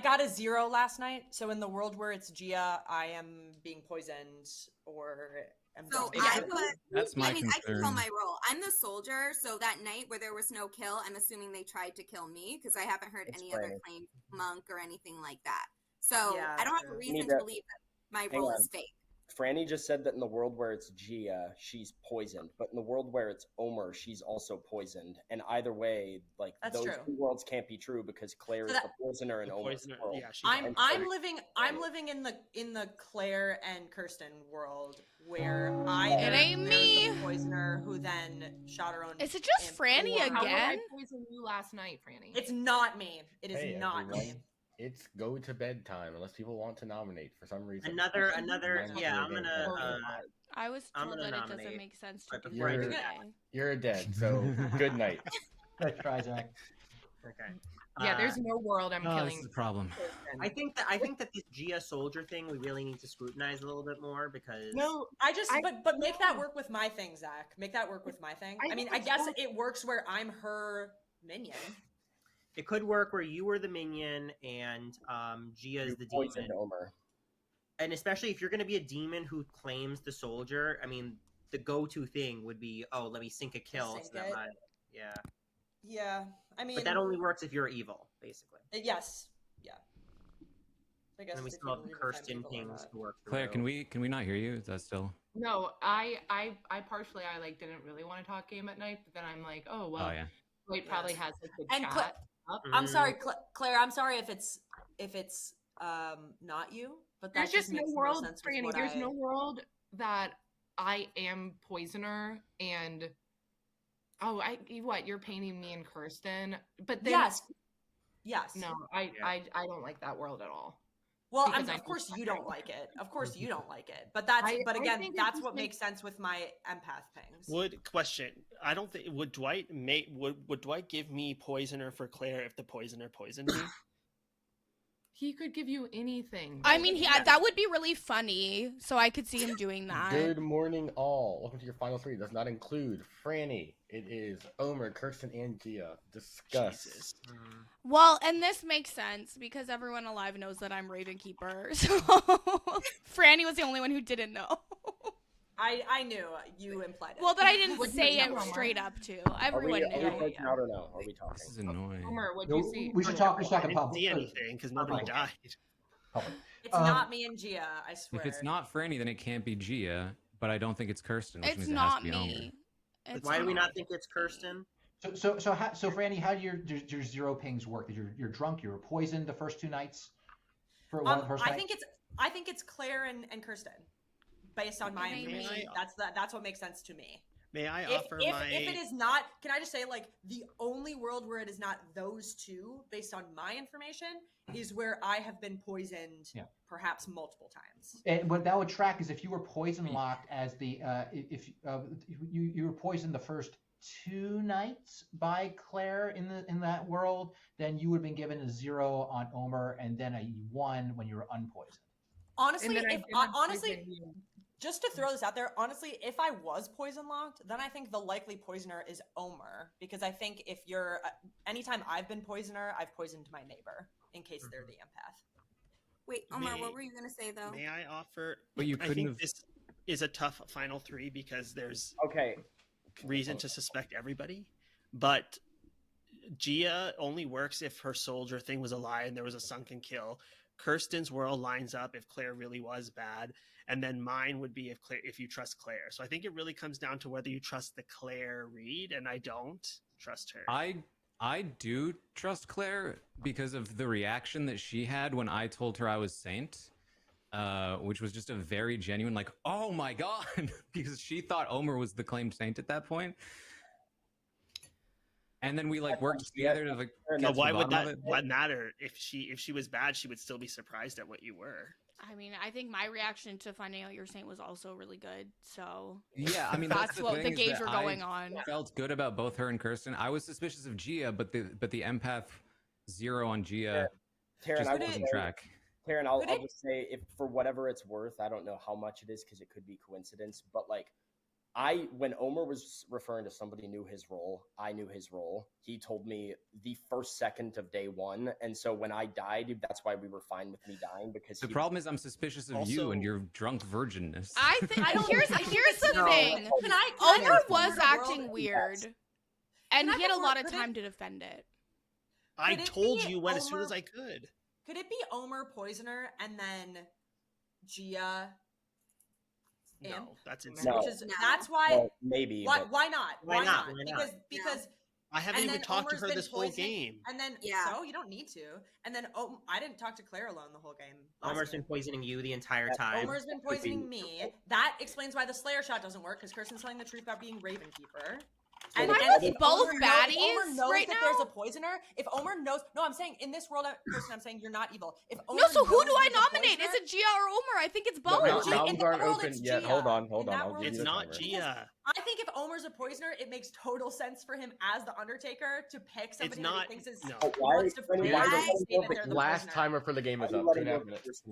got a 0 last night. So in the world where it's Gia, I am being poisoned or. So That's my concern. I can tell my role. I'm the soldier, so that night where there was no kill, I'm assuming they tried to kill me because I haven't heard any other claim monk or anything like that. So I don't have a reason to believe that my role is fake. Franny just said that in the world where it's Gia, she's poisoned, but in the world where it's Omer, she's also poisoned. And either way, like those two worlds can't be true because Claire is the poisoner and Omer's the world. Yeah, I'm living in the Claire and Kirsten world where It ain't me. The poisoner who then shot her own. Is it just Franny again? How did I poison you last night, Franny? It's not me. It is not everyone. me. It's go to bed time unless people want to nominate for some reason. Another. Yeah, I'm gonna. I was I'm told gonna that it nominate. doesn't make sense to do You're, that today. you're dead. So good night. Let's try, Zach. Okay. Yeah, there's no world I'm killing. This is the problem. I think that this Gia soldier thing we really need to scrutinize a little bit more because But make that work with my thing, Zach. Make that work with my thing. I mean, I guess it works where I'm her minion. It could work where you were the minion and Gia's the demon. Omer. And especially if you're going to be a demon who claims the soldier, I mean, the go-to thing would be, let me sink a kill. Yeah, I mean... But that only works if you're evil, basically. Yes. Yeah. I guess and we still have the Kirsten things to work through. Claire, can we not hear you? Is that still... No, I partially, didn't really want to talk game at night, but then I'm like, oh, well, Oh, yeah. Wade probably has like the And chat up. I'm sorry, Claire. I'm sorry if it's not you, but that There's just no world, sense Franny. There's no world that I am poisoner and you're painting me and Kirsten, but then yes. No, I don't like that world at all. Well, of course you don't like it. Of course you don't like it. But that's that's what makes sense with my empath things. I don't think would Dwight give me poisoner for Claire if the poisoner poisoned me? He could give you anything. I mean, that would be really funny. So I could see him doing that. Good morning, all. Welcome to your final three. Does not include Franny. It is Omer, Kirsten, and Gia. Discuss. Well, and this makes sense because everyone alive knows that I'm Ravenkeeper. So Franny was the only one who didn't know. I knew you implied it. Well, but I didn't say it straight up too. Everyone knew. Are we out or no? Are we talking? This is annoying. Homer, what'd you see? We should talk for a second. I didn't see anything because nobody died. It's not me and Gia, I swear. If it's not Franny, then it can't be Gia, but I don't think it's Kirsten, which It's means it not has to be me. Why do we not think it's Kirsten? So Franny, how do your zero pings work? You're drunk, you were poisoned the first 2 nights for one of the first I night? think it's Claire and Kirsten, based on my information. That's what makes sense to me. May I If offer it is not, can I just say, like, the only world where it is not those two, based on my information, is where I have been poisoned perhaps multiple times. And what that would track is if you were poison locked as the if you were poisoned the first 2 nights by Claire in that world, then you would have been given a 0 on Omer and then a 1 when you were unpoisoned. Honestly, just to throw this out there, honestly, if I was poison locked, then I think the likely poisoner is Omer, because I think if you're anytime I've been poisoner, I've poisoned my neighbor in case they're the empath. Wait, Omar, what were you gonna say though? May I offer? But you I couldn't think have... this is a tough final 3 because there's reason to suspect everybody, but Gia only works if her soldier thing was a lie and there was a sunken kill. Kirsten's world lines up if Claire really was bad, and then mine would be if you trust Claire. So I think it really comes down to whether you trust the Claire read, and I don't trust her. I do trust Claire because of the reaction that she had when I told her I was Saint, which was just a very genuine, like, oh my god, because she thought Omer was the claimed Saint at that point. And then we worked together to No, why would that matter? If she was bad, she would still be surprised at what you were. I mean, I think my reaction to finding out you're Saint was also really good. So yeah, I mean that's what the gauge were going on. I felt good about both her and Kirsten. I was suspicious of Gia, but the empath 0 on Gia Taryn, just wasn't track. Taryn, I'll just say, if for whatever it's worth, I don't know how much it is because it could be coincidence, but when Omer was referring to somebody knew his role, I knew his role. He told me the first second of day 1, and so when I died, that's why we were fine with me dying, because the problem is I'm suspicious of you and your drunk virginness. I think here's the thing. Omer was acting weird, and he had a lot of time to defend it. I told you as soon as I could. Could it be Omer poisoner and then Gia? No, that's insane. No. That's why. Maybe. Why not? Why not? Because I haven't even talked to her this whole game. And then so you don't need to. And then I didn't talk to Claire alone the whole game. Omer's been poisoning you the entire time. Omer's been poisoning me. That explains why the Slayer shot doesn't work, because Kirsten's telling the truth about being Ravenkeeper. And if both baddies Omer knows right that now? there's a poisoner. If Omer knows, no, I'm saying in this world, Kirsten, I'm saying you're not evil. If Omer So who do knows I there's a nominate? Is poisoner- it Gia or Omer? I think it's both. Rounds aren't open yet. Hold on. It's not Gia. I think if Omer's a poisoner, it makes total sense for him as the Undertaker to pick somebody not- that he thinks is no. wants to prove The last timer for the game is up. 2.5 minutes.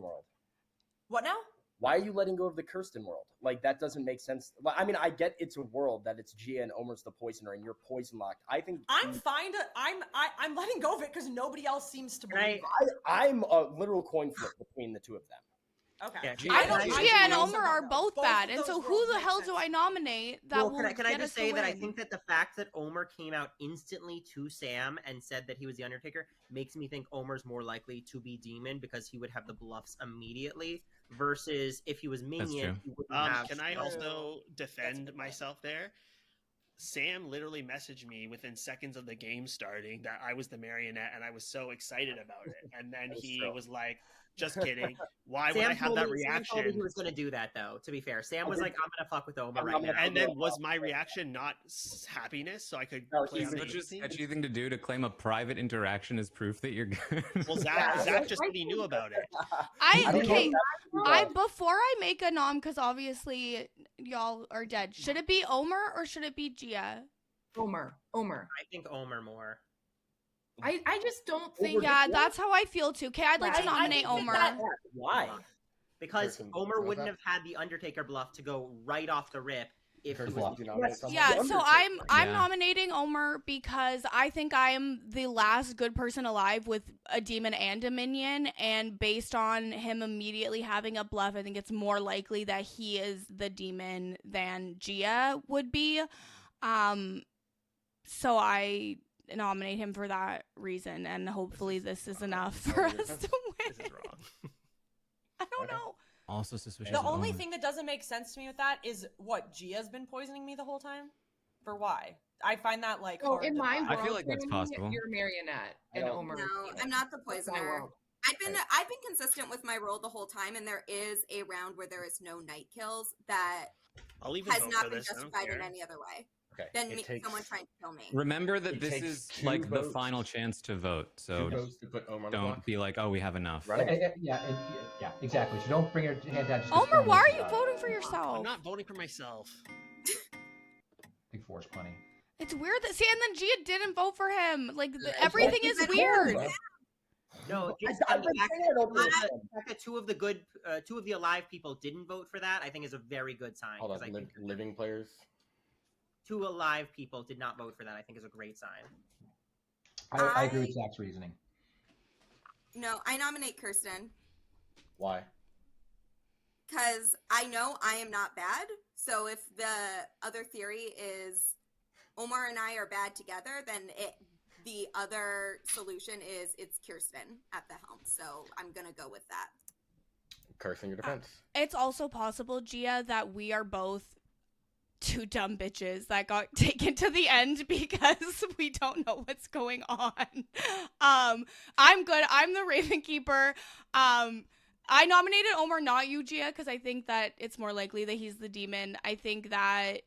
What now? Why are you letting go of the Kirsten world? That doesn't make sense. I mean, I get it's a world that it's Gia and Omer's the poisoner and you're poison locked. I think I'm fine to I'm letting go of it because nobody else seems to believe it. I'm a literal coin flip between the two of them. Okay. Gia and Omer are both bad, and so who the hell do I nominate that will can I get just us say to that I win? think that the fact that Omer came out instantly to Sam and said that he was the Undertaker makes me think Omer's more likely to be Demon because he would have the bluffs immediately versus if he was Minion. He wouldn't have. Can I also defend myself there? Sam literally messaged me within seconds of the game starting that I was the marionette and I was so excited about it. And then he was like, just kidding. Why would I have that reaction? Sam told me he was going to do that, though, to be fair. Sam was like, I'm going to fuck with Omer right now. And then was my reaction not happiness so I could play on the such a sketchy thing to do to claim a private interaction as proof that you're good. Well, Zach just said he knew about it. Before I make a nom, because obviously y'all are dead, should it be Omer or should it be Gia? Omer. I think Omer more. I just don't think. Yeah, that's how I feel too. Okay, I'd like to nominate Omer. Why? Because Omer wouldn't have had the Undertaker bluff to go right off the rip if he was. Yeah, so I'm nominating Omer because I think I am the last good person alive with a demon and a minion, and based on him immediately having a bluff, I think it's more likely that he is the demon than Gia would be. So I nominate him for that reason, and hopefully this is enough for us to win. This is wrong. I don't know. Also suspicious. The only thing that doesn't make sense to me with that is what Gia's been poisoning me the whole time. For why? I find that like So hard in to my buy. I feel like that's Franny, possible. You're a marionette, I and don't- Omer. No, is I'm not the That's my poisoner. world. I've been consistent with my role the whole time, and there is a round where there is no night kills that I'll even has vote not for been this. I don't justified in care. any other way Okay. than It takes someone trying to kill me. Remember that It this takes is 2 like the votes. final chance to vote. So 2 votes to put Omer on the don't block. be like, oh, we have enough. Running it. Yeah, exactly. So don't bring your hand down. Just 'cause Omer, someone why are makes you it. voting for I'm yourself? not voting for myself. Big Four is plenty. It's weird that and then Gia didn't vote for him. Like everything is That's weird. weird. No, just I've the been fact saying it over that- the the fact that two of the alive people didn't vote for that, I think is a very good sign. Hold 'cause on, I think living players. 2 alive people did not vote for that. I think is a great sign. I agree with Zach's reasoning. No, I nominate Kirsten Why? because I know I am not bad. So if the other theory is Omar and I are bad together, then the other solution is it's Kirsten at the helm. So I'm gonna go with that. Cursing your defense. It's also possible, Gia, that we are both two dumb bitches that got taken to the end because we don't know what's going on. I'm good. I'm the Raven Keeper. I nominated Omar, not you, Gia, because I think that it's more likely that he's the demon. I think that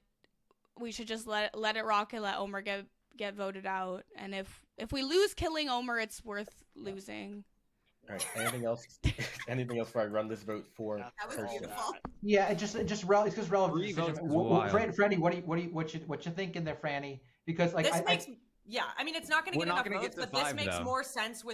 we should just let it rock and let Omar get voted out. And if we lose killing Omar, it's worth losing. All right. Anything else? Anything else before I run this vote for That was Kirsten? beautiful. Yeah, it's just relevant. 3 votes is Well, wild. Franny, what you thinking there, Franny? Because like This makes yeah, I mean it's not going to We're get not enough gonna votes, get to but this 5, makes though. more sense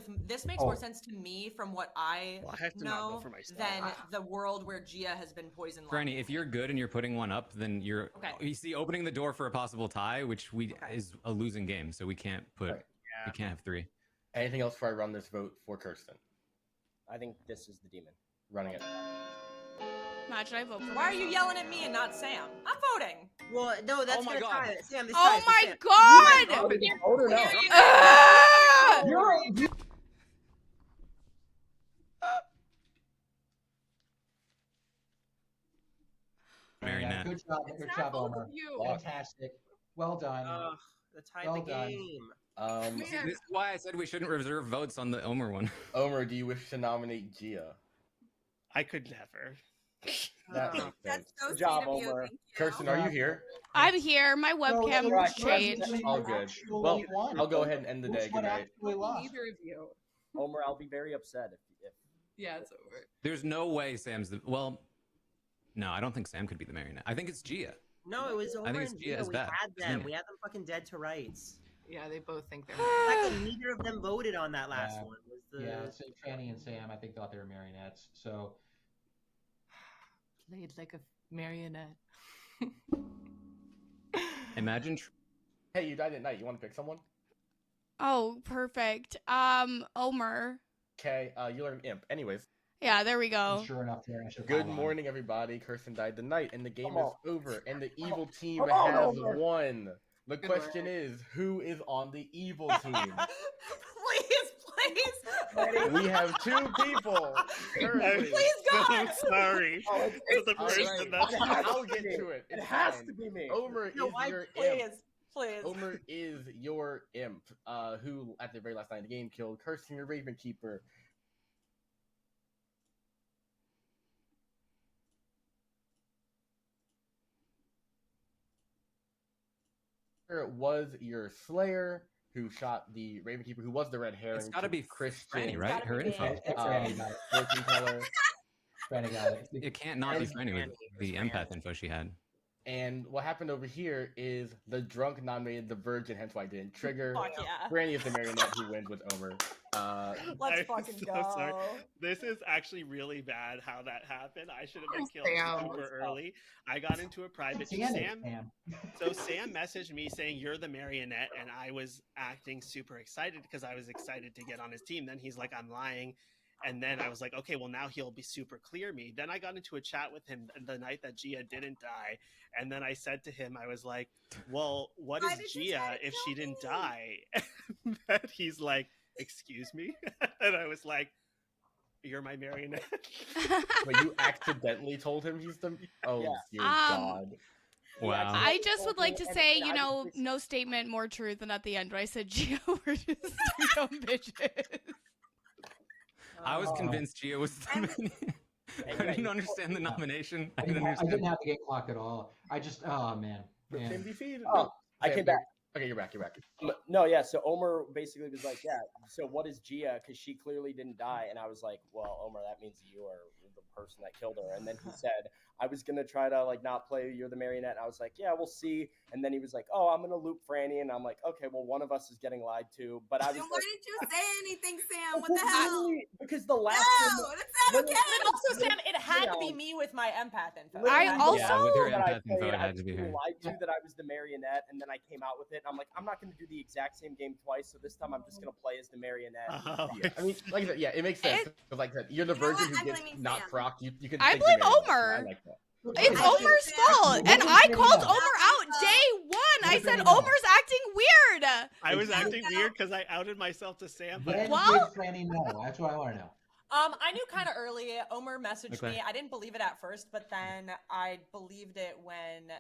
more sense to me from what I Well, I have to not know vote for myself. than the world where Gia has been poisoned. Franny, if you're good and you're putting one up, then you're Okay. you see opening the door for a possible tie, which is a losing game, so we can't put Right. we can't have 3. Anything else before I run this vote for Kirsten? I think this is the demon. Running it. Imagine I vote for Why are you myself. yelling at me and not Sam? I'm voting. Well, no, that's Oh my gonna God. tie it. Sam, this Oh ties, so my Sam. god! Vote or no? Ah! Marionette. Good job, Omar. You. Fantastic. Well done. Ugh, the tie Well the done. game. See, this is why I said we shouldn't reserve votes on the Omer one. Omer, do you wish to nominate Gia? I could never. That Oh, makes sense. that's so Good sweet job, of you. Omar. Thank you. Kirsten, are you here? I'm here. My webcam So, right, changed. actually, All you good. actually Well, won. I'll go ahead and end the day. Which Good one night. actually lost? Neither of you. Omer, I'll be very upset if Yeah, it's over. There's no way Sam's the no, I don't think Sam could be the marionette. I think it's Gia. No, it was Omar think it's and Gia Gia. is We bad. had Isn't them. it? We had them fucking dead to rights. Yeah, they both think they're. The fact that neither of them voted on that last Yeah. one was the. Yeah, so Franny and Sam, I think, thought they were marionettes. So Played like a marionette. Imagine Hey, you died at night. You want to pick someone? Oh, perfect. Omer. Okay, you learn imp. Anyways, Yeah, there we go. sure enough, Darren, I should good follow on. morning, everybody. Kirsten died tonight, and the game Come is on. over, and the evil team Come on, has Omer. won. The Good question morning. is, who is on the evil team? please. We have 2 people. currently. Please, God. So sorry. Oh, For the All first right, and that's I'll get to it. It It's has fine. to be me. Omer No, is I, your please, imp. please. Omer is your imp, who at the very last night of the game killed Kirsten, your Raven Keeper. Was your Slayer, who shot the Raven Keeper, who was the red herring. it's got to be Christian. Franny, right? gotta Her be info. me. Franny got it. Fortune teller. Franny got it. It can't not be Franny with the empath info she had. And what happened over here is the drunk nominated the virgin, hence why I didn't trigger. Fuck yeah. Franny is the marionette who wins with Omer. Let's I'm fucking so go. sorry. This is actually really bad how that happened. I should have been Oh, killed Sam. super early. I got into a private. Damn it, Sam, Sam. so Sam messaged me saying you're the marionette, and I was acting super excited because I was excited to get on his team. Then he's like, I'm lying. And then I was like, okay, well, now he'll be super clear me. Then I got into a chat with him the night that Gia didn't die. And then I said to him, I was like, well, what Why is did you try Gia to if kill she didn't me? die? And then he's like, excuse me? And I was like, you're my marionette. But you accidentally told him he's the. Oh, Yeah. dear Um, God. Wow. I just would like to And- say, and you I know, was- no statement more truth than at the end where I said Gio were just three dumb bitches. I was convinced Gia was the nominee. I didn't understand the nomination. I didn't I understand. didn't have to get clocked at all. I just, oh man. Fame defeat. Oh, I came back. Okay, you're back. You're back. No, yeah. So Omer basically was like, "Yeah. So what is Gia? Because she clearly didn't die." And I was like, "Well, Omer, that means you are the person that killed her." And then he said, "I was gonna try to like not play You're the Marionette." And I was like, "Yeah, we'll see." And then he was like, "Oh, I'm gonna loop Franny," and I'm like, "Okay, well, one of us is getting lied to." But I was Then like, why didn't you say anything, Sam? What "Well, the hell? literally, because the last No, one, that's not okay. But also, Sam, it had to be me with my empath info. literally I the also- last Yeah, with her one that I empath info, played, it I had was to be being her. lied to that I was the marionette, and then I came out with it. And I'm like, I'm not going to do the exact same game twice, so this time I'm just going to play as the marionette. Oh, Yeah, I mean, like I said, yeah, it makes sense. 'Cause like I said, you're the You know virgin what? who I'm gets blaming not Sam. procced. You can. I think blame you're marionette, so Omer. I like that. It's I Omer's think fault, Sam- and I called What Omer out day one. I What said did Franny know? Omer's acting weird. I was Yeah. acting weird because I outed myself to Sam. But When Well- did Franny know? That's what I want to know. I knew kind of early. Omer messaged Okay. me. I didn't believe it at first, but then I believed it when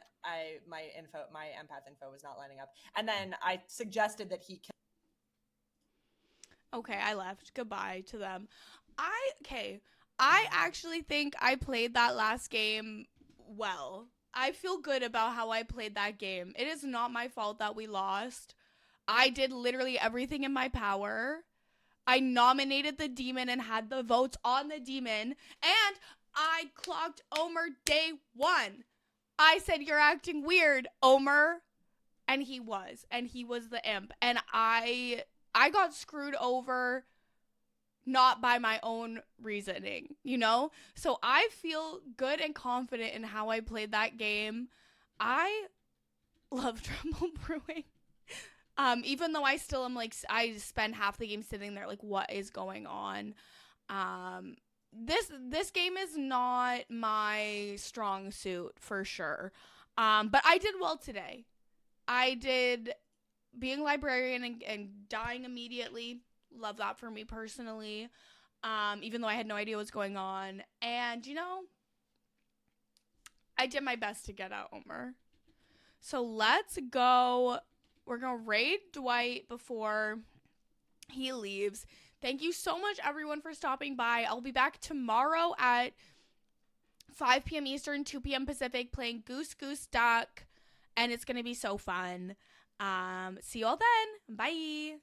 my empath info was not lining up, and then I suggested that he. Okay, I left. Goodbye to them. I actually think I played that last game well. I feel good about how I played that game. It is not my fault that we lost. I did literally everything in my power. I nominated the demon and had the votes on the demon, and I clocked Omer day one. I said, "You're acting weird, Omer," and he was the imp, and I got screwed over not by my own reasoning, you know? So I feel good and confident in how I played that game. I love Trumbull Brewing. Even though I still am like, I spend half the game sitting there like, what is going on? This game is not my strong suit for sure. But I did well today. I did being a librarian and dying immediately. Love that for me personally. Even though I had no idea what's going on. And, you know, I did my best to get out Omer. So let's go. We're going to raid Dwight before he leaves. Thank you so much, everyone, for stopping by. I'll be back tomorrow at 5 p.m. Eastern, 2 p.m. Pacific, playing Goose Goose Duck. And it's going to be so fun. See you all then. Bye.